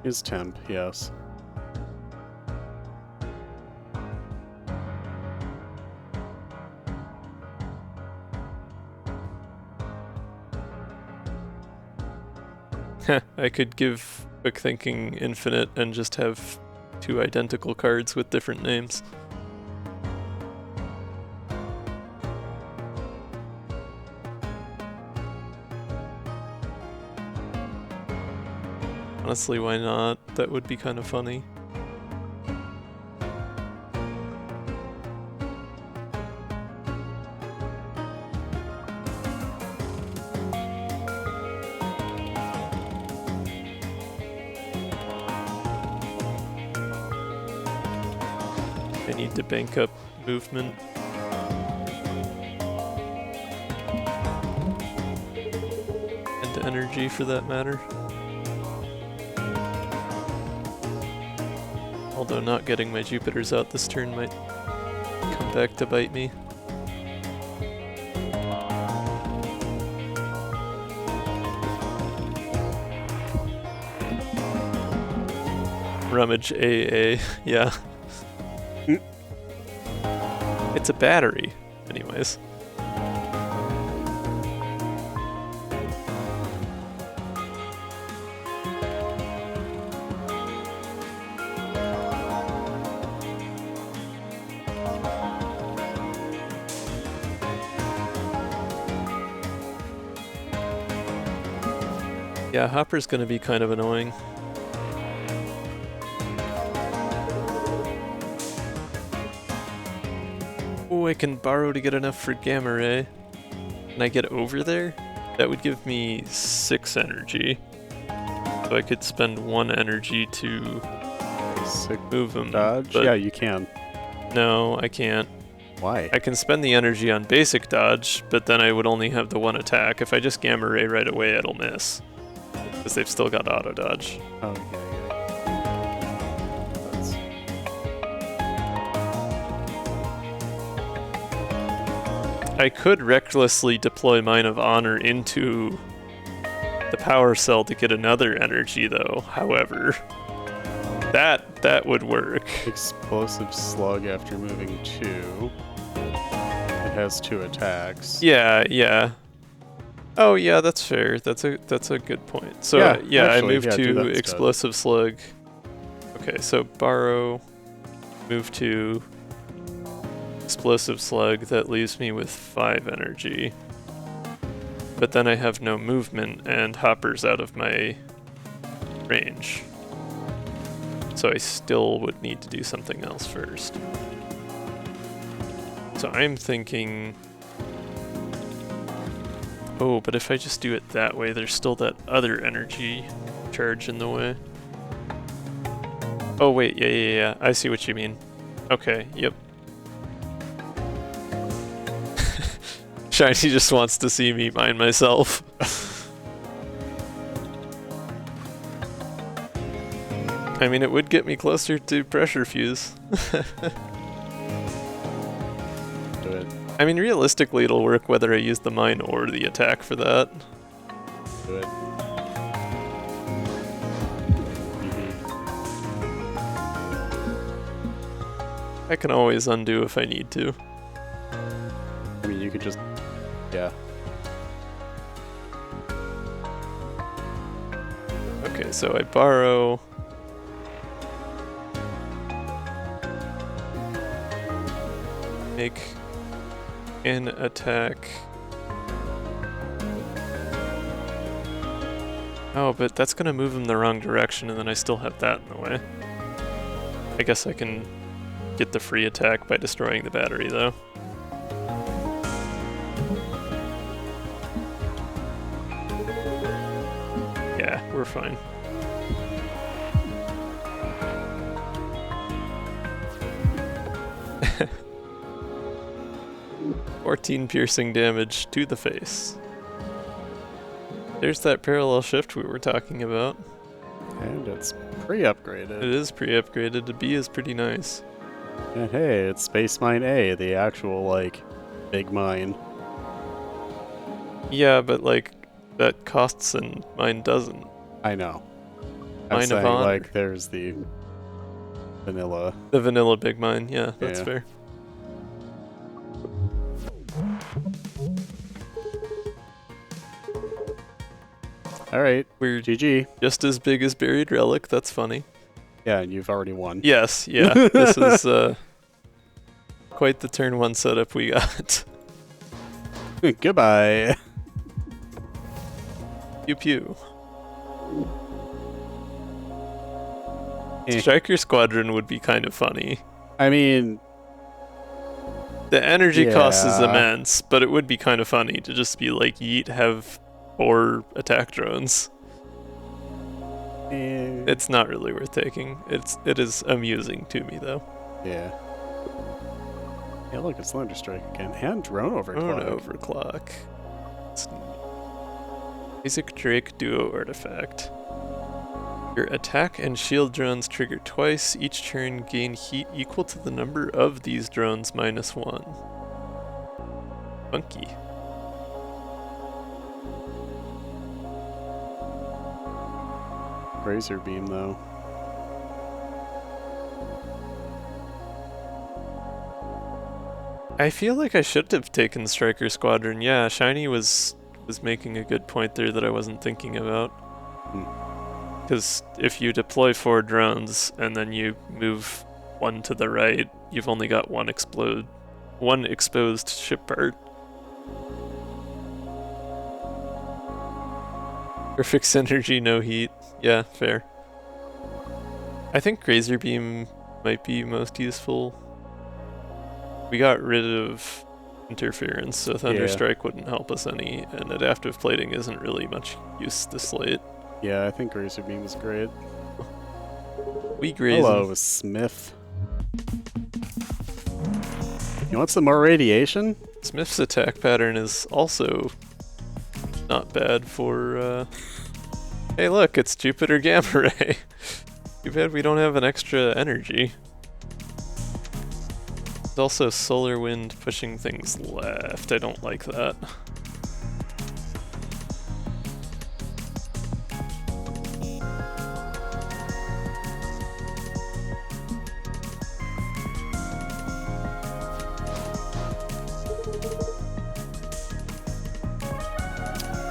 Is temp, yes. I could give Quick Thinking Infinite and just have 2 identical cards with different names. Honestly, why not? That would be kind of funny. I need to bank up movement. And energy for that matter. Although not getting my Jupiters out this turn might come back to bite me. Rummage AA, yeah. It's a battery, anyways. Yeah, Hopper's gonna be kind of annoying. Oh, I can borrow to get enough for Gamma Ray. Can I get over there? That would give me 6 energy. So I could spend 1 energy to move him. Dodge? Yeah, you can. No, I can't. Why? I can spend the energy on basic dodge, but then I would only have the 1 attack. If I just Gamma Ray right away, it'll miss. Because they've still got auto dodge. Oh, yeah. I could recklessly deploy Mine of Honor into the power cell to get another energy, though. However, that would work. Explosive slug after moving 2. It has 2 attacks. Yeah, yeah. Oh yeah, that's fair. That's a good point. So yeah, actually, I moved to explosive slug. Okay, so borrow, move to explosive slug. That leaves me with 5 energy. But then I have no movement and Hopper's out of my range. So I still would need to do something else first. So I'm thinking... Oh, but if I just do it that way, there's still that other energy charge in the way. Oh wait, yeah. I see what you mean. Okay, yep. Shiny just wants to see me mine myself. I mean, it would get me closer to pressure fuse. Do it. I mean, realistically, it'll work whether I use the mine or the attack for that. Do it. I can always undo if I need to. I mean, you could just... Yeah. Okay, so I borrow... Make an attack. Oh, but that's gonna move him the wrong direction, and then I still have that in the way. I guess I can get the free attack by destroying the battery, though. Yeah, we're fine. "14 piercing damage to the face." There's that parallel shift we were talking about. And it's pre-upgraded. It is pre-upgraded. The B is pretty nice. And hey, it's Space Mine A, the actual, like, big mine. Yeah, but like, that costs and mine doesn't. I know. I'm Mine of saying, Honor. like, there's the vanilla. The vanilla big mine, yeah, that's Yeah. fair. Alright, We're GG. just as big as Buried Relic, that's funny. Yeah, and you've already won. Yes, yeah, this is quite the turn 1 setup we got. Goodbye. Pew pew. Eh. Striker Squadron would be kind of funny. I mean, The energy cost is Yeah. immense, but it would be kind of funny to just be like, yeet, have 4 attack drones. It's not really worth taking. It is amusing to me though. yeah. Yeah, look, it's Thunder Strike again. And Drone Overclock. Drone Overclock. It's Basic Drake Duo Artifact. Your attack and shield drones trigger twice. Each turn gain heat equal to the number of these drones minus 1. Funky. Razor Beam, though. I feel like I should have taken Striker Squadron. Yeah, Shiny was making a good point there that I wasn't thinking about. Because if you deploy 4 drones and then you move 1 to the right, you've only got one exposed ship part. Perfect synergy, no heat. Yeah, fair. I think Razor Beam might be most useful. We got rid of interference, so Thunder Yeah. Strike wouldn't help us any, and adaptive plating isn't really much use this late. Yeah, I think Razor Beam is great. We grazing. Hello, Smith. You want some more radiation? Smith's attack pattern is also not bad for, Hey look, it's Jupiter Gamma Ray. Too bad we don't have an extra energy. There's also Solar Wind pushing things left. I don't like that.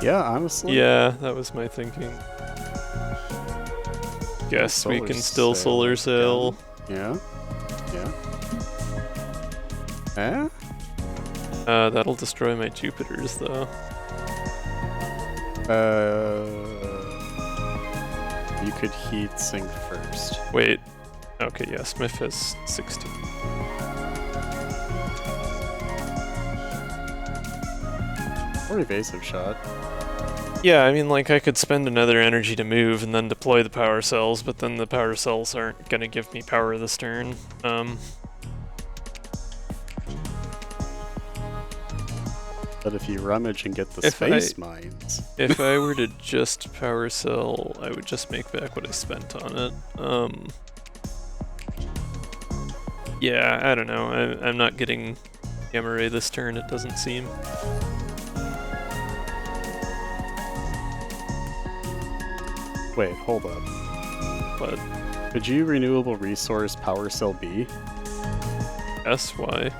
Yeah, honestly. Yeah, that was my thinking. Guess we can still solar sail. Yeah. Yeah. Eh? That'll destroy my Jupiters though. You could heat sink first. Wait. Okay, yeah, Smith has 16. Or evasive shot. Yeah, I mean, like, I could spend another energy to move and then deploy the power cells, but then the power cells aren't gonna give me power this turn. But if you rummage and get the If space mines... If I were to just power cell, I would just make back what I spent on it. Yeah, I don't know. I'm not getting Gamma Ray this turn, it doesn't seem. Wait, hold up. But Could you renewable resource power cell B? S, why?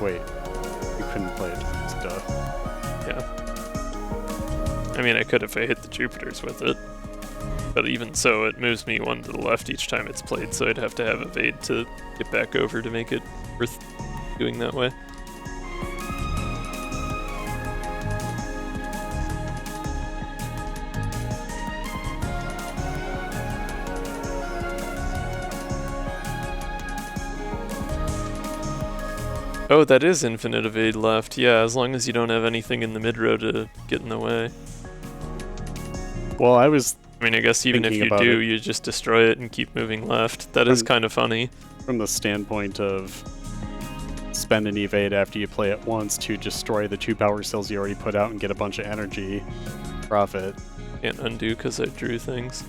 Wait, you couldn't play it. Duh. Yeah. I mean, I could if I hit the Jupiters with it. But even so, it moves me one to the left each time it's played, so I'd have to have evade to get back over to make it worth doing that way. Oh, that is infinite evade left. Yeah, as long as you don't have anything in the mid-row to get in the way. Well, I was... I mean, I guess even if you do, you just destroy it and keep moving left. That is kind of funny. From the standpoint of spend an evade after you play it once to destroy the 2 power cells you already put out and get a bunch of energy profit. Can't undo because I drew things.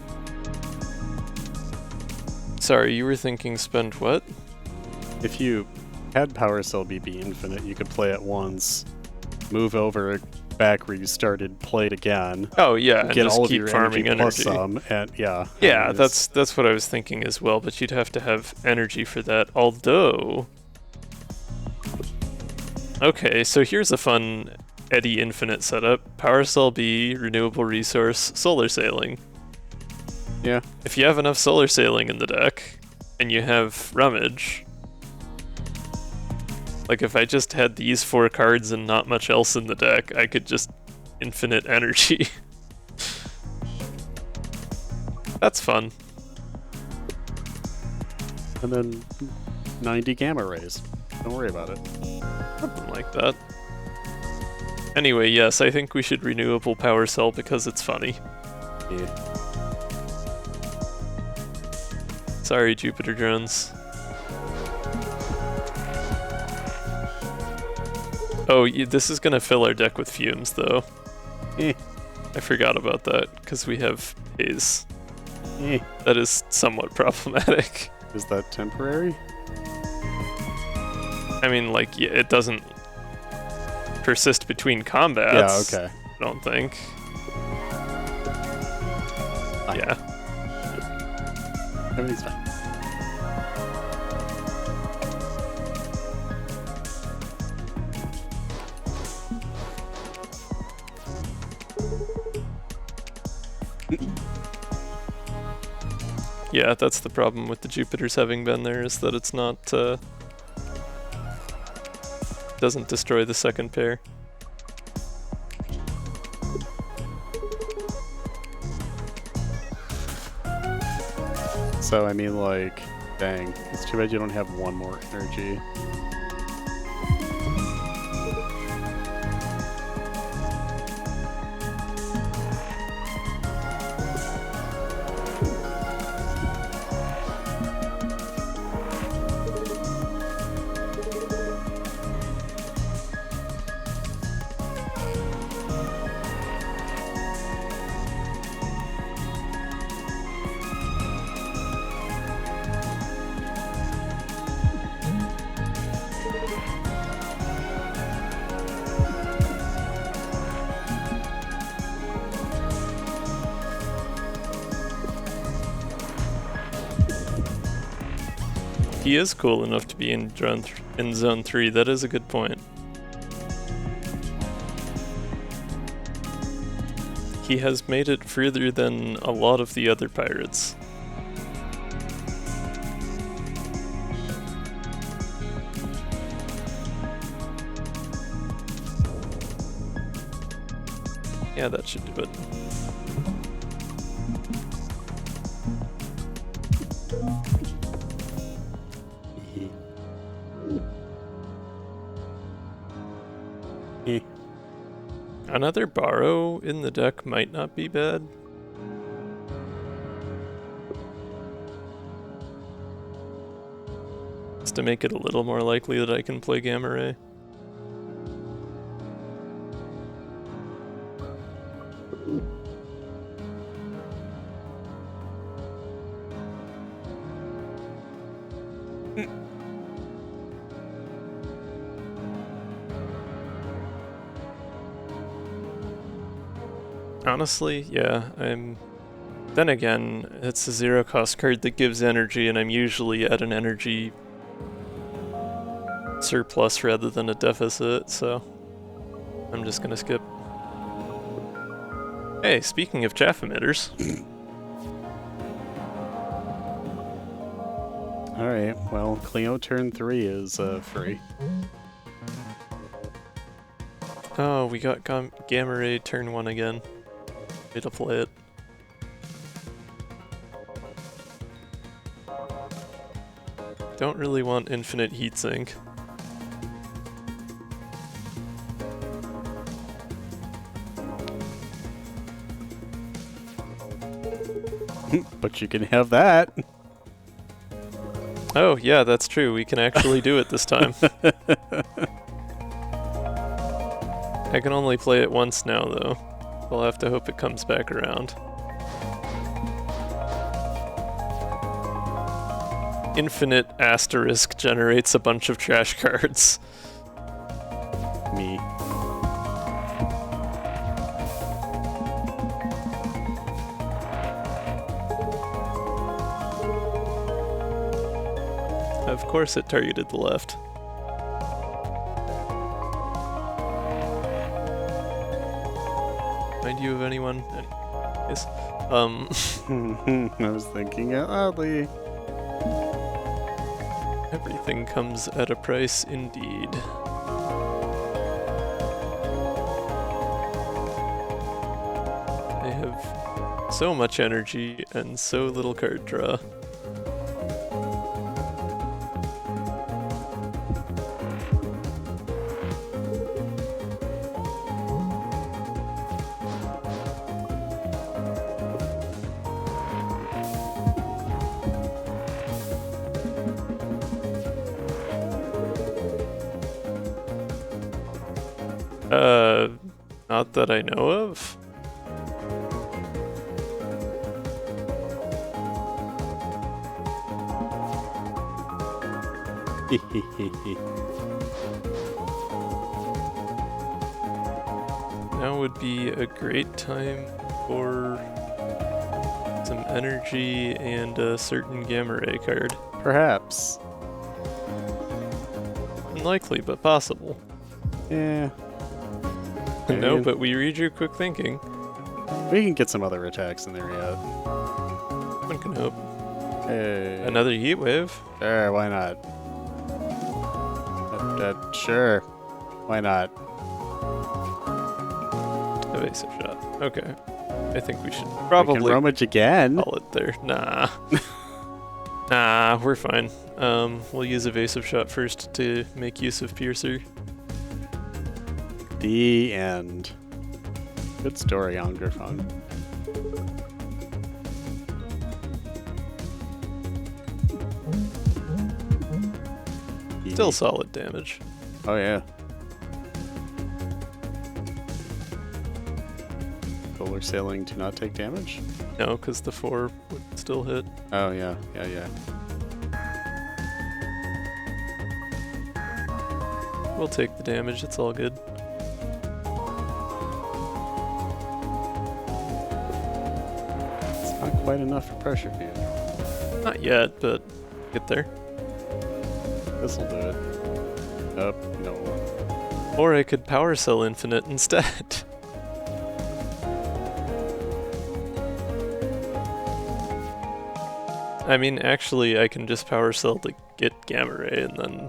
Sorry, you were thinking spend what? If you had power cell B be infinite, you could play it once, move over back where you started, play it again. Oh yeah, and get just all of keep your farming energy. Plus some, and yeah. Yeah, that's what I was thinking as well. But you'd have to have energy for that. Although, okay, so here's a fun Eddy Infinite setup: power cell B, renewable resource, solar sailing. Yeah. If you have enough solar sailing in the deck, and you have rummage. Like, if I just had these 4 cards and not much else in the deck, I could just infinite energy. That's fun. And then 90 gamma rays. Don't worry about it. Something like that. Anyway, yes, I think we should renewable power cell because it's funny. Yeah. Sorry, Jupiter drones. Oh, this is gonna fill our deck with fumes, though. Eh. I forgot about that, because we have haze. Eh. That is somewhat problematic. Is that temporary? I mean, like, yeah, it doesn't persist between combats. Yeah, okay. I don't think. Fine. Yeah. Everything's fine. Yeah, that's the problem with the Jupiters having been there, is that it's not, doesn't destroy the second pair. So, I mean, like, dang. It's too bad you don't have one more energy. He is cool enough to be in Zone 3, that is a good point. He has made it further than a lot of the other pirates. Yeah, that should do it. Another borrow in the deck might not be bad. Just to make it a little more likely that I can play Gamma Ray. Honestly, yeah, Then again, it's a zero cost card that gives energy, and I'm usually at an energy surplus rather than a deficit, so I'm just gonna skip. Hey, speaking of chaff emitters. Alright, well, Cleo turn 3 is free. Oh, we got Gamma Ray turn 1 again. Way to play it. Don't really want infinite heatsink. But you can have that. Oh, yeah, that's true. We can actually do it this time. I can only play it once now, though. We'll have to hope it comes back around. Infinite asterisk generates a bunch of trash cards. Me. Of course it targeted the left. Mind you of anyone? Anyways, I was thinking oddly. everything comes at a price indeed. I have so much energy and so little card draw. Not that I know of. Now would be a great time for some energy and a certain Gamma Ray card. Perhaps. Unlikely, but possible. Yeah. No, but we read your quick thinking. We can get some other attacks in there yet. One can hope. Hey. Another heat wave? Sure, why not? Sure. Why not? Evasive shot. Okay. I think we should We can probably rummage again. call it there. Nah. Nah, we're fine. We'll use evasive shot first to make use of Piercer. The end. Good story, Angerfung. Still solid damage. Oh yeah. Solar sailing to not take damage? No, because the 4 would still hit. Oh yeah, yeah. We'll take the damage, it's all good. It's not quite enough for pressure field. Not yet, but get there. This'll do it. Nope, no. Or I could power cell infinite instead. I mean, actually, I can just power cell to get Gamma Ray, and then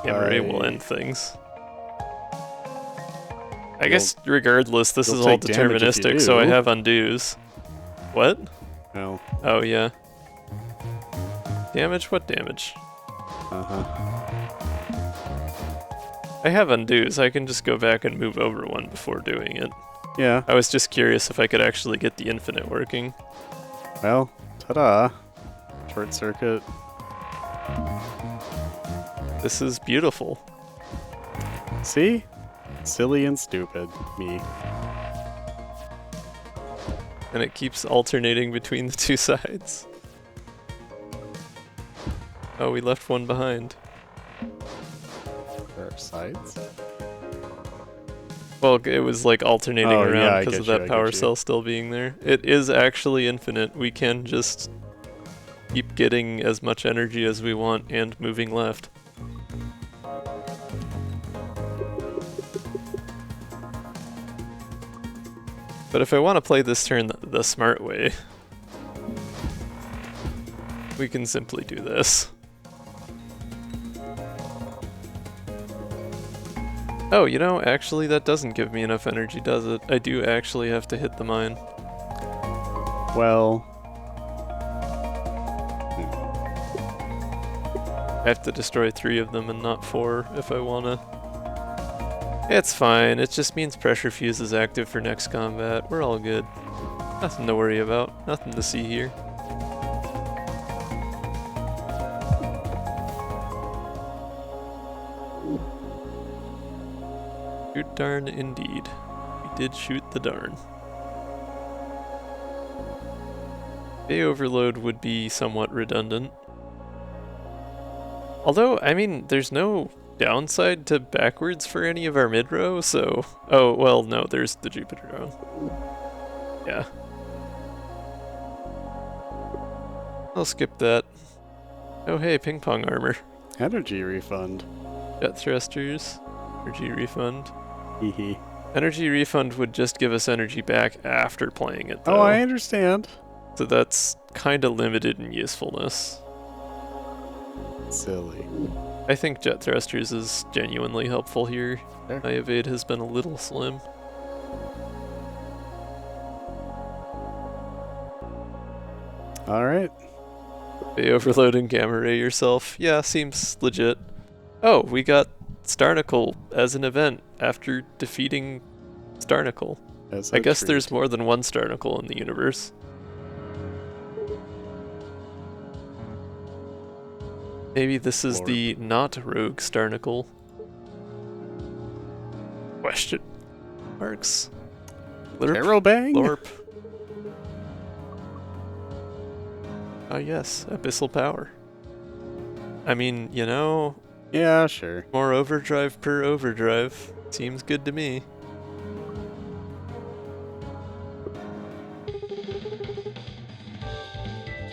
Gamma Ray will end things. I guess, regardless, this is all deterministic, so I have undos. What? No. Oh, yeah. Damage? What damage? Uh-huh. I have undos. I can just go back and move over one before doing it. Yeah. I was just curious if I could actually get the infinite working. Well, ta-da. Short circuit. This is beautiful. See? Silly and stupid. Me. And it keeps alternating between the two sides. Oh, we left one behind. There are sides? Well, it was like alternating Oh, yeah, around I because get of you, I that get power you. cell still being there. It is actually infinite. We can just keep getting as much energy as we want and moving left. But if I want to play this turn the smart way, we can simply do this. Oh, you know, actually that doesn't give me enough energy, does it? I do actually have to hit the mine. Well... I have to destroy 3 of them and not 4 if I wanna. It's fine, it just means pressure fuse is active for next combat. We're all good. Nothing to worry about, nothing to see here. Shoot darn indeed. We did shoot the darn. Bay overload would be somewhat redundant. Although, I mean, there's no downside to backwards for any of our mid-row, so... Oh, well, no, there's the Jupiter drone. Yeah. I'll skip that. Oh hey, ping pong armor. Energy refund. Jet thrusters. Energy refund. Hehe. Energy refund would just give us energy back after playing it, though. Oh, I understand. So that's kinda limited in usefulness. Silly. I think jet thrusters is genuinely helpful here. Sure. My evade has been a little slim. Alright. Bay overload and gamma ray yourself. Yeah, seems legit. Oh, we got Starnicle as an event after defeating Starnicle. I guess there's more than one Starnicle in the universe. Maybe this is the not rogue Starnicle. Question marks. Arrow bang? Lorp. Ah yes, abyssal power. I mean, you know, Yeah, sure. more overdrive per overdrive. Seems good to me.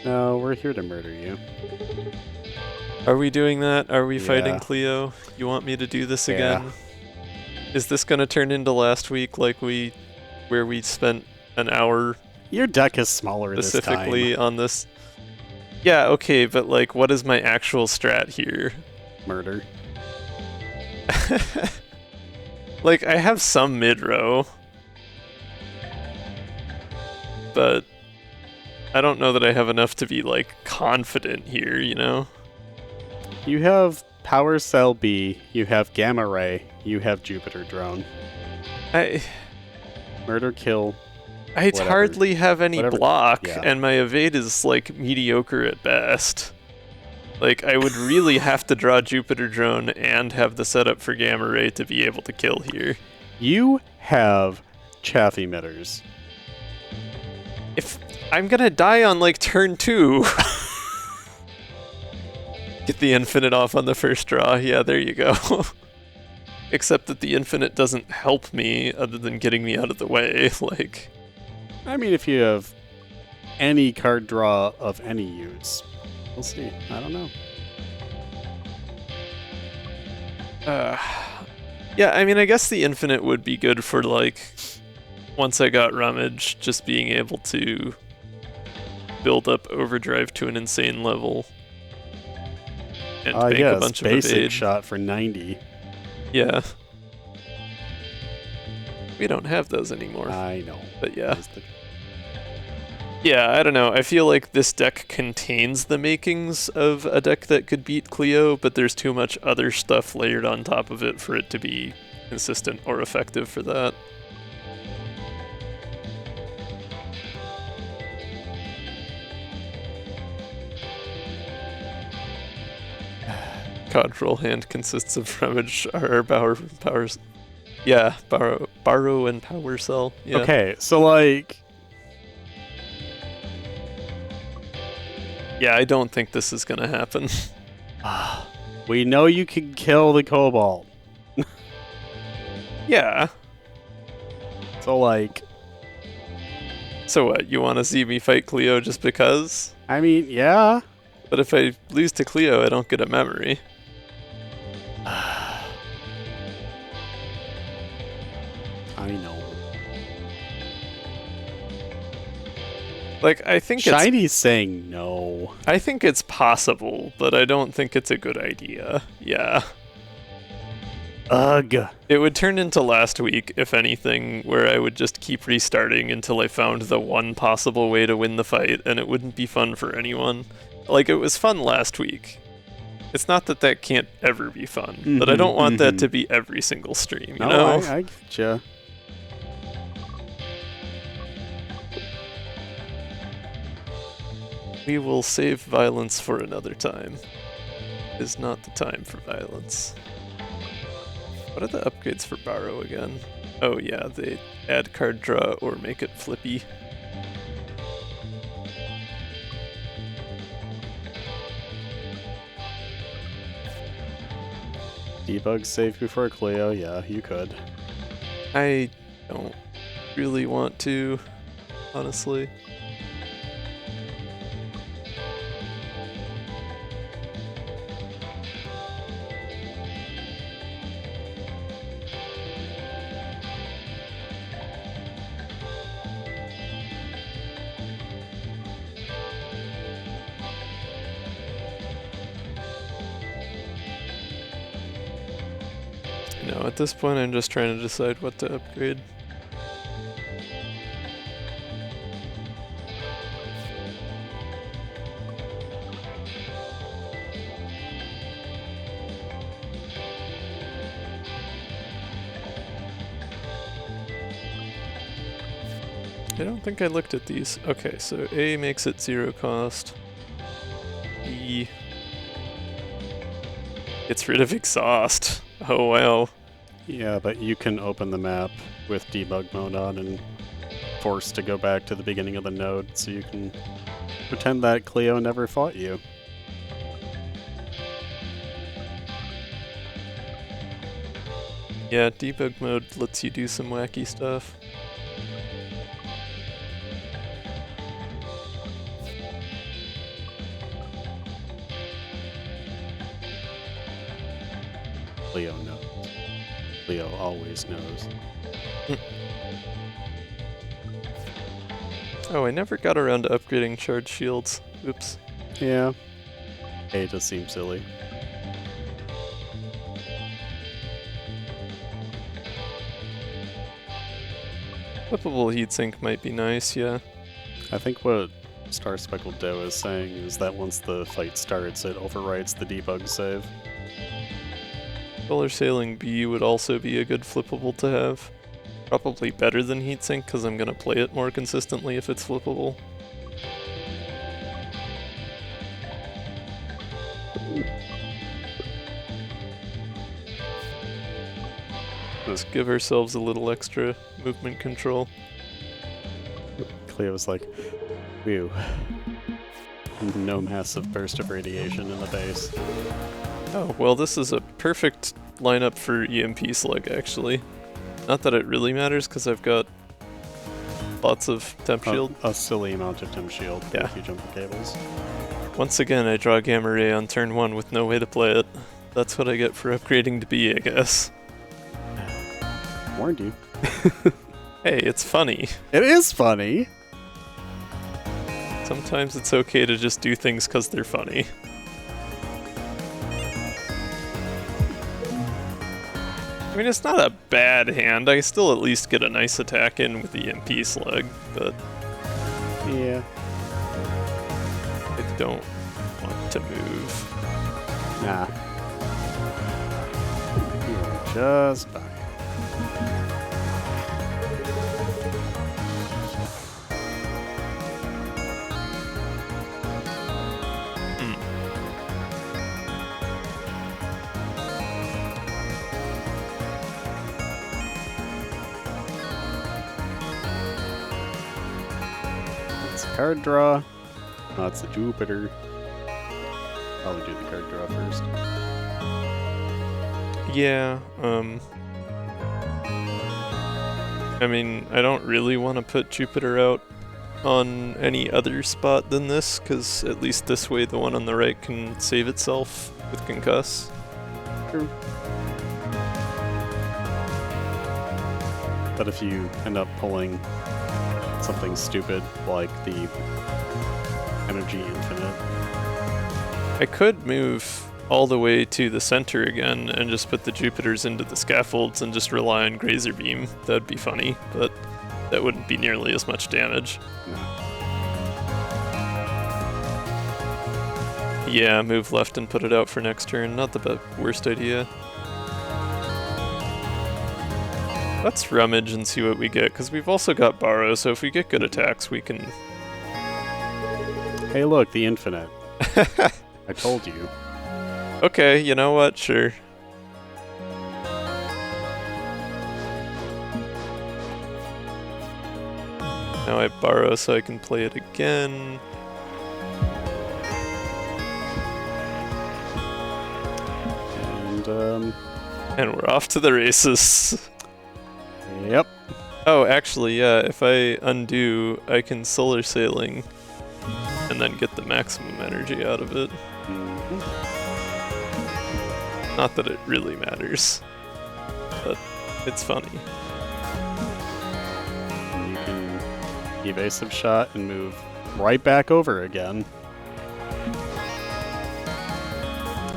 No, we're here to murder you. Are we doing that? Are we fighting Yeah. Cleo? You want me to do this Yeah. again? Is this gonna turn into last week like where we spent an hour Your deck is smaller this specifically time. on this? Yeah, okay, but like what is my actual strat here? Murder. Like I have some mid-row, but I don't know that I have enough to be like confident here, you know? You have Power Cell B, you have Gamma Ray, you have Jupiter Drone. Murder, kill. I Whatever. hardly have any Whatever. block, Yeah. and my evade is like mediocre at best. Like I would really have to draw Jupiter Drone and have the setup for Gamma Ray to be able to kill here. You have Chaff Emitters. If I'm gonna die on like turn 2. Get the infinite off on the first draw. Yeah, there you go. Except that the infinite doesn't help me other than getting me out of the way. Like, I mean, if you have any card draw of any use, we'll see. I don't know. yeah, I mean, I guess the infinite would be good for like, once I got Rummage, just being able to build up overdrive to an insane level. And bank a bunch of basic evade. shot for 90. Yeah. We don't have those anymore. I know. But yeah. Yeah, I don't know. I feel like this deck contains the makings of a deck that could beat Cleo, but there's too much other stuff layered on top of it for it to be consistent or effective for that. Control hand consists of rummage or powers. Yeah, borrow and power cell. Yeah. Okay, so like, Yeah, I don't think this is gonna happen. we know you can kill the Cobalt. Yeah. So like, So what? You want to see me fight Cleo just because? I mean, yeah. But if I lose to Cleo, I don't get a memory. I know. Like, I think Shiny's saying no. I think it's possible, but I don't think it's a good idea. Yeah. Ugh. It would turn into last week, if anything, where I would just keep restarting until I found the one possible way to win the fight, and it wouldn't be fun for anyone. Like, it was fun last week. It's not that that can't ever be fun, but I don't want that to be every single stream, you know? I get ya. We will save violence for another time. It is not the time for violence. What are the upgrades for Borrow again? Oh yeah, they add card draw or make it flippy. Debug save before Cleo? Yeah, you could. I don't really want to, honestly. No, at this point I'm just trying to decide what to upgrade. I don't think I looked at these. Okay, so A makes it 0 cost. B gets rid of exhaust. Oh wow. Yeah, but you can open the map with debug mode on and force to go back to the beginning of the node, so you can pretend that Cleo never fought you. Yeah, debug mode lets you do some wacky stuff. Cleo knows. Cleo always knows. Oh, I never got around to upgrading charge shields. Oops. Yeah. It does seem silly. Flippable heatsink might be nice, yeah. I think what Star Speckled Doe is saying is that once the fight starts, it overwrites the debug save. Solar Sailing B would also be a good flippable to have. Probably better than heatsink because I'm gonna play it more consistently if it's flippable. Let's give ourselves a little extra movement control. Cleo's like, whew. No massive burst of radiation in the base. Oh, well this is a perfect lineup for EMP Slug actually. Not that it really matters because I've got lots of temp shield. A silly amount of temp shield Yeah. if you jump the cables. Once again I draw Gamma Ray on turn 1 with no way to play it. That's what I get for upgrading to B, I guess. Warned you. Hey, it's funny. It is funny! Sometimes it's okay to just do things because they're funny. I mean, it's not a bad hand. I still at least get a nice attack in with the EMP Slug, but Yeah. I don't want to move. Nah. You're just fine. It's a card draw. No, it's a Jupiter. Probably do the card draw first. Yeah, I mean, I don't really want to put Jupiter out on any other spot than this, because at least this way the one on the right can save itself with Concuss. True. But if you end up pulling something stupid like the Energy Infinite, I could move all the way to the center again and just put the Jupiters into the scaffolds and just rely on Grazer Beam. That'd be funny, but that wouldn't be nearly as much damage. no. Yeah, move left and put it out for next turn. Not the worst idea. Let's rummage and see what we get, because we've also got Borrow, so if we get good attacks, we can... Hey look, the Infinite. I told you. Okay, you know what? Sure. Now I borrow so I can play it again. And we're off to the races. Yep. Oh, actually, yeah, if I undo, I can solar sailing and then get the maximum energy out of it. Mm-hmm. Not that it really matters, but it's funny. You can evasive shot and move right back over again.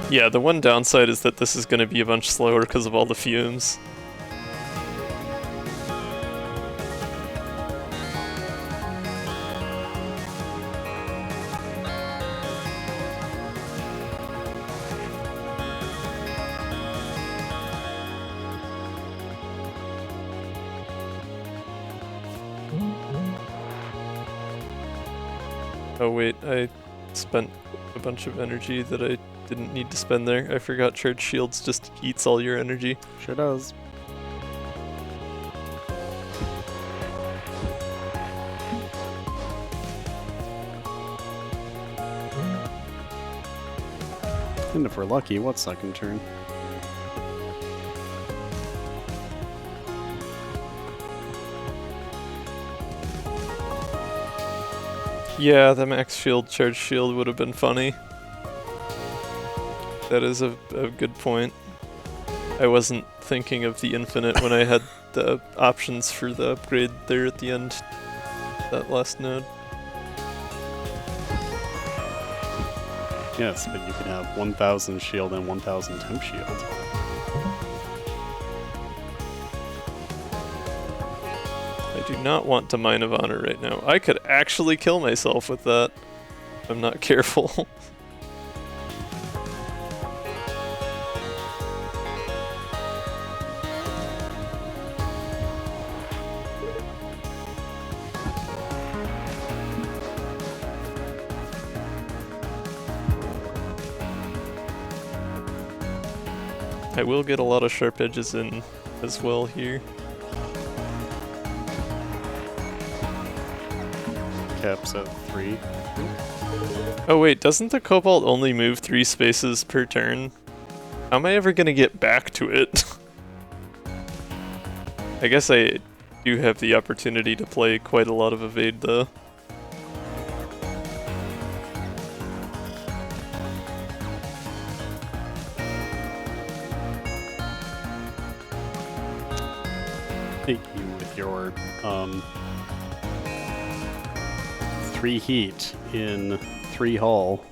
Yeah, the one downside is that this is going to be a bunch slower because of all the fumes. Oh wait, I spent a bunch of energy that I didn't need to spend there. I forgot Charge Shields just eats all your energy. Sure does. And if we're lucky, what second turn? Yeah, the max shield, charge shield would have been funny. That is a good point. I wasn't thinking of the infinite when I had the options for the upgrade there at the end, that last node. Yes, but you can have 1000 shield and 1000 temp shield. I do not want to Mine of Honor right now. I could actually kill myself with that if I'm not careful. I will get a lot of sharp edges in as well here. Caps at 3. Oh wait, doesn't the Cobalt only move 3 spaces per turn? How am I ever gonna get back to it? I guess I do have the opportunity to play quite a lot of Evade though. Take you with your 3 heat in 3 hull.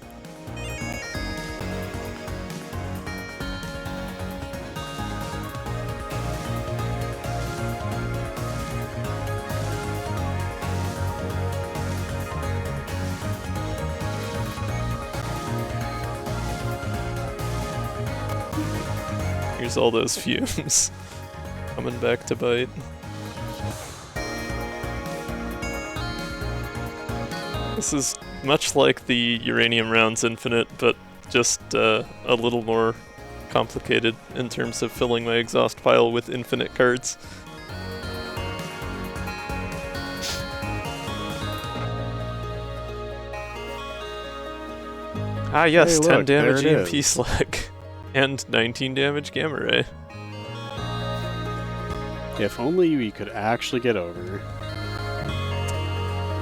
Here's all those fumes coming back to bite. This is much like the Uranium Rounds Infinite, but just a little more complicated in terms of filling my exhaust pile with infinite cards. Ah yes, Hey, 10 look, there damage it EMP is. Slag and 19 damage Gamma Ray. If only we could actually get over.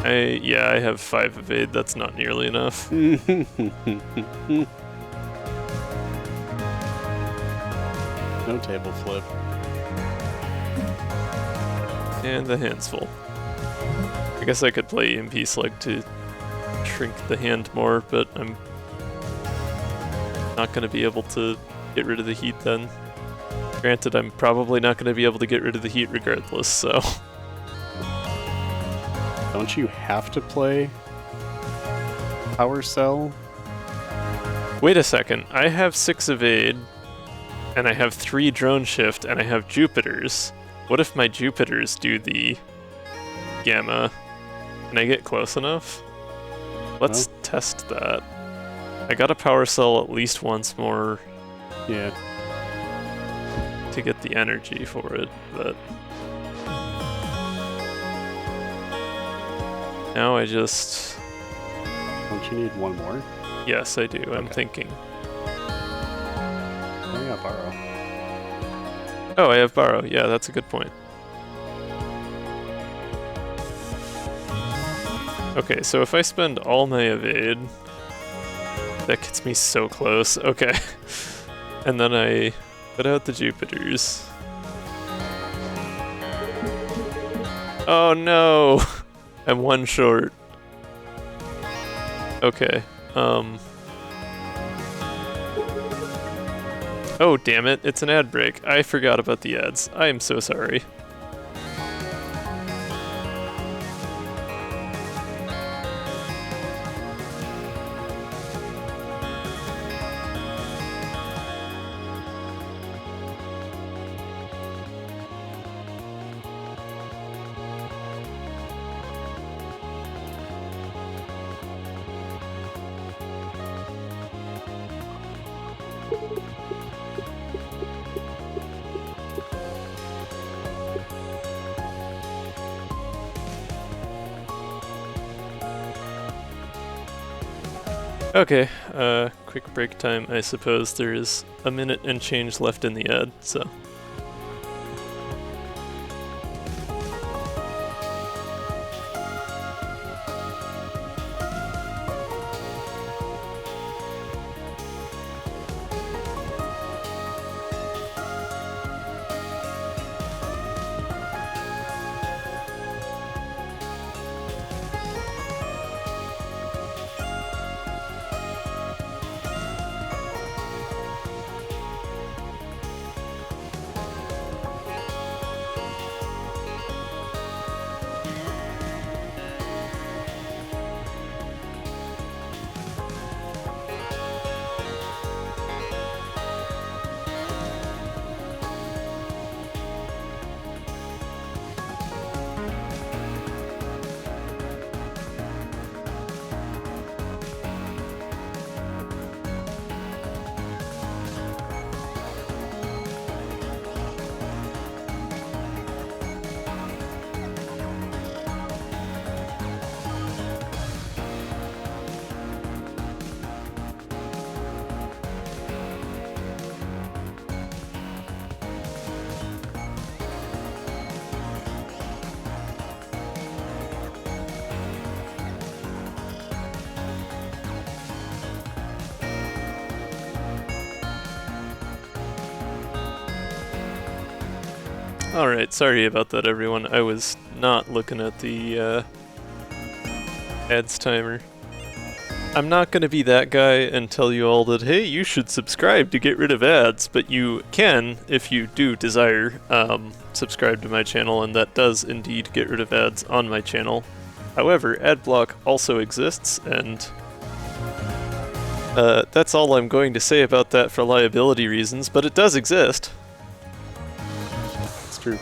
Yeah, I have 5 evade, that's not nearly enough. No table flip. And the hand's full. I guess I could play EMP Slug to shrink the hand more, but I'm not going to be able to get rid of the heat then. Granted, I'm probably not going to be able to get rid of the heat regardless, so... Don't you have to play Power Cell? Wait a second, I have 6 evade, and I have 3 drone shift, and I have Jupiters. What if my Jupiters do the Gamma? Can I get close enough? Let's test that. I gotta Power Cell at least once more Yeah. to get the energy for it, but... Now I just... Don't you need one more? Yes, I do. I'm Okay. thinking. Oh yeah, borrow. Oh, I have Borrow. Yeah, that's a good point. Okay, so if I spend all my evade... That gets me so close. Okay. And then I put out the Jupiters. Oh no! I'm 1 short. Okay. Oh, damn it. It's an ad break. I forgot about the ads. I am so sorry. Okay, quick break time. I suppose there is a minute and change left in the ad, so. Alright, sorry about that everyone. I was not looking at the ads timer. I'm not going to be that guy and tell you all that, hey, you should subscribe to get rid of ads, but you can, if you do desire, subscribe to my channel, and that does indeed get rid of ads on my channel. However, AdBlock also exists, and That's all I'm going to say about that for liability reasons, but it does exist. It's true.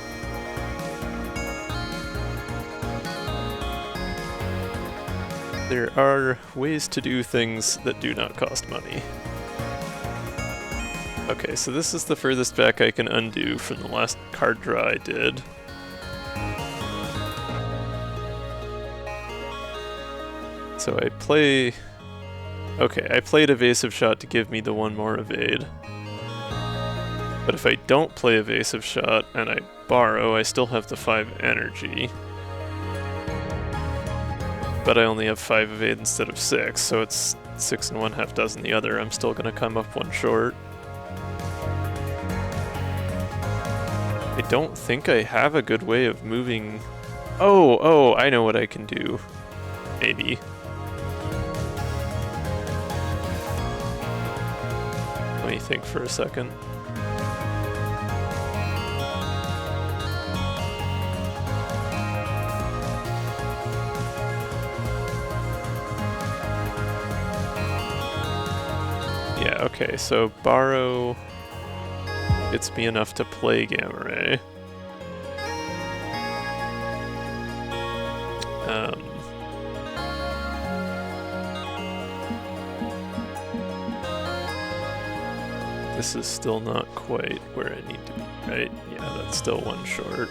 There are ways to do things that do not cost money. Okay, so this is the furthest back I can undo from the last card draw I did. So I play... Okay, I played Evasive Shot to give me the one more evade. But if I don't play Evasive Shot and I borrow, I still have the 5 energy. But I only have 5 evade instead of 6, so it's 6 and 1/2 dozen the other. I'm still gonna come up 1 short. I don't think I have a good way of moving... Oh, I know what I can do. Maybe. Let me think for a second. Yeah, okay, so borrow gets me enough to play Gamma Ray. This is still not quite where I need to be, right? Yeah, that's still 1 short.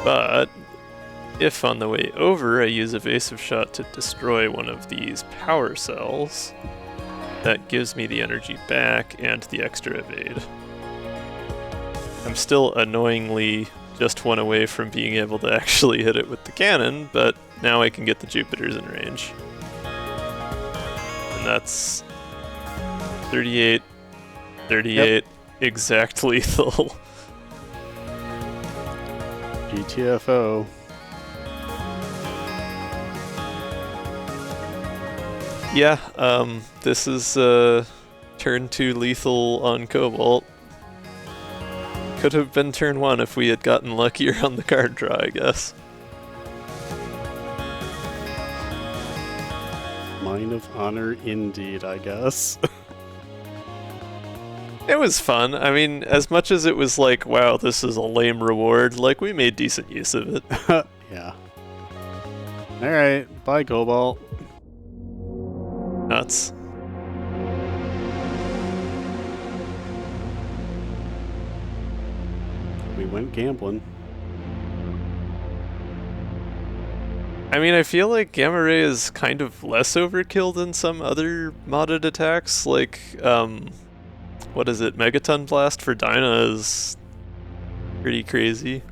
But if on the way over I use Evasive Shot to destroy one of these power cells, that gives me the energy back and the extra evade. I'm still annoyingly just 1 away from being able to actually hit it with the cannon, but now I can get the Jupiters in range. And that's 38, 38, yep. Exact lethal. GTFO. Yeah, this is turn 2 lethal on Cobalt. Could have been turn 1 if we had gotten luckier on the card draw, I guess. Mine of honor indeed, I guess. It was fun. I mean, as much as it was like, wow, this is a lame reward, like, we made decent use of it. Yeah. Alright, bye Cobalt. Nuts. We went gambling. I mean, I feel like Gamma Ray is kind of less overkill than some other modded attacks, like, what is it, Megaton Blast for Dyna is pretty crazy.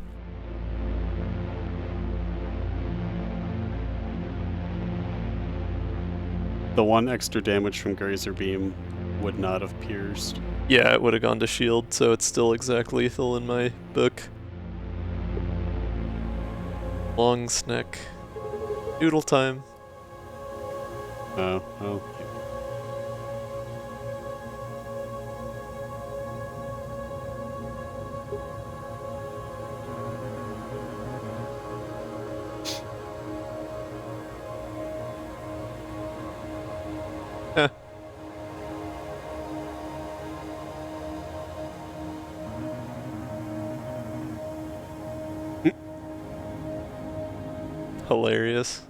The 1 extra damage from Grazer Beam would not have pierced. Yeah, it would have gone to shield, so it's still exact lethal in my book. Long snack. Noodle time. Oh. Heh. Hilarious.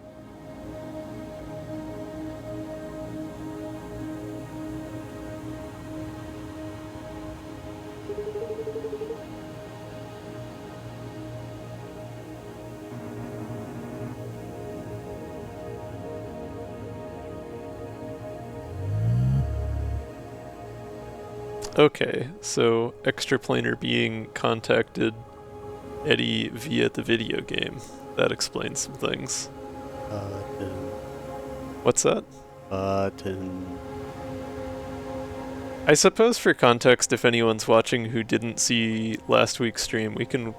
Okay, so extraplanar being contacted Eddie via the video game. That explains some things. Button. What's that? Button. I suppose for context, if anyone's watching who didn't see last week's stream, we can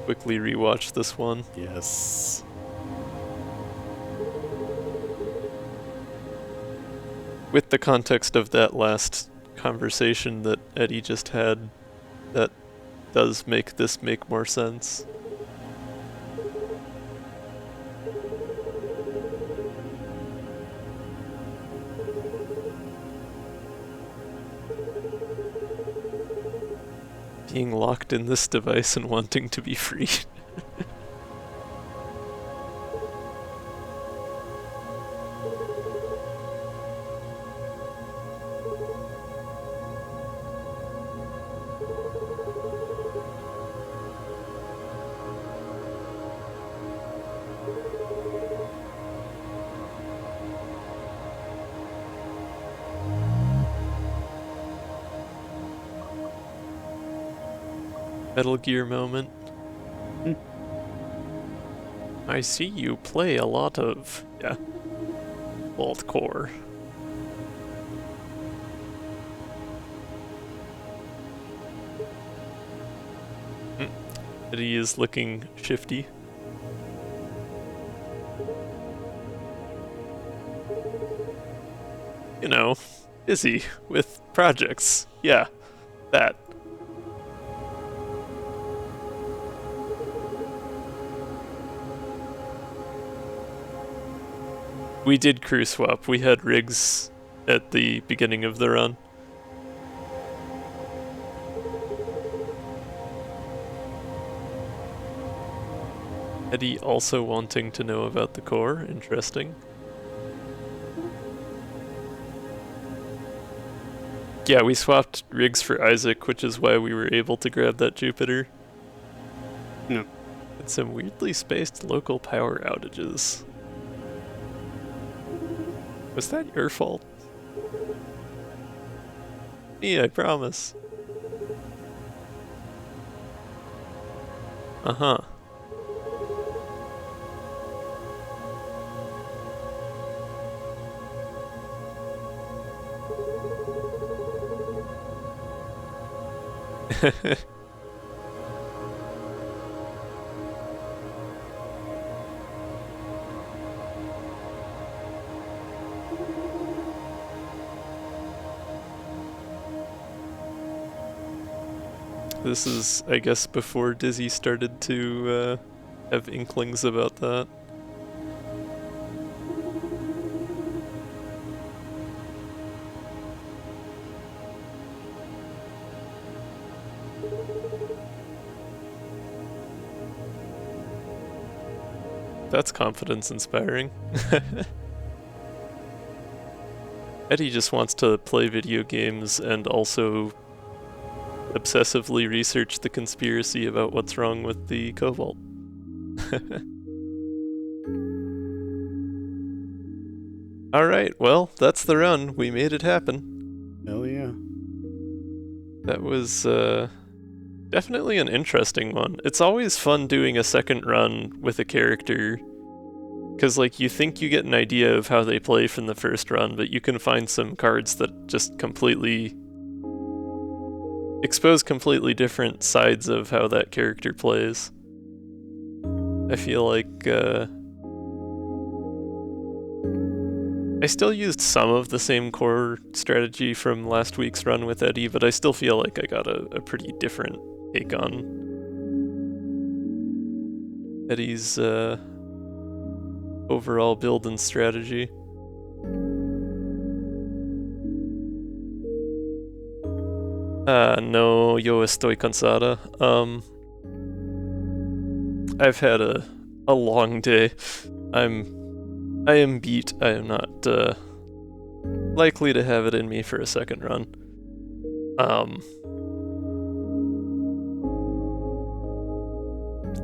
quickly rewatch this one. Yes. With the context of that last conversation that Eddie just had, that does make this make more sense. being locked in this device and wanting to be free. Metal Gear moment. I see you play a lot of, yeah, Cobalt Core. Eddie is looking shifty. You know, busy with projects. Yeah, that. We did crew swap. We had rigs at the beginning of the run. Eddie also wanting to know about the core. Interesting. Yeah, we swapped rigs for Isaac, which is why we were able to grab that Jupiter. No. And some weirdly spaced local power outages. Was that your fault? Me, I promise. Uh-huh. This is, I guess, before Dizzy started to have inklings about that. That's confidence inspiring. Eddie just wants to play video games and also obsessively research the conspiracy about what's wrong with the Cobalt. Alright, well, that's the run. We made it happen. Hell yeah. That was definitely an interesting one. It's always fun doing a second run with a character, because like you think you get an idea of how they play from the first run, but you can find some cards that just completely expose completely different sides of how that character plays. I feel like I still used some of the same core strategy from last week's run with Eddie, but I still feel like I got a pretty different take on Eddie's overall build and strategy. No, yo estoy cansada. I've had a long day. I am beat. I am not likely to have it in me for a second run.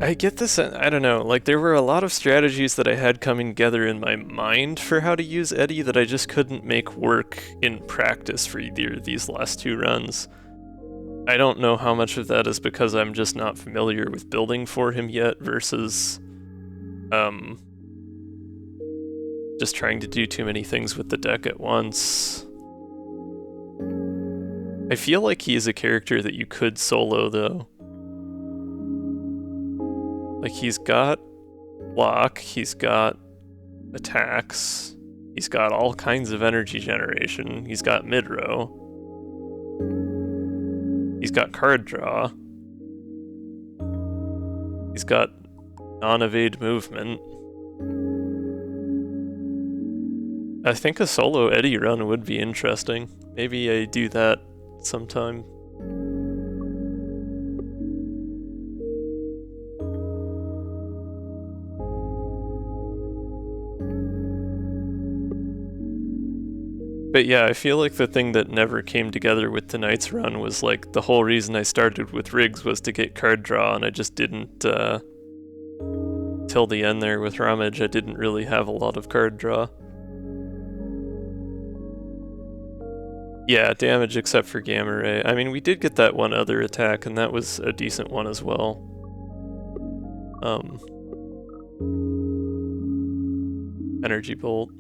I get this, I don't know, like there were a lot of strategies that I had coming together in my mind for how to use Eddie that I just couldn't make work in practice for either of these last two runs. I don't know how much of that is because I'm just not familiar with building for him yet versus just trying to do too many things with the deck at once. I feel like he is a character that you could solo though. Like he's got block, he's got attacks, he's got all kinds of energy generation, he's got mid-row. He's got card draw. He's got non-evade movement. I think a solo Eddie run would be interesting. Maybe I do that sometime. But yeah, I feel like the thing that never came together with tonight's run was like the whole reason I started with rigs was to get card draw, and I just didn't, till the end there with Ramage, I didn't really have a lot of card draw. Yeah, damage except for Gamma Ray. I mean, we did get that one other attack, and that was a decent one as well. Energy Bolt.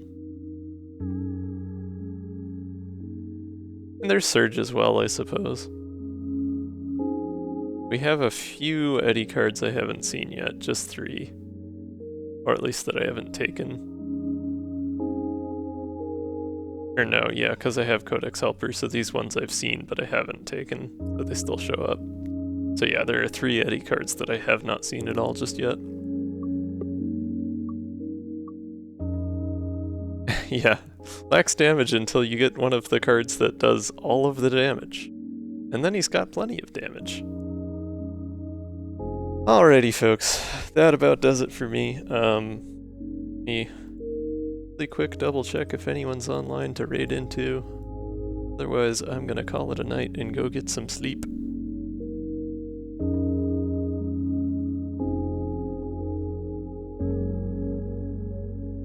And there's Surge as well, I suppose. We have a few Eddie cards I haven't seen yet, just 3. Or at least that I haven't taken. Or no, yeah, because I have Codex Helper, so these ones I've seen but I haven't taken, but they still show up. So yeah, there are 3 Eddie cards that I have not seen at all just yet. Yeah, lacks damage until you get one of the cards that does all of the damage. And then he's got plenty of damage. Alrighty folks, that about does it for me. Me really quick double check if anyone's online to raid into. Otherwise, I'm gonna call it a night and go get some sleep.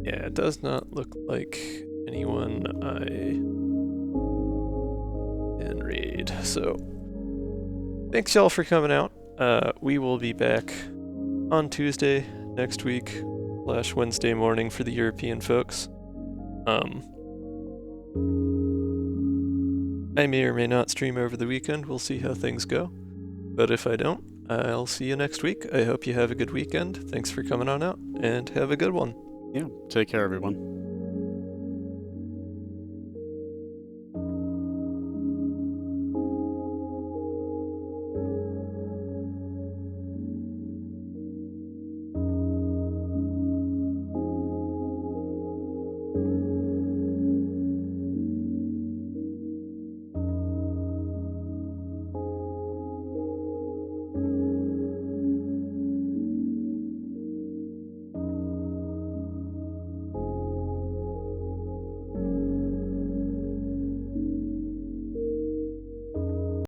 Yeah, it does not look like anyone I can raid. So, thanks y'all for coming out. We will be back on Tuesday next week / Wednesday morning for the European folks. I may or may not stream over the weekend. We'll see how things go. But if I don't, I'll see you next week. I hope you have a good weekend. Thanks for coming on out, and have a good one. Yeah, take care, everyone.